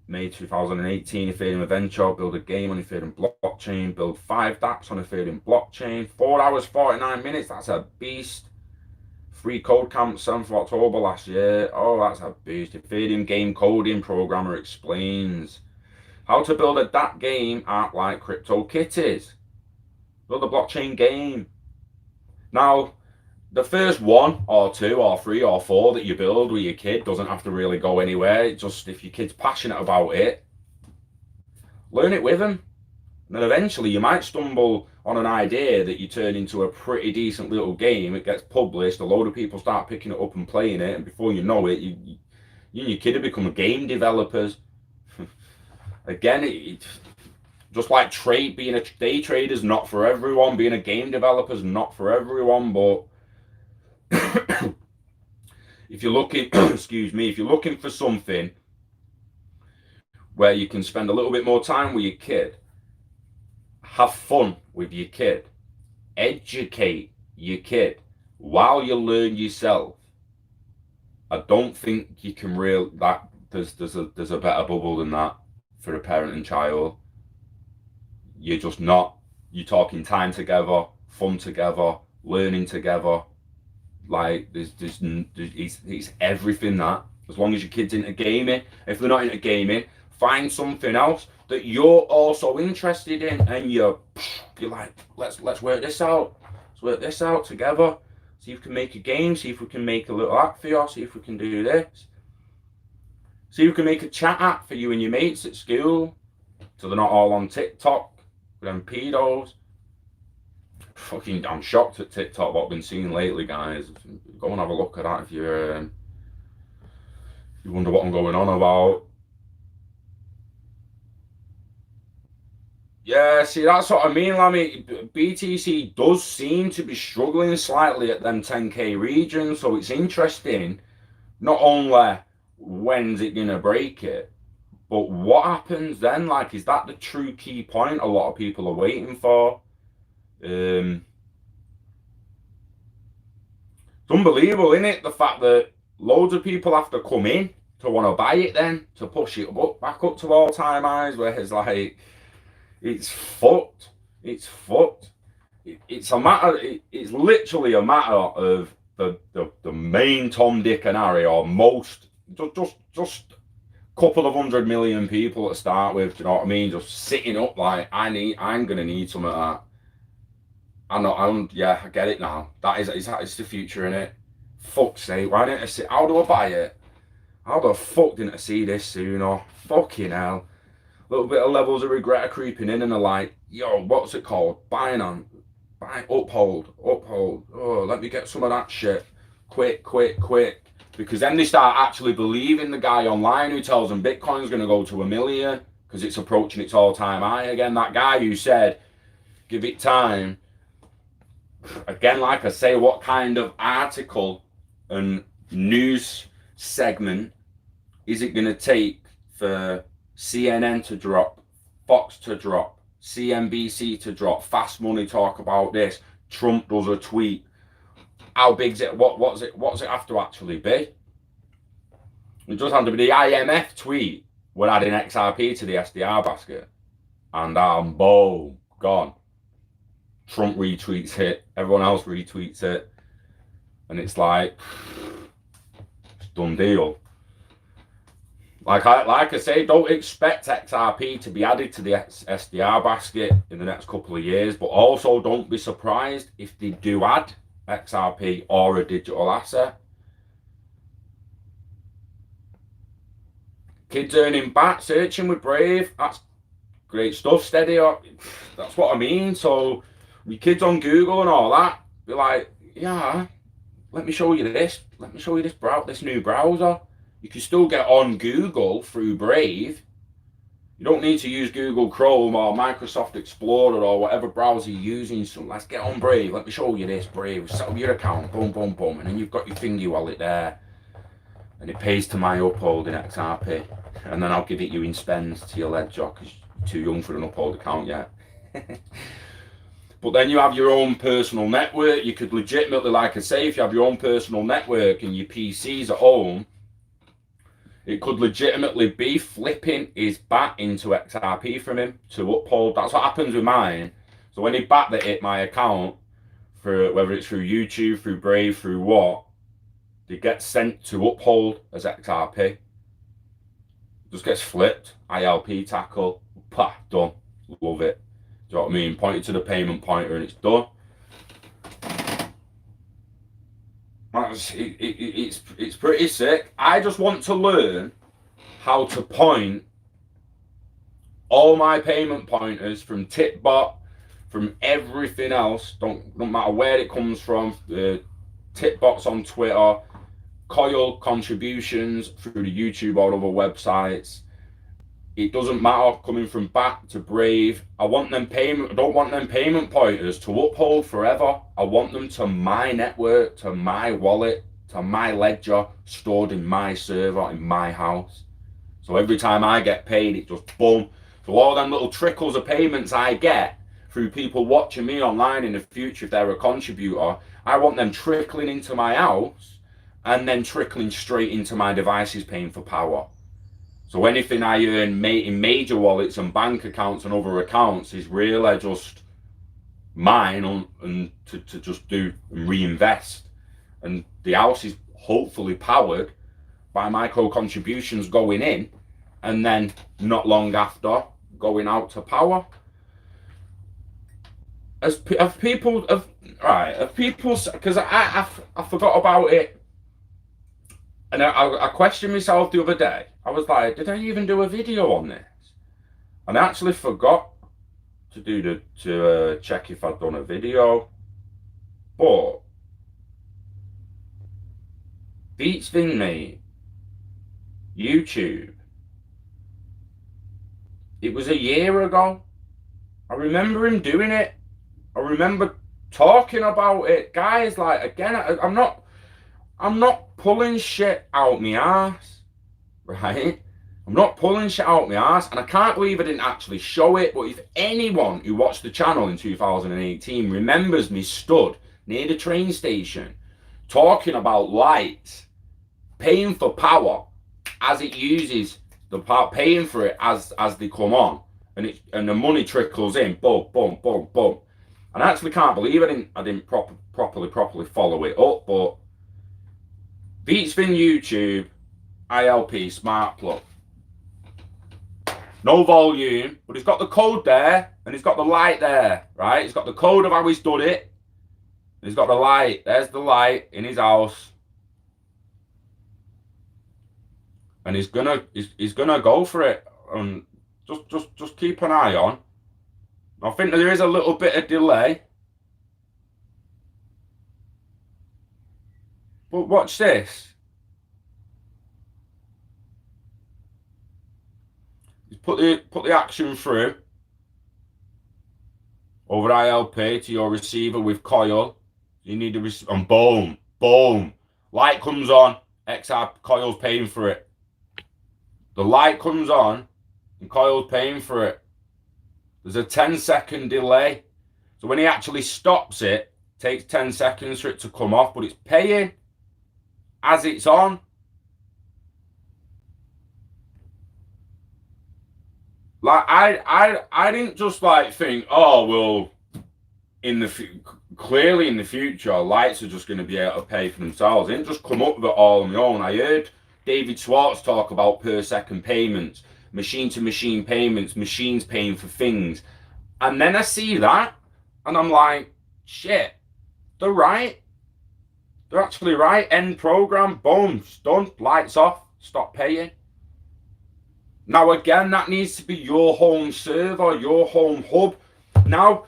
May 2018, Ethereum Adventure. Build a game on Ethereum blockchain. Build 5 dApps on Ethereum blockchain. 4 hours, 49 minutes. That's a beast. Free code camp, 7th of October last year. Oh, that's a beast. Ethereum game coding programmer explains how to build a DApp game app like CryptoKitties. Build a blockchain game. Now, the first 1 or 2 or 3 or 4 that you build with your kid doesn't have to really go anywhere. Just if your kid's passionate about it, learn it with them. And then eventually you might stumble on an idea that you turn into a pretty decent little game. It gets published, a load of people start picking it up and playing it, and before you know it, you and your kid have become game developers. Again, just like being a day trader is not for everyone, being a game developer is not for everyone, but if you're looking, excuse me, if you're looking for something where you can spend a little bit more time with your kid, have fun with your kid, educate your kid while you learn yourself, I don't think you can there's a better bubble than that for a parent and child. You're just not. You're talking time together, fun together, learning together. Like it's everything that. As long as your kid's into gaming, if they're not into gaming, find something else that you're also interested in, and you're like, let's work this out. Let's work this out together. See if we can make a game. See if we can make a little app for you. See if we can do this. See if we can make a chat app for you and your mates at school, so they're not all on TikTok. Them pedos. Fucking, I'm shocked at TikTok what I've been seeing lately, guys. Go and have a look at that if you wonder what I'm going on about. Yeah, see, that's what I mean. I mean, BTC does seem to be struggling slightly at them 10k regions, so it's interesting. Not only when's it gonna break it, but what happens then? Like, is that the true key point a lot of people are waiting for? It's unbelievable, isn't it? The fact that loads of people have to come in to want to buy it then, to push it back up to all-time highs, where it's like, it's fucked. It's fucked. It's a matter, it's literally a matter of the main Tom, Dick and Harry, or most, just couple of 100 million people to start with, do you know what I mean? Just sitting up like, I'm gonna need some of that. Yeah, I get it now. It's the future, innit? Fuck's sake, why didn't I see, how do I buy it? How the fuck didn't I see this sooner? Fucking hell. A little bit of levels of regret are creeping in, and they're like, yo, what's it called? Binance, uphold. Oh, let me get some of that shit. Quick. Because then they start actually believing the guy online who tells them Bitcoin's going to go to 1 million because it's approaching its all-time high again. That guy who said, give it time. Again, like I say, what kind of article and news segment is it going to take for CNN to drop, Fox to drop, CNBC to drop, Fast Money talk about this, Trump does a tweet? How big's it? What's it have to actually be? It does have to be the IMF tweet. We're adding XRP to the SDR basket, and boom, gone. Trump retweets it. Everyone else retweets it, and it's like, it's done deal. Like I say, don't expect XRP to be added to the SDR basket in the next couple of years, but also don't be surprised if they do add XRP or a digital asset. Kids earning back, searching with Brave, that's great stuff. Steady up, that's what I mean. So your kids on Google and all that, be like, yeah, let me show you this. Let me show you this new browser. You can still get on Google through Brave. You don't need to use Google Chrome or Microsoft Explorer or whatever browser you're using. So let's get on Brave. Let me show you this, Brave. Set up your account, boom. And then you've got your thingy wallet there. And it pays to my uphold in XRP. And then I'll give it you in spends to your ledger because you're too young for an uphold account yet. But then you have your own personal network. You could legitimately, like I say, if you have your own personal network and your PCs at home, it could legitimately be flipping his bat into XRP from him to uphold. That's what happens with mine. So any bat that hit my account, for whether it's through YouTube, through Brave, through what, they get sent to uphold as XRP. Just gets flipped. ILP tackle. Pah, done. Love it. Do you know what I mean? Point it to the payment pointer and it's done. It's pretty sick. I just want to learn how to point all my payment pointers from Tipbot, from everything else, don't matter where it comes from, Tipbots on Twitter, Coil contributions through the YouTube or other websites. It doesn't matter, coming from Back to Brave. I don't want them payment pointers to uphold forever. I want them to my network, to my wallet, to my ledger, stored in my server, in my house. So every time I get paid, it just boom. So all them little trickles of payments I get through people watching me online in the future, if they're a contributor, I want them trickling into my house and then trickling straight into my devices, paying for power. So anything I earn in major wallets and bank accounts and other accounts is really just mine and to just do and reinvest. And the house is hopefully powered by micro contributions going in and then not long after going out to power. Because I forgot about it. And I questioned myself the other day. I was like, did I even do a video on this? And I actually forgot to check if I'd done a video. But Beats thing, mate, YouTube. It was a year ago. I remember him doing it. I remember talking about it. Guys, like, again, I'm not pulling shit out my ass, right? I'm not pulling shit out my ass, and I can't believe I didn't actually show it. But if anyone who watched the channel in 2018 remembers me stood near the train station talking about lights, paying for power as it uses the power, paying for it as they come on, and the money trickles in, boom, boom, boom, boom. And I actually can't believe I didn't properly follow it up. But Beatsfin YouTube, ILP smart plug. No volume, but it's got the code there and it's got the light there, right? It's got the code of how he's done it. And he's got the light. There's the light in his house. And he's gonna go for it. And just keep an eye on. I think there is a little bit of delay. But watch this. Put the action through over ILP to your receiver with coil. You need to and boom, boom. Light comes on. XR coil's paying for it. The light comes on and coil's paying for it. There's a 10-second delay. So when he actually stops it, it takes 10 seconds for it to come off, but it's paying as it's on. Like, I didn't just like think, oh, well, clearly in the future, lights are just going to be able to pay for themselves. I didn't just come up with it all on my own. I heard David Schwartz talk about per second payments, machine to machine payments, machines paying for things. And then I see that and I'm like, shit, they're right. They're actually right. End program, boom, it's done, lights off, stop paying. Now again, that needs to be your home server, your home hub. Now,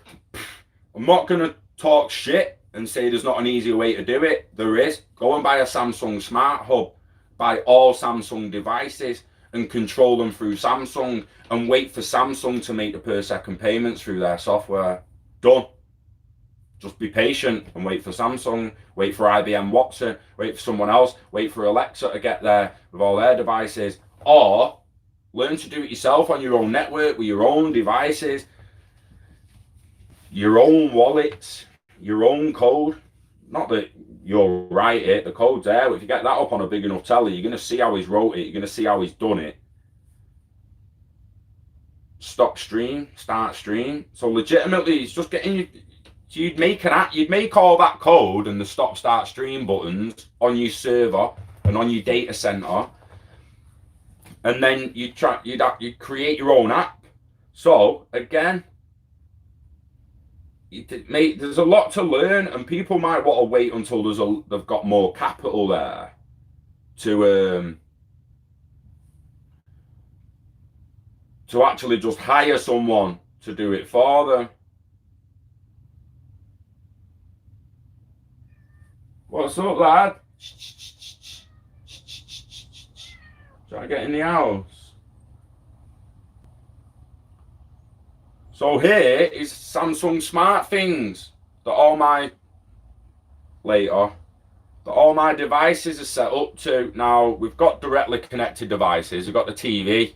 I'm not going to talk shit and say there's not an easier way to do it. There is. Go and buy a Samsung Smart Hub. Buy all Samsung devices and control them through Samsung and wait for Samsung to make the per second payments through their software. Done. Just be patient and wait for Samsung, wait for IBM Watson, wait for someone else, wait for Alexa to get there with all their devices, or learn to do it yourself on your own network with your own devices, your own wallets, your own code. Not that you'll write it, the code's there, but if you get that up on a big enough telly, you're going to see how he's wrote it, you're going to see how he's done it. Stop stream, start stream. So legitimately, it's just getting you. You'd make all that code and the stop, start, stream buttons on your server and on your data center, and then you'd create your own app. So again, there's a lot to learn, and people might want to wait until they've got more capital there to to actually just hire someone to do it for them. What's up, lad? Try to get in the house. So here is Samsung Smart Things that all my devices are set up to. Now, we've got directly connected devices. We've got the TV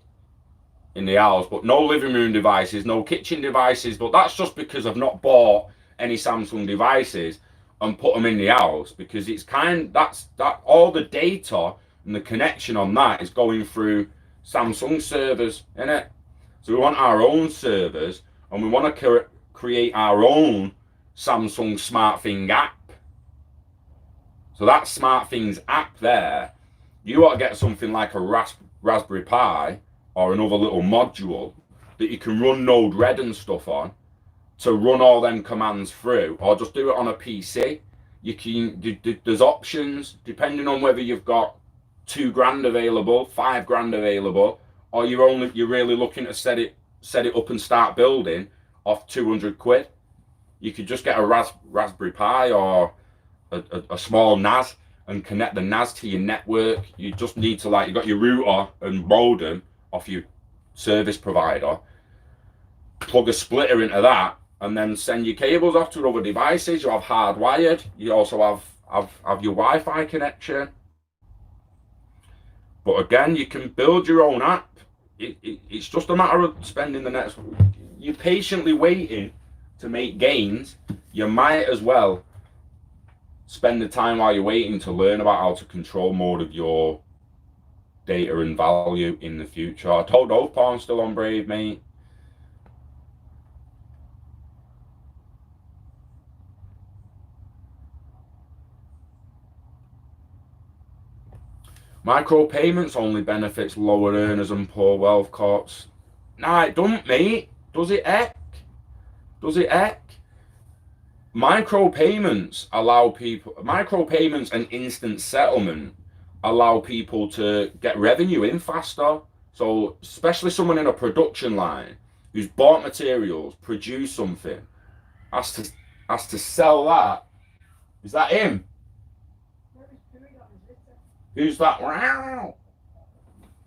in the house, but no living room devices, no kitchen devices. But that's just because I've not bought any Samsung devices and put them in the house, because it's that all the data and the connection on that is going through Samsung servers, innit? So we want our own servers, and we want to create our own Samsung SmartThing app. So that SmartThings app there, you ought to get something like a Raspberry Pi or another little module that you can run Node-RED and stuff on to run all them commands through, or just do it on a PC. You can, there's options depending on whether you've got $2,000 available, $5,000 available, or you're really looking to set it up and start building off 200 quid. You could just get a Raspberry Pi or a small NAS and connect the NAS to your network. You just need to, you got your router and modem off your service provider, plug a splitter into that, and then send your cables off to other devices. You have hardwired. You also have your Wi-Fi connection. But again, you can build your own app. It's just a matter of spending the next... You're patiently waiting to make gains. You might as well spend the time while you're waiting to learn about how to control more of your data and value in the future. I told those pawns still on Brave, mate. Micropayments only benefits lower earners and poor wealth courts. Nah, it don't, mate. Does it heck? Does it heck? Micropayments and instant settlement allow people to get revenue in faster. So especially someone in a production line who's bought materials, produced something, has to sell that. Is that him? Who's that? Wow.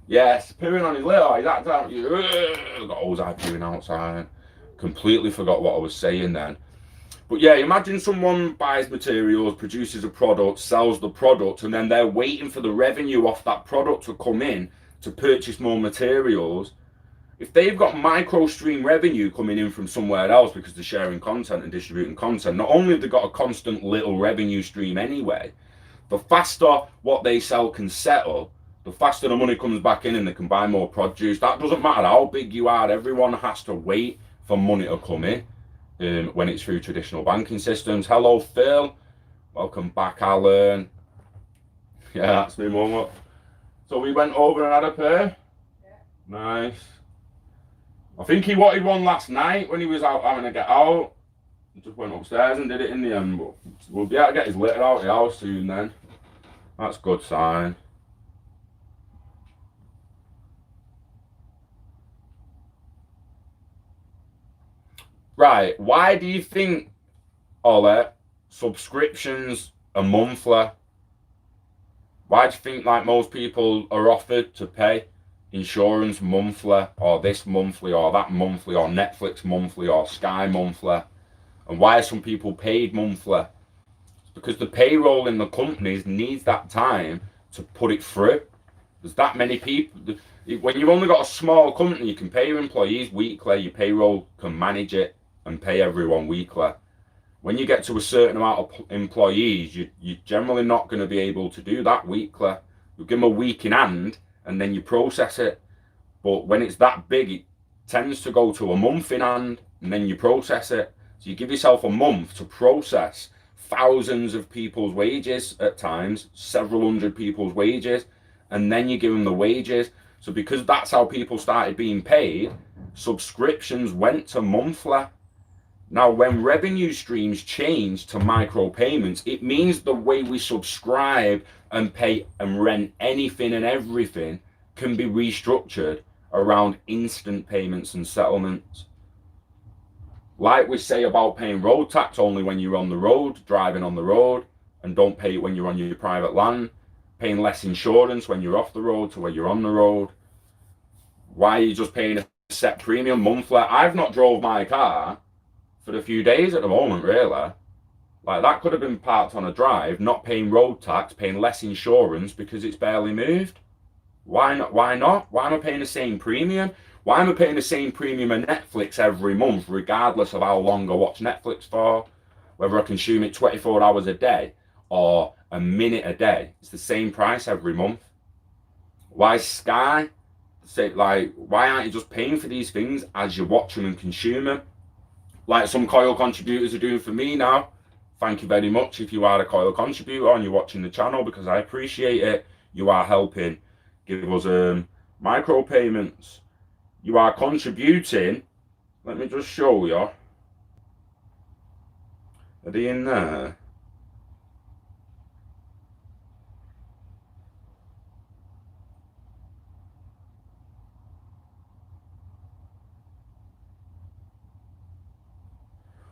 Yes, pooing on his litter. He's acting out. Got Ozai pooing outside. Completely forgot what I was saying then. But yeah, imagine someone buys materials, produces a product, sells the product, and then they're waiting for the revenue off that product to come in to purchase more materials. If they've got micro stream revenue coming in from somewhere else because they're sharing content and distributing content, not only have they got a constant little revenue stream anyway, the faster what they sell can settle, the faster the money comes back in and they can buy more produce. That doesn't matter how big you are. Everyone has to wait for money to come in when it's through traditional banking systems. Hello, Phil. Welcome back, Alan. Yeah, that's me, mum. So we went over and had a pair. Yeah. Nice. I think he wanted one last night when he was out having a get out. He just went upstairs and did it in the end. But we'll be able to get his litter out of the house soon then. That's a good sign. Right, why do you think, Ollie, subscriptions are monthly? Why do you think most people are offered to pay insurance monthly, or this monthly, or that monthly, or Netflix monthly, or Sky monthly? And why are some people paid monthly? It's because the payroll in the companies needs that time to put it through. There's that many people. When you've only got a small company, you can pay your employees weekly. Your payroll can manage it and pay everyone weekly. When you get to a certain amount of employees, you're generally not going to be able to do that weekly. You give them a week in hand and then you process it. But when it's that big, it tends to go to a month in hand and then you process it. So you give yourself a month to process thousands of people's wages at times, several hundred people's wages, and then you give them the wages. So because that's how people started being paid, subscriptions went to monthly. Now, when revenue streams change to micropayments, it means the way we subscribe and pay and rent anything and everything can be restructured around instant payments and settlements. Like we say about paying road tax only when you're on the road, driving on the road, and don't pay it when you're on your private land, paying less insurance when you're off the road to when you're on the road. Why are you just paying a set premium monthly? I've not drove my car for a few days at the moment, really. Like, that could have been parked on a drive, not paying road tax, paying less insurance because it's barely moved. Why not? Why not? Why am I paying the same premium? Why am I paying the same premium on Netflix every month, regardless of how long I watch Netflix for? Whether I consume it 24 hours a day or a minute a day, it's the same price every month. Why Sky? Say, like, why aren't you just paying for these things as you watch them and consume them? Like some Coil contributors are doing for me now. Thank you very much if you are a Coil contributor and you're watching the channel, because I appreciate it. You are helping give us micro payments. You are contributing. Let me just show you. Are they in there?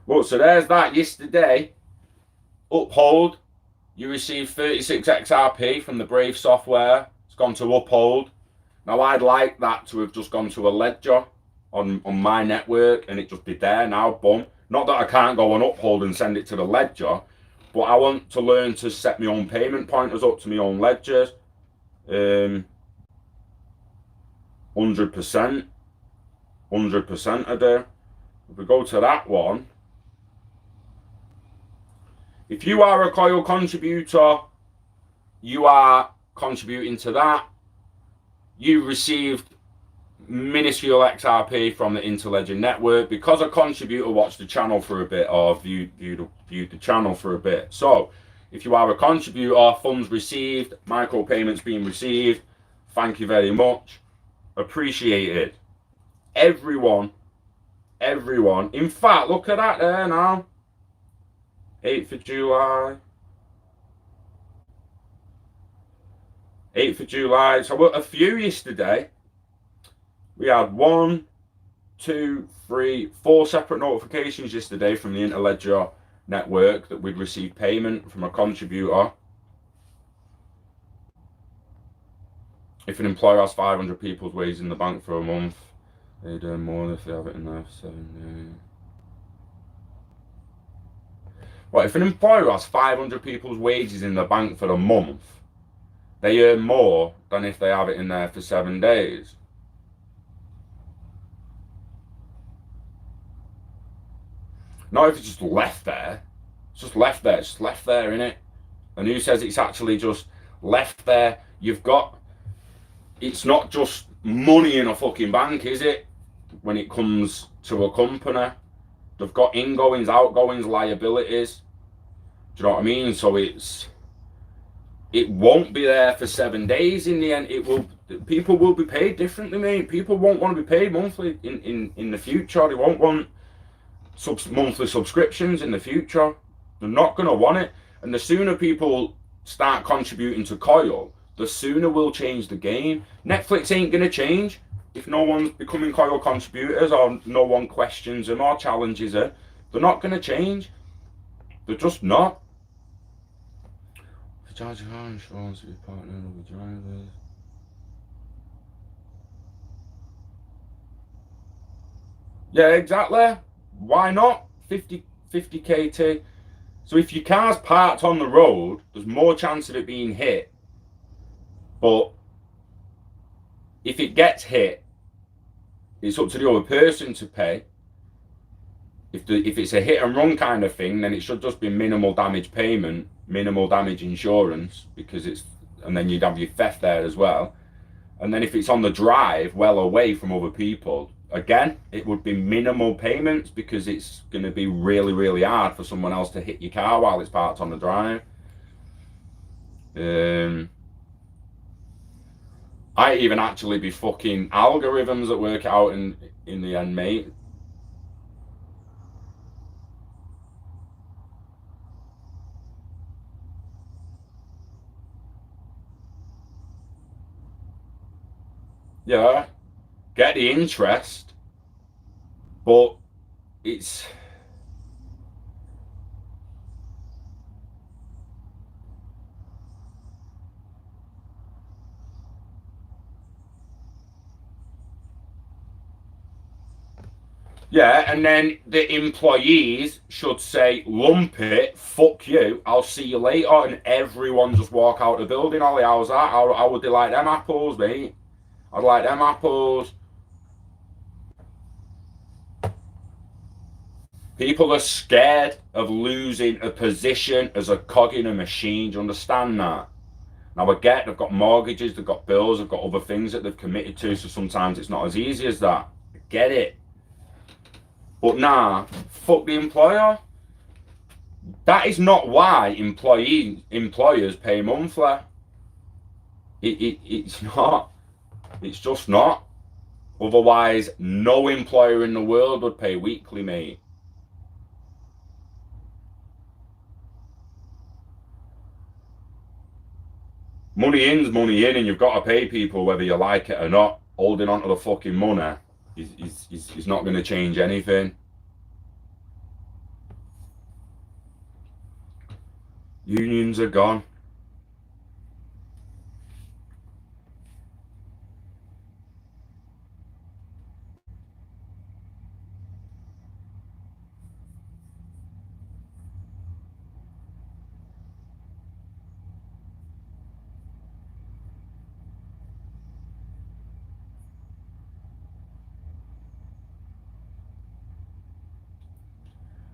Well, so there's that yesterday. Uphold. You received 36 XRP from the Brave software. It's gone to Uphold. Now, I'd like that to have just gone to a ledger on my network and it just be there now, boom. Not that I can't go on Uphold and send it to the ledger, but I want to learn to set my own payment pointers up to my own ledgers. 100%. 100% I do. If we go to that one, if you are a Coil contributor, you are contributing to that. You received minuscule XRP from the Interledger network because a contributor watched the channel for a bit or viewed the channel for a bit. So if you are a contributor, funds received, micropayments being received, thank you very much. Appreciated. Everyone. In fact, look at that there now. 8th of July. 8th of July. So a few yesterday. We had 1, 2, 3, 4 separate notifications yesterday from the Interledger network that we'd received payment from a contributor. If an employer has 500 people's wages in the bank for a month, they'd earn more if they have it in there for 7 days. Well, if an employer has 500 people's wages in the bank for a month, they earn more than if they have it in there for 7 days. Not if it's just left there. It's just left there. It's just left there, innit? And who says it's actually just left there? You've got... It's not just money in a fucking bank, is it? When it comes to a company. They've got ingoings, outgoings, liabilities. Do you know what I mean? So it won't be there for 7 days in the end. People will be paid differently, mate. People won't want to be paid monthly in the future. They won't want monthly subscriptions in the future. They're not going to want it. And the sooner people start contributing to Coil, the sooner we'll change the game. Netflix ain't going to change if no one's becoming Coil contributors or no one questions them or challenges it. They're not going to change. They're just not. For charging car insurance, be partnered with drivers. Yeah, exactly. Why not? 50 KT. So if your car's parked on the road, there's more chance of it being hit. But if it gets hit, it's up to the other person to pay. If it's a hit and run kind of thing, then it should just be minimal damage payment, minimal damage insurance, because and then you'd have your theft there as well. And then if it's on the drive, well away from other people, again, it would be minimal payments because it's going to be really, really hard for someone else to hit your car while it's parked on the drive. I even actually be fucking algorithms that work it out in the end, mate. Yeah, get the interest, but it's... Yeah, and then the employees should say, lump it, fuck you, I'll see you later, and everyone just walk out the building. Ollie, how's that? How would they like them apples, mate? I'd like them apples. People are scared of losing a position as a cog in a machine. Do you understand that? Now, I get they've got mortgages, they've got bills, they've got other things that they've committed to, so sometimes it's not as easy as that. I get it. But nah, fuck the employer. That is not why employers pay monthly. It's not. It's just not. Otherwise, no employer in the world would pay weekly, mate. Money in's money in, and you've got to pay people whether you like it or not. Holding on to the fucking money is not going to change anything. Unions are gone.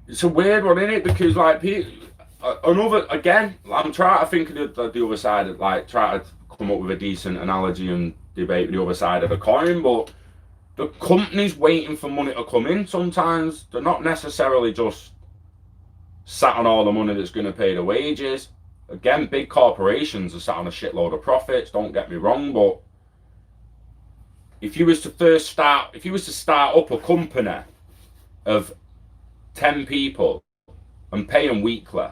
It's a weird one, isn't it? Because like another, again, I'm trying to think of the other side, of like try to come up with a decent analogy and debate the other side of the coin, but the company's waiting for money to come in sometimes. They're not necessarily just sat on all the money that's going to pay the wages. Again, big corporations are sat on a shitload of profits, don't get me wrong, but if you was to start up a company of 10 people and pay them weekly,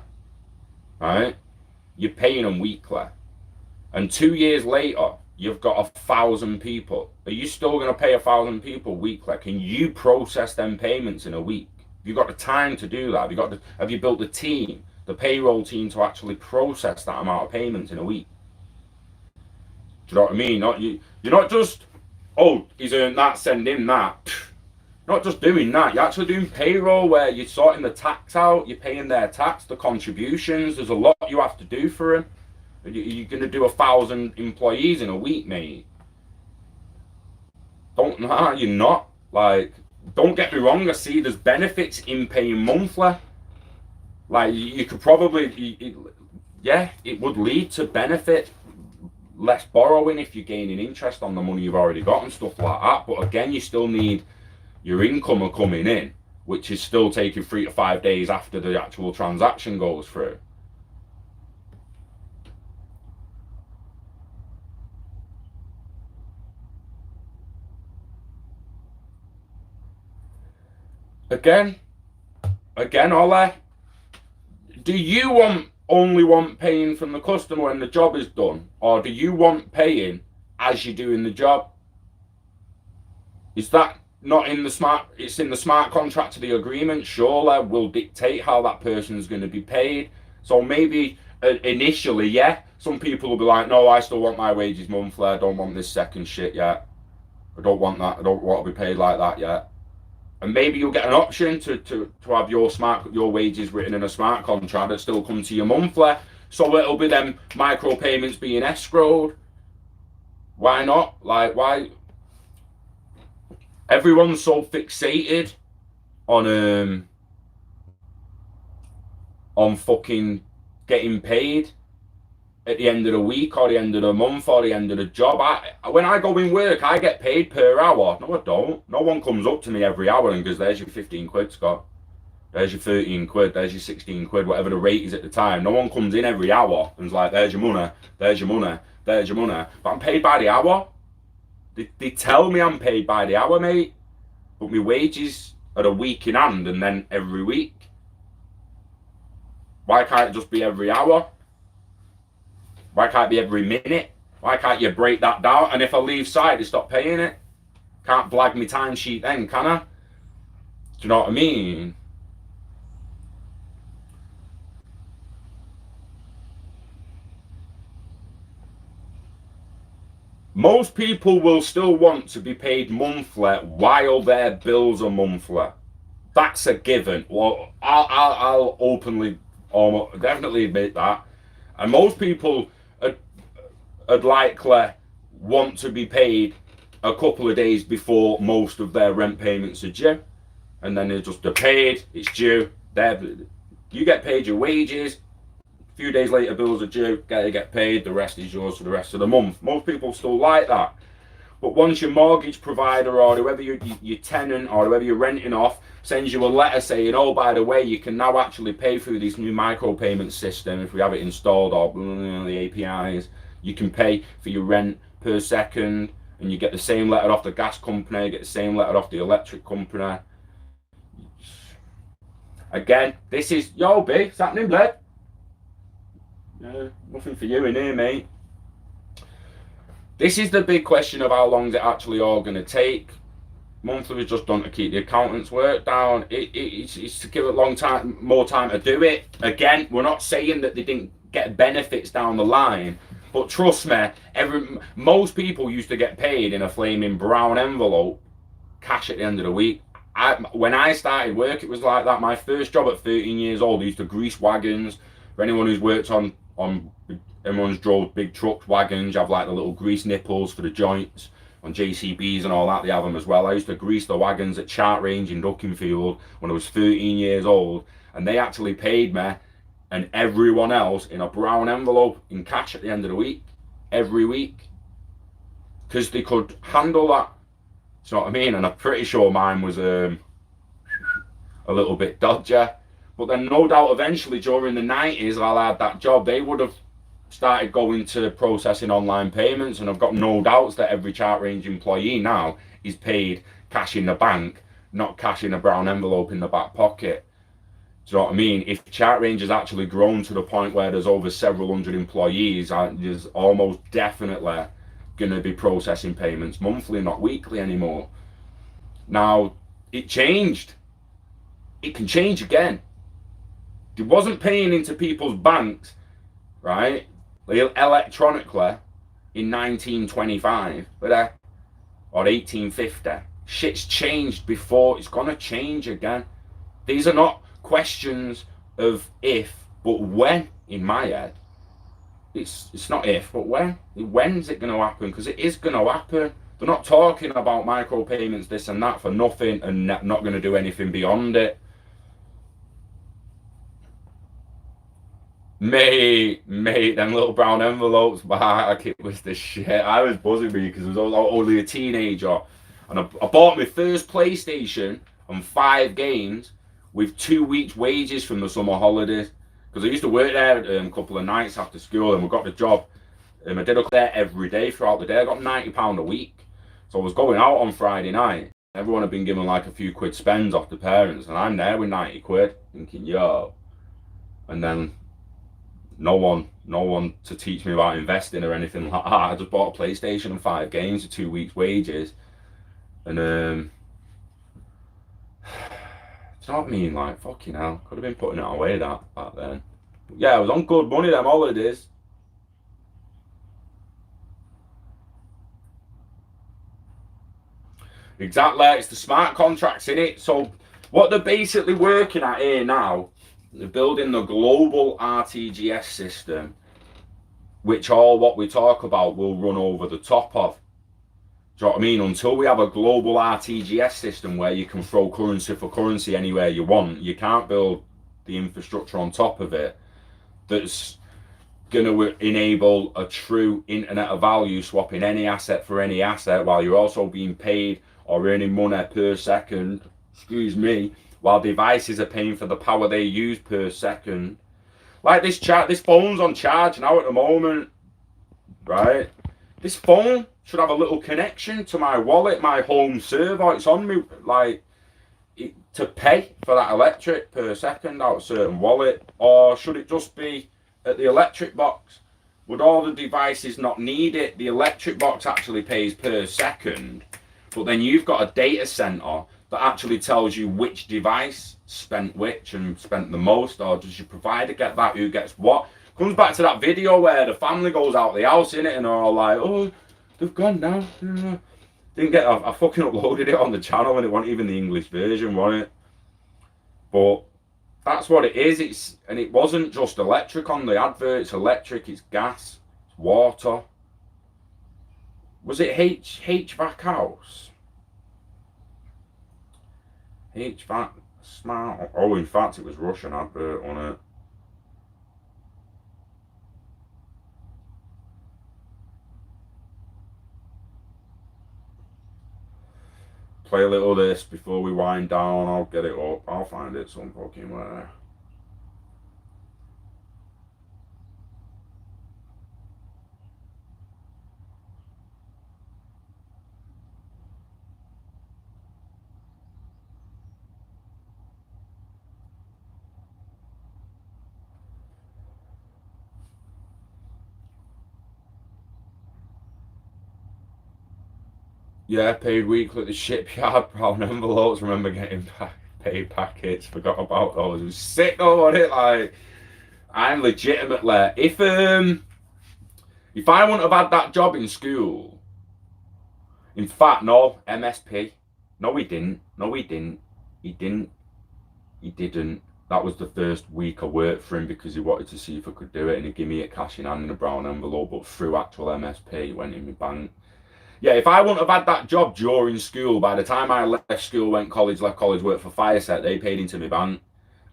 right? You're paying them weekly. And 2 years later, you've got 1,000 people. Are you still going to pay 1,000 people weekly? Can you process them payments in a week? Have you got the time to do that? Have you built the team, the payroll team, to actually process that amount of payments in a week? Do you know what I mean? You're not just, oh, he's earned that, send him that. Not just doing that, you're actually doing payroll where you're sorting the tax out, you're paying their tax, the contributions. There's a lot you have to do for them. You're going to do 1,000 employees in a week, mate. You're not. Like, don't get me wrong, I see there's benefits in paying monthly. Like, you could probably, it would lead to benefit, less borrowing if you're gaining interest on the money you've already got and stuff like that. But again, you still need your income are coming in, which is still taking 3 to 5 days after the actual transaction goes through. Again, Ole, do you only want paying from the customer when the job is done, or do you want paying as you're doing the job? Is that not in the smart? It's in the smart contract to the agreement. Surely will dictate how that person's going to be paid. So maybe initially, yeah, some people will be like, no, I still want my wages monthly. I don't want this second shit yet. I don't want that. I don't want to be paid like that yet. And maybe you'll get an option to have your wages written in a smart contract that still come to you monthly. So it'll be them micro payments being escrowed. Why not? Like, why? Everyone's so fixated on fucking getting paid at the end of the week or the end of the month or the end of the job. When I go in work, I get paid per hour. No, I don't. No one comes up to me every hour and goes, there's your 15 quid, Scott. There's your 13 quid. There's your 16 quid, whatever the rate is at the time. No one comes in every hour and's like, there's your money. There's your money. There's your money. But I'm paid by the hour. They tell me I'm paid by the hour, mate. But my wages are a week in hand and then every week. Why can't it just be every hour? Why can't it be every minute? Why can't you break that down? And if I leave site, they stop paying it. Can't blag me timesheet then, can I? Do you know what I mean? Most people will still want to be paid monthly while their bills are monthly. That's a given. Well, I'll openly, almost definitely admit that. And most people would likely want to be paid a couple of days before most of their rent payments are due, and then they're paid. It's due. You get paid your wages. A few days later, bills are due. Get paid. The rest is yours for the rest of the month. Most people still like that. But once your mortgage provider or whoever your tenant or whoever you're renting off sends you a letter saying, oh, by the way, you can now actually pay through this new micropayment system if we have it installed, or the APIs, you can pay for your rent per second, and you get the same letter off the gas company, you get the same letter off the electric company. Again, this is, yo, B, what's happening, Bled? Nothing for you in here, mate. This is the big question of how long is it actually all going to take. Monthly was just done to keep the accountant's work down. It's to give it more time to do it. Again, we're not saying that they didn't get benefits down the line, but trust me, most people used to get paid in a flaming brown envelope, cash at the end of the week. When I started work, it was like that. My first job at 13 years old, I used to grease wagons. For anyone who's worked on everyone's drove big trucks, wagons, you have like the little grease nipples for the joints. On JCBs and all that, they have them as well. I used to grease the wagons at Chart Range in Duckingfield when I was 13 years old, and they actually paid me and everyone else in a brown envelope in cash at the end of the week, every week, because they could handle that. You know what I mean? And I'm pretty sure mine was a little bit dodgy. But then no doubt eventually during the 90s, while I had that job, they would have started going to processing online payments, and I've got no doubts that every Chart Range employee now is paid cash in the bank, not cash in a brown envelope in the back pocket. Do you know what I mean? If Chart Range has actually grown to the point where there's over several hundred employees, there's almost definitely going to be processing payments monthly, not weekly anymore. Now, it changed. It can change again. It wasn't paying into people's banks, right, electronically in 1925, or 1850. Shit's changed before. It's going to change again. These are not questions of if, but when in my head. It's not if, but when. When's it going to happen? Because it is going to happen. They're not talking about micropayments, this and that for nothing, and not going to do anything beyond it. Mate, them little brown envelopes back, it was the shit. I was buzzing me because I was only a teenager, and I bought my first PlayStation and 5 games with 2 weeks' wages from the summer holidays, because I used to work there a couple of nights after school, and we got the job. I did up there every day throughout the day. I got £90 a week, so I was going out on Friday night. Everyone had been given like a few quid spends off the parents, and I'm there with 90 quid, thinking, yo, and then no one to teach me about investing or anything like that. I just bought a PlayStation and 5 games for 2 weeks' wages, and do you know what I mean? Like, fucking hell, could have been putting it away back then. But yeah, I was on good money them holidays. Exactly, it's the smart contracts in it. So what they're basically working at here now, they're building the global RTGS system, which all what we talk about will run over the top of. Do you know what I mean? Until we have a global RTGS system where you can throw currency for currency anywhere you want, you can't build the infrastructure on top of it that's going to enable a true internet of value, swapping any asset for any asset while you're also being paid or earning money per second, while devices are paying for the power they use per second. Like this phone's on charge now at the moment, right? This phone should have a little connection to my wallet, my home server. It's on me, like, to pay for that electric per second out of a certain wallet, or should it just be at the electric box? Would all the devices not need it? The electric box actually pays per second, But then you've got a data center that actually tells you which device spent which and spent the most, or does your provider get that? Who gets what? Comes back to that video where the family goes out the house in it and are all like, oh, they've gone now. Didn't get. I fucking uploaded it on the channel and it wasn't even the English version, was it? But that's what it is. And it wasn't just electric on the advert. It's electric. It's gas. It's water. Was it HVAC house? HVAC smart. Oh, in fact, it was Russian advert on it. Play a little of this before we wind down. I'll get it up. I'll find it some fucking where. Yeah, paid weekly at the shipyard, brown envelopes. Remember getting paid packets. Forgot about those. It was sick though, wasn't it? Like, I'm legitimately, if I wouldn't have had that job in school, in fact, no, MSP. No, he didn't. No, he didn't. He didn't. He didn't. That was the first week I worked for him because he wanted to see if I could do it, and he gave me a cash in hand in a brown envelope, but through actual MSP, it went in my bank. Yeah, if I wouldn't have had that job during school, by the time I left school, left college, worked for Fireset, they paid into my bank.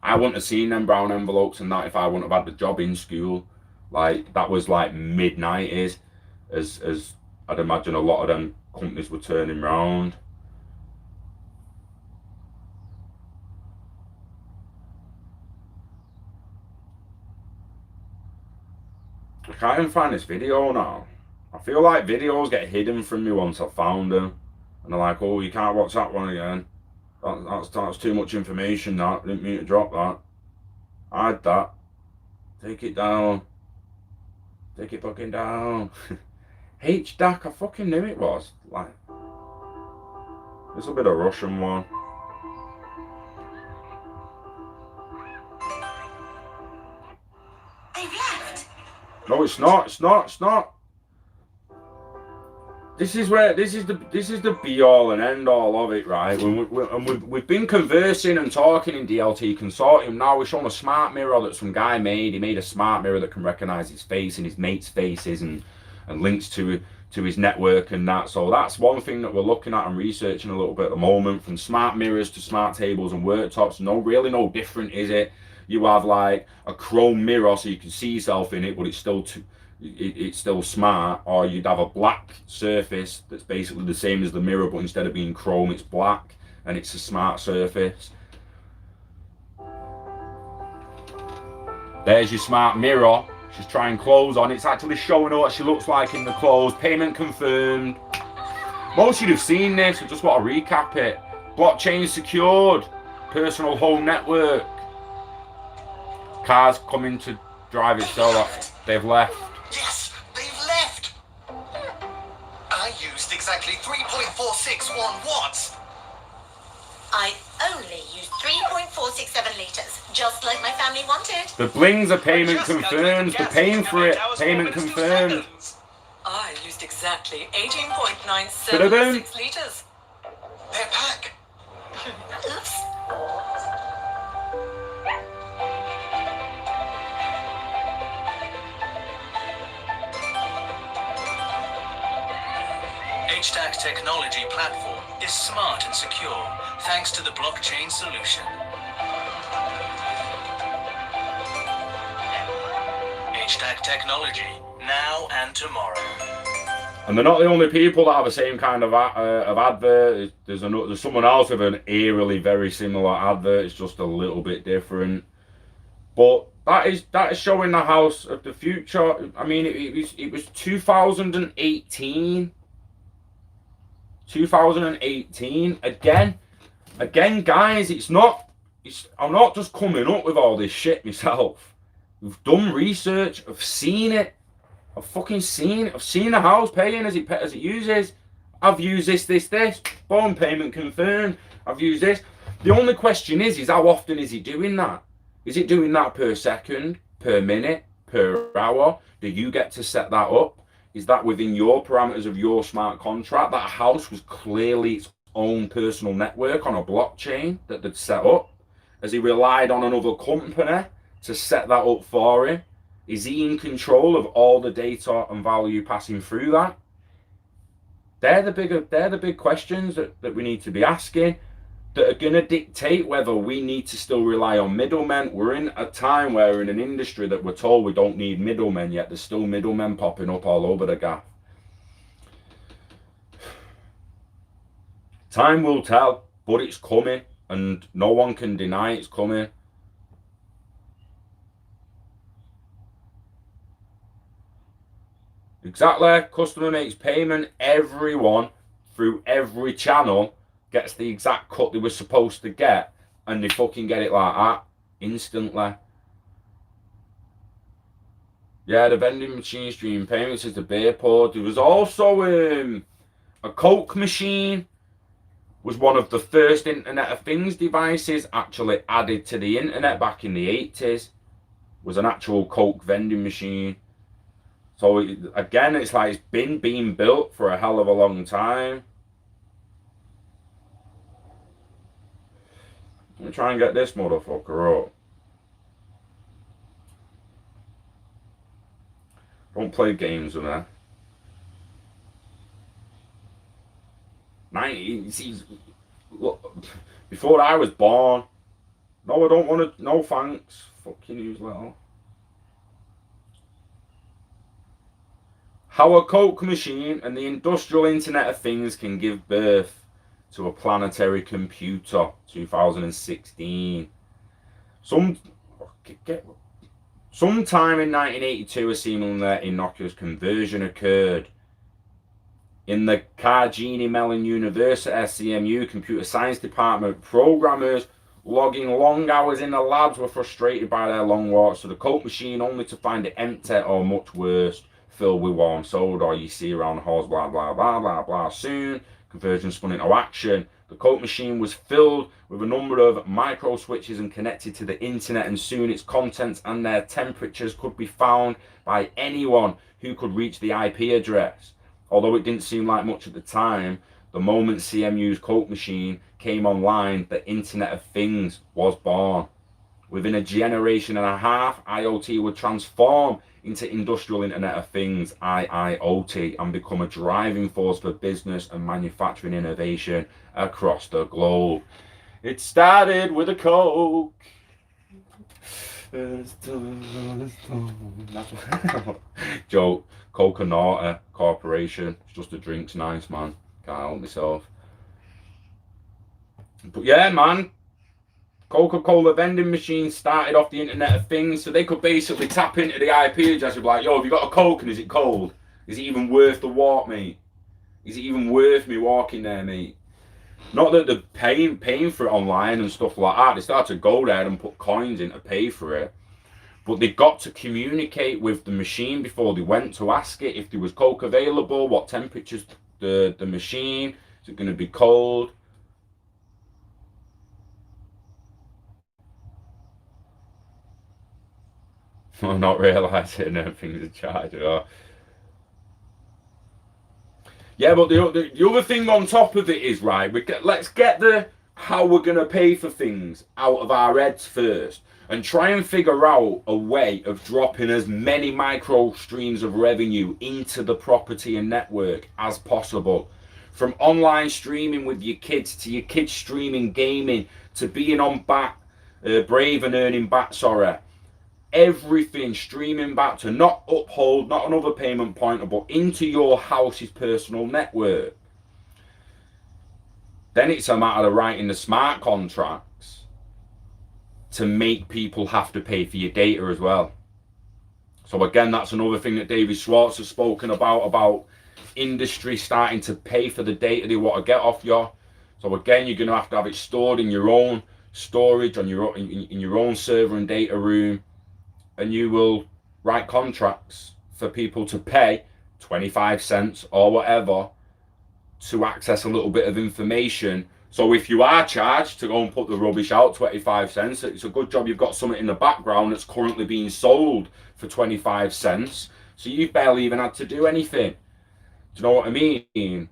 I wouldn't have seen them brown envelopes and that if I wouldn't have had the job in school. Like, that was like mid-90s, as I'd imagine a lot of them companies were turning round. I can't even find this video now. I feel like videos get hidden from me once I've found them. And they're like, oh, you can't watch that one again. That's too much information, that. I didn't mean to drop that. Hide that. Take it down. Take it fucking down. HDAC, I fucking knew it was. Like, this will be the Russian one. They've left. No, it's not. It's not. It's not. This is the be all and end all of it, right? We've been conversing and talking in DLT Consortium. Now we're showing a smart mirror that some guy made. He made a smart mirror that can recognize his face and his mates' faces and links to his network and that. So that's one thing that we're looking at and researching a little bit at the moment. From smart mirrors to smart tables and worktops, no different, is it? You have like a chrome mirror so you can see yourself in it, but it's still smart. Or you'd have a black surface that's basically the same as the mirror, but instead of being chrome, it's black, and it's a smart surface. There's your smart mirror. She's trying clothes on. It's actually showing her what she looks like in the clothes. Payment confirmed. Most of you have seen this. I just want to recap it. Blockchain secured. Personal home network. Cars coming to drive itself. They've left. Yes, they've left! I used exactly 3.461 watts. I only used 3.467 litres, just like my family wanted. The blings are payment confirmed. They're paying for it. Payment confirmed. I used exactly 18.976 litres. They're back. Oops. HDAC technology platform is smart and secure thanks to the blockchain solution. HDAC technology, now and tomorrow. And they're not the only people that have the same kind of advert. There's someone else with an eerily very similar advert. It's just a little bit different. But that is showing the house of the future. I mean, it was 2018. 2018 again guys, I'm not just coming up with all this shit myself. We've done research, I've seen it, I've fucking seen it, I've seen the house paying as it uses. I've used this. Boom, payment confirmed. I've used this. The only question is how often is he doing that? Is it doing that per second, per minute, per hour? Do you get to set that up? Is that within your parameters of your smart contract? That house was clearly its own personal network on a blockchain that they'd set up. Has he relied on another company to set that up for him? Is he in control of all the data and value passing through that? They're the big questions that we need to be asking, that are going to dictate whether we need to still rely on middlemen. We're in a time where we're in an industry that we're told we don't need middlemen, yet there's still middlemen popping up all over the gaff. Time will tell, but it's coming, and no one can deny it's coming. Exactly. Customer makes payment. Everyone through every channel gets the exact cut they were supposed to get, and they fucking get it like that instantly. Yeah, the vending machine stream payments is the beer port. There was also a Coke machine. Was one of the first Internet of Things devices actually added to the internet back in the 80s. Was an actual Coke vending machine. So again, it's like it's been being built for a hell of a long time. Let me try and get this motherfucker up. Don't play games with me. 90s. Look, before I was born. No, I don't want to. No thanks. Fucking newsletter. How a Coke machine and the industrial Internet of Things can give birth to a planetary computer, 2016. Sometime in 1982, a seemingly innocuous conversion occurred. In the Carnegie Mellon University, CMU, computer science department, programmers logging long hours in the labs were frustrated by their long walks to the Coke machine, only to find it empty or much worse, filled with warm soda you see around the halls, blah, blah, blah, blah, blah. Soon, conversion spun into action. The Coke machine was filled with a number of micro switches and connected to the internet, and soon its contents and their temperatures could be found by anyone who could reach the IP address. Although it didn't seem like much at the time, the moment CMU's Coke machine came online, the Internet of Things was born. Within a generation and a half, IoT would transform into Industrial Internet of Things, IIoT, and become a driving force for business and manufacturing innovation across the globe. It started with a Coke. Joke. Coconut Corporation. It's just a drinks nice, man. Can't help myself. But yeah, man. Coca-Cola vending machines started off the Internet of Things, so they could basically tap into the IP address and be like, yo, have you got a Coke and is it cold? Is it even worth the walk, mate? Is it even worth me walking there, mate? Not that they're paying for it online and stuff like that. They start to go there and put coins in to pay for it. But they got to communicate with the machine before they went to ask it if there was Coke available, what temperature's the machine, is it going to be cold? I'm not realising everything's a charge. Yeah, but the other thing on top of it is, right, let's get the how we're going to pay for things out of our heads first, and try and figure out a way of dropping as many micro streams of revenue into the property and network as possible. From online streaming with your kids, to your kids streaming gaming, to being on Brave and earning back, everything streaming back to not Uphold, not another payment pointer, but into your house's personal network. Then it's a matter of writing the smart contracts to make people have to pay for your data as well. So again, that's another thing that David Schwartz has spoken about industry starting to pay for the data they want to get off you. So again, you're going to have it stored in your own storage, on your in your own server and data room, and you will write contracts for people to pay 25 cents or whatever to access a little bit of information. So if you are charged to go and put the rubbish out 25 cents, it's a good job you've got something in the background that's currently being sold for 25 cents. So you've barely even had to do anything. Do you know what I mean?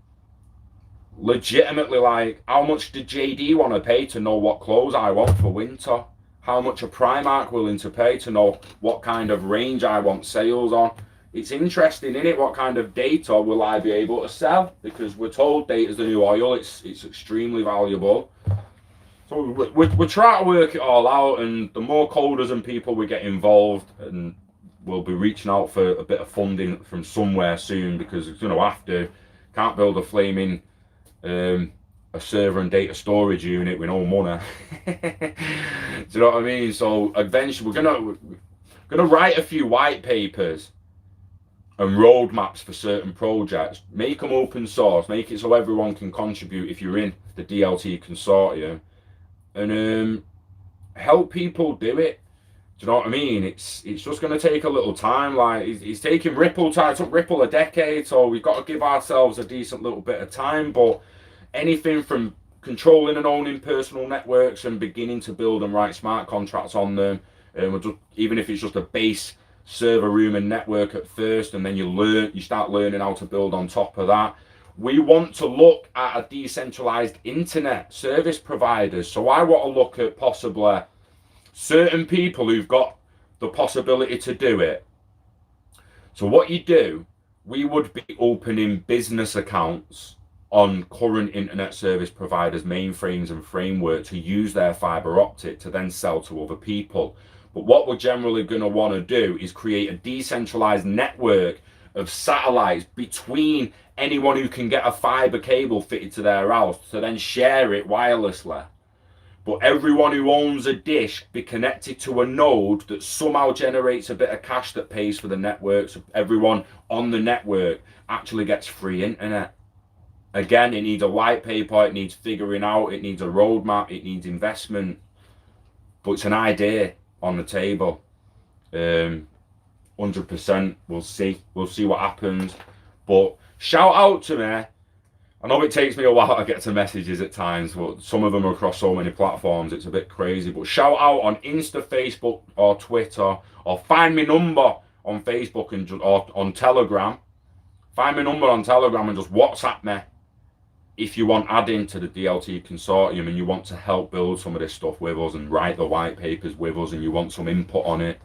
Legitimately, like, how much did JD want to pay to know what clothes I want for winter? How much are Primark willing to pay to know what kind of range I want sales on? It's interesting, isn't it? What kind of data will I be able to sell? Because we're told data is the new oil. It's extremely valuable. So we're trying to work it all out, and the more coders and people we get involved, and we'll be reaching out for a bit of funding from somewhere soon, because it's going to have to. Can't build a flaming a server and data storage unit with no money. Do you know what I mean? So eventually we're gonna write a few white papers and roadmaps for certain projects, make them open source, make it so everyone can contribute if you're in the DLT consortium, and help people do it. Do you know what I mean? It's just going to take a little time. Like, it's taking Ripple time. It took Ripple a decade, so we've got to give ourselves a decent little bit of time. But anything from controlling and owning personal networks and beginning to build and write smart contracts on them, even if it's just a base server room and network at first, and then you start learning how to build on top of that. We want to look at a decentralized internet service providers. So I want to look at possibly certain people who've got the possibility to do it. So what you do, we would be opening business accounts on current internet service providers, mainframes and framework, to use their fiber optic to then sell to other people. But what we're generally going to want to do is create a decentralized network of satellites between anyone who can get a fiber cable fitted to their house to then share it wirelessly. But everyone who owns a dish be connected to a node that somehow generates a bit of cash that pays for the network. So everyone on the network actually gets free internet. Again, it needs a white paper, it needs figuring out, it needs a roadmap, it needs investment. But it's an idea on the table. 100%. We'll see what happens. But shout out to me. I know it takes me a while to get to messages at times, but some of them are across so many platforms, it's a bit crazy. But shout out on Insta, Facebook, or Twitter, or find me number on Facebook or on Telegram. Find me number on Telegram and just WhatsApp me if you want adding to the DLT consortium and you want to help build some of this stuff with us and write the white papers with us and you want some input on it.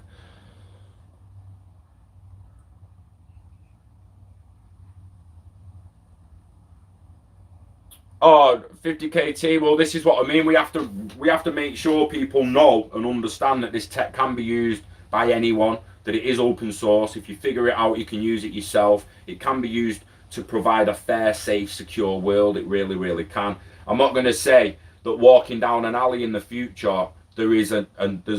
Oh, 50KT. Well, this is what I mean. We have to make sure people know and understand that this tech can be used by anyone, that it is open source. If you figure it out, you can use it yourself. It can be used to provide a fair, safe, secure world. It really, really can. I'm not going to say that walking down an alley in the future, there's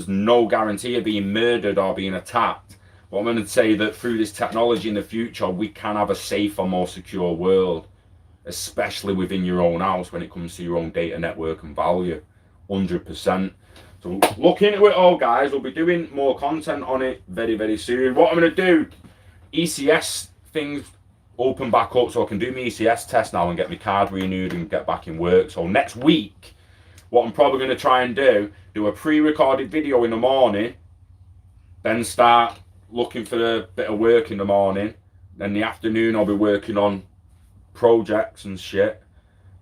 no guarantee of being murdered or being attacked. But I'm going to say that through this technology in the future, we can have a safer, more secure world, especially within your own house when it comes to your own data network and value. 100%. So look into it all, guys. We'll be doing more content on it very, very soon. What I'm going to do, ECS things open back up so I can do my ECS test now and get my card renewed and get back in work. So next week, what I'm probably going to try and do a pre-recorded video in the morning, then start looking for a bit of work in the morning. Then the afternoon I'll be working on projects and shit,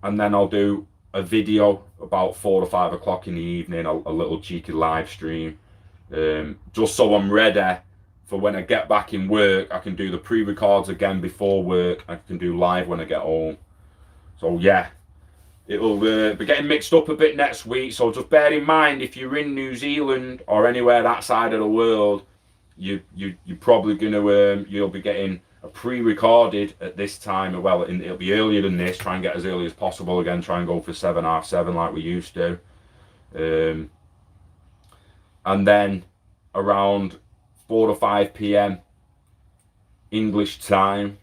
and then I'll do a video about 4 or 5 o'clock in the evening, a little cheeky live stream, just so I'm ready for when I get back in work. I can do the pre-records again before work. I can do live when I get home. So yeah, it'll be getting mixed up a bit next week. So just bear in mind, if you're in New Zealand or anywhere that side of the world, you're probably gonna you'll be getting a pre-recorded at this time. Well, it'll be earlier than this. Try and get as early as possible again. Try and go for 7, half 7 like we used to. And then around 4 to 5 p.m. English time,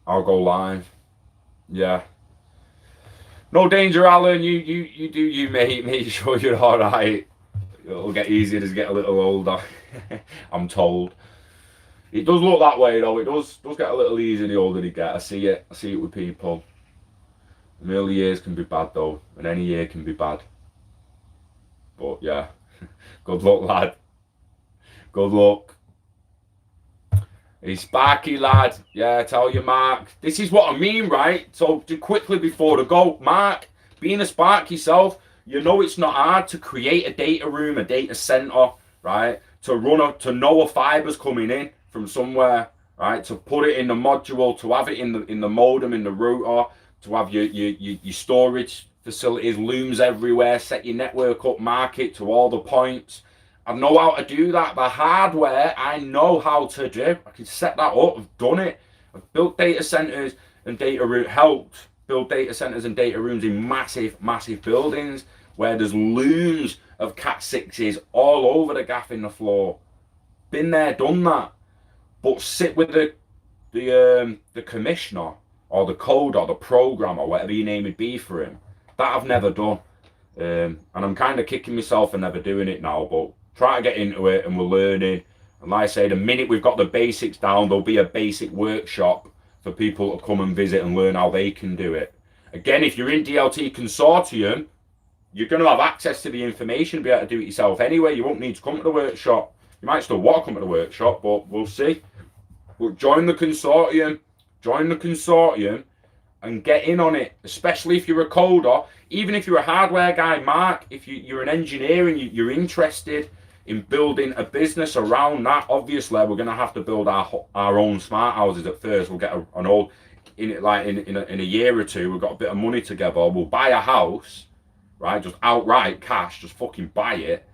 I'll go live. Yeah. No danger, Alan. You do you, mate. Make sure you're all right. It'll get easier as you get a little older. I'm told. It does look that way though. It does get a little easier the older you get. I see it with people. The early years can be bad though, and any year can be bad. But yeah, good luck, lad. Good luck. He's Sparky, lad. Yeah, tell you, Mark. This is what I mean, right? So, quickly before the go, Mark, being a Spark yourself, you know it's not hard to create a data room, a data center, right? To know a fiber's coming in from somewhere, right? To put it in the module, to have it in the modem, in the router, to have your storage facilities, looms everywhere, set your network up, mark it to all the points. I know how to do that. The hardware, I know how to do. I can set that up. I've done it. I've built data centers and helped build data centers and data rooms in massive, massive buildings where there's looms of Cat 6s all over the gaff in the floor. Been there, done that. But sit with the commissioner or the code or the program or whatever your name would be for him. That I've never done. And I'm kind of kicking myself for never doing it now, but try to get into it, and we're learning. And like I say, the minute we've got the basics down, there'll be a basic workshop for people to come and visit and learn how they can do it. Again, if you're in DLT Consortium, you're going to have access to the information, be able to do it yourself anyway. You won't need to come to the workshop. You might still want to come to the workshop, but we'll see. But join the consortium, and get in on it, especially if you're a coder. Even if you're a hardware guy, Mark, if you're an engineer and you're interested in building a business around that, obviously we're going to have to build our own smart houses at first. We'll get an old, in a year or two, we've got a bit of money together. We'll buy a house, right? Just outright cash, just fucking buy it,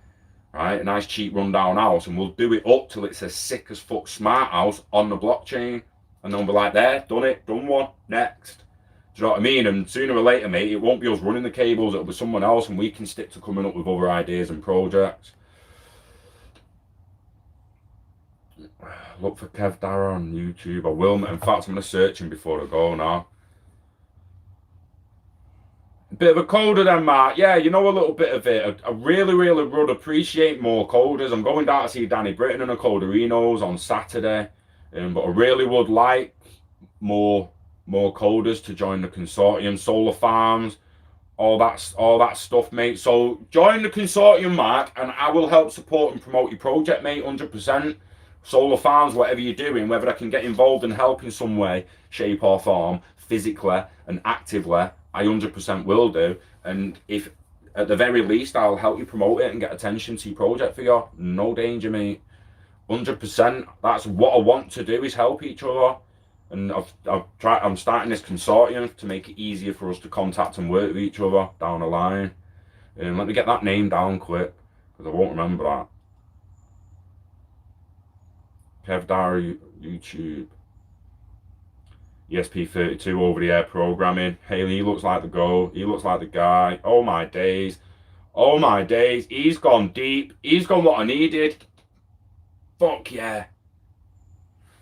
right? A nice cheap rundown house, and we'll do it up till it's a sick as fuck smart house on the blockchain. And then we'll be like, there, done it, done one, next. Do you know what I mean? And sooner or later, mate, it won't be us running the cables, it'll be someone else, and we can stick to coming up with other ideas and projects. Look for Kev Dara on YouTube. I will. In fact, I'm going to search him before I go now. A bit of a coder then, Mark. Yeah, you know a little bit of it. I really, really would appreciate more coders. I'm going down to see Danny Britton and the Coderinos on Saturday. But I really would like more coders to join the consortium, solar farms, all that stuff, mate. So join the consortium, Mark, and I will help support and promote your project, mate, 100%. Solar farms, whatever you're doing, whether I can get involved and help in some way, shape or form, physically and actively, I 100% will do. And if at the very least I'll help you promote it and get attention to your project for you, no danger, mate. 100%. That's what I want to do, is help each other. And I'm starting this consortium to make it easier for us to contact and work with each other down the line. Let me get that name down quick, because I won't remember that. Kev Dara YouTube. ESP32 over the air programming. Haley, he looks like the goal. He looks like the guy. Oh my days. Oh my days. He's gone deep. He's gone what I needed. Fuck yeah.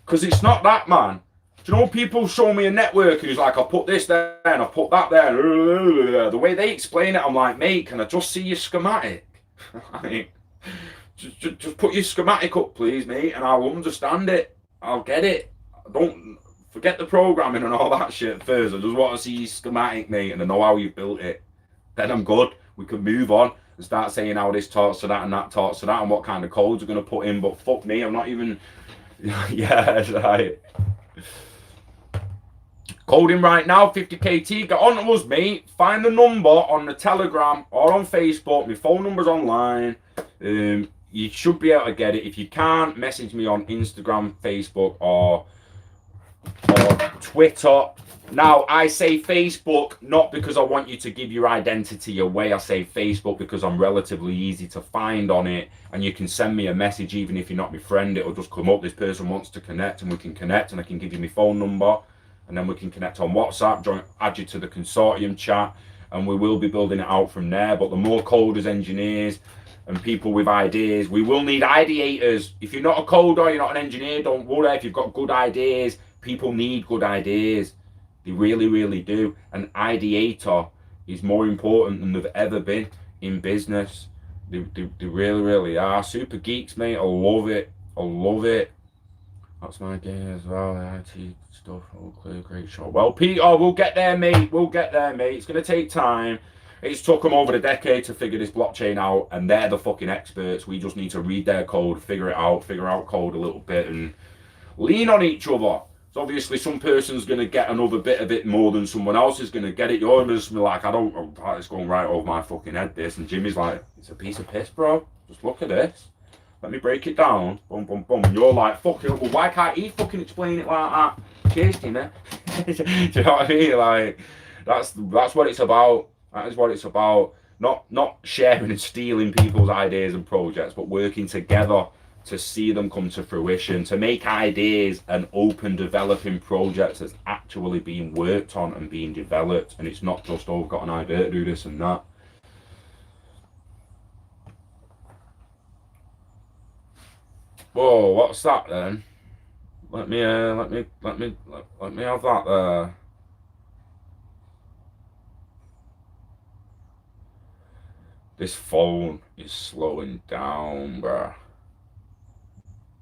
Because it's not that, man. Do you know, people show me a network and he's like, I'll put this there and I'll put that there. The way they explain it, I'm like, mate, can I just see your schematic? I mean, just put your schematic up, please, mate, and I'll understand it. I'll get it. Don't forget the programming and all that shit first. I just want to see your schematic, mate, and I know how you built it. Then I'm good. We can move on and start saying how this talks to that and that talks to that and what kind of codes we're going to put in. But fuck me, I'm not even... Yeah, right. Coding right now, 50KT. Get on to us, mate. Find the number on the Telegram or on Facebook. My phone number's online. You should be able to get it. If you can't, message me on Instagram, Facebook, or Twitter. Now, I say Facebook not because I want you to give your identity away. I say Facebook because I'm relatively easy to find on it, and you can send me a message even if you're not my friend. It'll just come up, this person wants to connect, and we can connect, and I can give you my phone number, and then we can connect on WhatsApp, add you to the consortium chat, and we will be building it out from there. But the more coders, engineers, and people with ideas, we will need ideators. If you're not a coder, you're not an engineer, don't worry. If you've got good ideas, people need good ideas. They really, really do. An ideator is more important than they've ever been in business. They really, really are. Super geeks, mate. I love it. I love it. That's my game as well. The IT stuff, all clear, great shot. Well, Peter, we'll get there, mate. We'll get there, mate. It's going to take time. It's took them over a decade to figure this blockchain out, and they're the fucking experts. We just need to read their code, figure out code a little bit, and lean on each other. So obviously, some person's going to get another bit of it more than someone else is going to get it. You're just like, I don't, it's going right over my fucking head, this. And Jimmy's like, it's a piece of piss, bro. Just look at this. Let me break it down. Boom, boom, boom. And you're like, fuck it. Well, why can't he fucking explain it like that? Cheers, Jimmy. Do you know what I mean? Like, that's what it's about. That is what it's about. Not sharing and stealing people's ideas and projects, but working together to see them come to fruition, to make ideas and open developing projects that's actually being worked on and being developed. And it's not just, oh, we've got an idea to do this and that. Whoa, what's that then? Let me have that there. This phone is slowing down, bruh.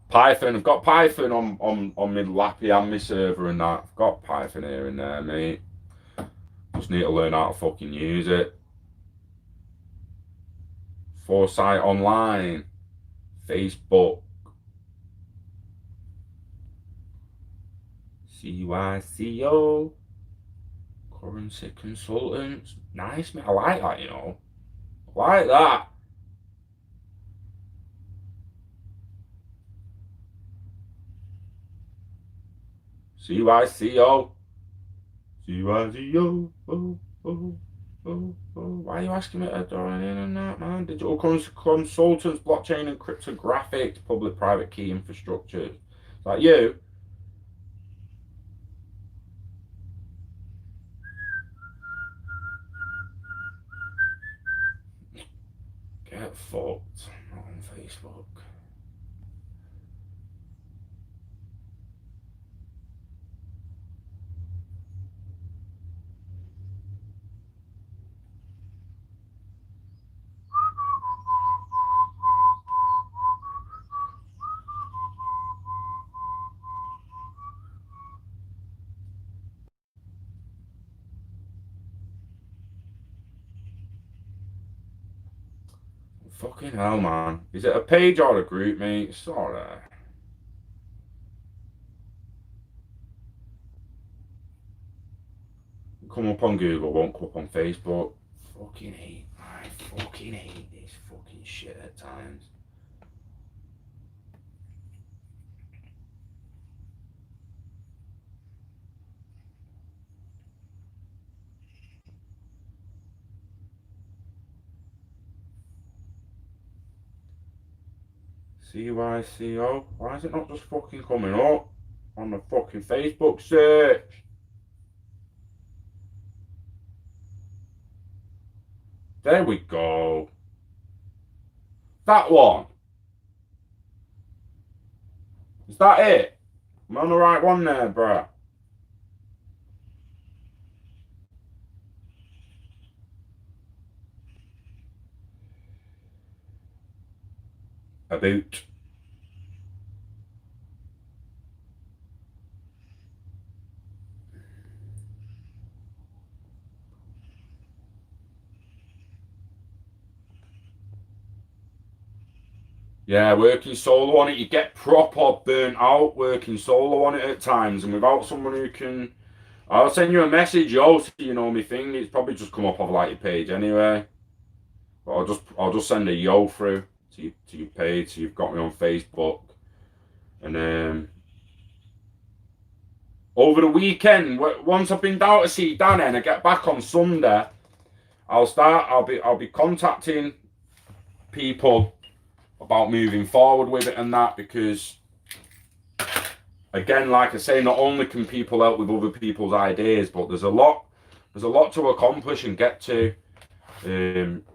Python, I've got Python on my Lappy and my server and that. I've got Python here and there, mate. Just need to learn how to fucking use it. Foresight Online, Facebook, CYCO, Currency Consultants. Nice, mate. I like that, you know. I like that. CYCO. CYCO. Why are you asking me to join in on that, man? Digital consultants, blockchain and cryptographics, public-private key infrastructure. Is that you? Get fucked. Not on Facebook. Fucking hell, man. Is it a page or a group, mate? Sorry. Come up on Google, won't come up on Facebook. I fucking hate this fucking shit at times. CYCO. Why is it not just fucking coming up on the fucking Facebook search? There we go. That one. Is that it? Am I on the right one there, bruh? About. Yeah, working solo on it, you get proper burnt out working solo on it at times, and without someone who can, I'll send you a message, yo, so you know me thing. It's probably just come up off like your page anyway. But I'll just send a yo through to your page, so you've got me on Facebook. And over the weekend, once I've been down to see Danny and I get back on Sunday, I'll be contacting people about moving forward with it and that, because again, like I say, not only can people help with other people's ideas, but there's a lot to accomplish and get to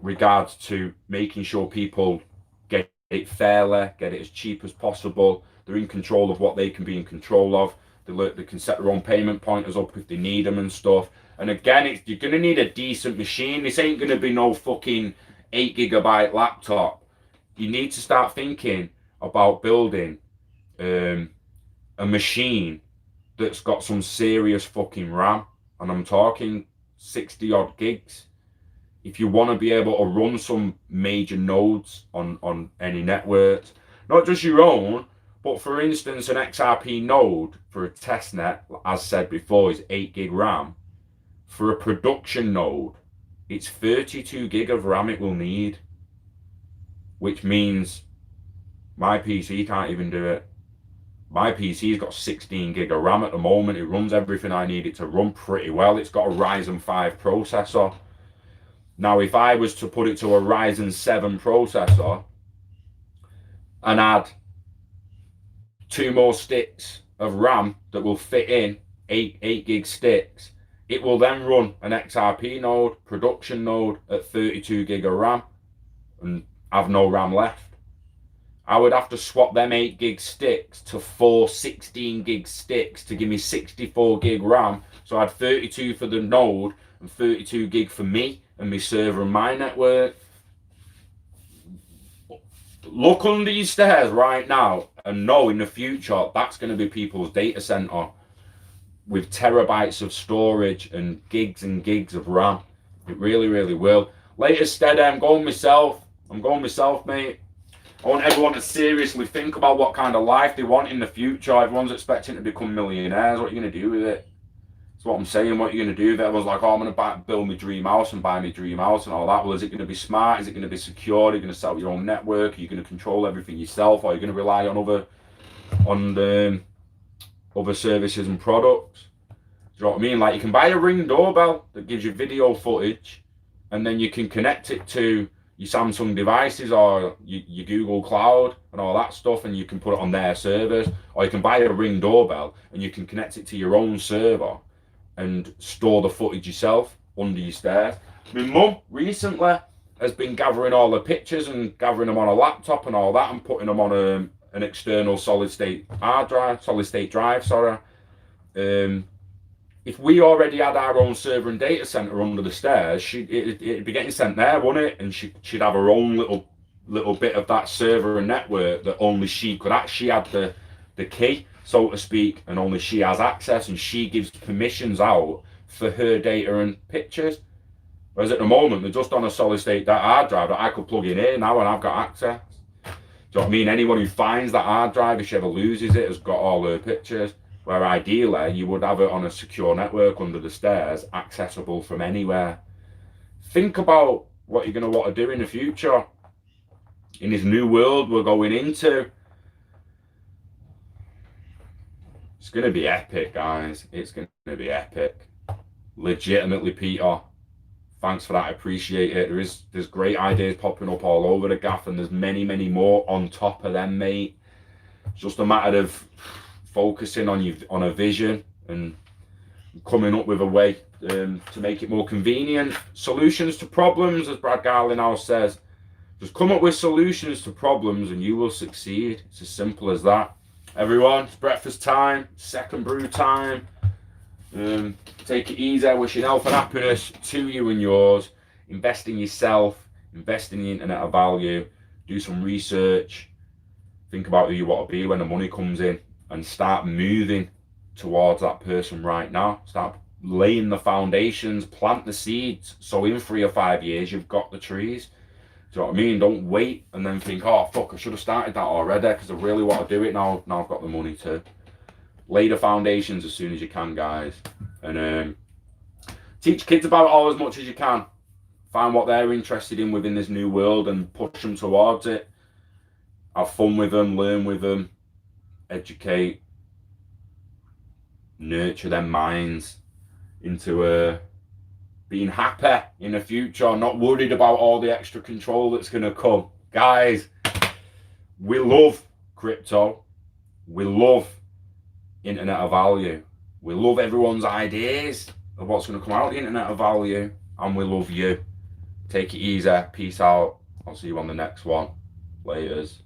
regards to making sure people get it fairly, get it as cheap as possible. They're in control of what they can be in control of. They can set their own payment pointers up if they need them and stuff. And again, you're going to need a decent machine. This ain't going to be no fucking 8 GB laptop. You need to start thinking about building a a machine that's got some serious fucking RAM, and I'm talking 60 odd gigs, if you want to be able to run some major nodes on any networks, not just your own, but for instance, an XRP node for a test net, as said before, is 8 gig RAM. For a production node, it's 32 gig of RAM it will need, which means my PC can't even do it. My PC's got 16 gig of RAM at the moment. It runs everything I need it to run pretty well. It's got a Ryzen 5 processor. Now, if I was to put it to a Ryzen 7 processor and add 2 more sticks of RAM that will fit in 8 gig sticks, it will then run an XRP node, production node at 32 gig of RAM and have no RAM left. I would have to swap them 8 gig sticks to 4 16 gig sticks to give me 64 gig RAM. So I had 32 for the node and 32 gig for me and my server and my network. Look under your stairs right now and know in the future that's going to be people's data center with terabytes of storage and gigs of RAM. It really, really will. Latest steady, I'm going myself, mate. I want everyone to seriously think about what kind of life they want in the future. Everyone's expecting to become millionaires. What are you going to do with it? That's what I'm saying. What are you going to do with it? Everyone's like, oh, I'm going to build my dream house and buy my dream house and all that. Well, is it going to be smart? Is it going to be secure? Are you going to set up your own network? Are you going to control everything yourself? Or are you going to rely on other services and products? Do you know what I mean? Like, you can buy a Ring doorbell that gives you video footage, and then you can connect it to your Samsung devices or your Google Cloud and all that stuff, and you can put it on their servers. Or you can buy a Ring doorbell and you can connect it to your own server and store the footage yourself under your stairs. My mum recently has been gathering all the pictures and gathering them on a laptop and all that and putting them on an external solid state drive. If we already had our own server and data center under the stairs, it'd be getting sent there, wouldn't it? And she'd have her own little bit of that server and network that only she could. She had the key, so to speak, and only she has access, and she gives permissions out for her data and pictures. Whereas at the moment, they're just on a solid state hard drive that I could plug in here now, and I've got access. Do you know what I mean? Anyone who finds that hard drive, if she ever loses it, has got all her pictures. Where ideally you would have it on a secure network under the stairs, accessible from anywhere. Think about what you're going to want to do in the future. In this new world we're going into. It's going to be epic, guys. It's going to be epic. Legitimately, Peter. Thanks for that. I appreciate it. There's great ideas popping up all over the gaff, and there's many, many more on top of them, mate. It's just a matter of focusing on a vision and coming up with a way to make it more convenient. Solutions to problems, as Brad Garlinghouse says. Just come up with solutions to problems and you will succeed. It's as simple as that. Everyone, it's breakfast time, second brew time. Take it easy. Wishing health and happiness to you and yours. Invest in yourself. Invest in the internet of value. Do some research. Think about who you want to be when the money comes in. And start moving towards that person right now. Start laying the foundations, plant the seeds. So in 3 or 5 years, you've got the trees. Do you know what I mean? Don't wait and then think, oh, fuck, I should have started that already because I really want to do it now. Now I've got the money to. Lay the foundations as soon as you can, guys. And teach kids about it all as much as you can. Find what they're interested in within this new world and push them towards it. Have fun with them, learn with them. Educate, nurture their minds into being happy in the future, not worried about all the extra control that's going to come. Guys, we love crypto. We love internet of value. We love everyone's ideas of what's going to come out of the internet of value. And we love you. Take it easy. Peace out. I'll see you on the next one. Laters.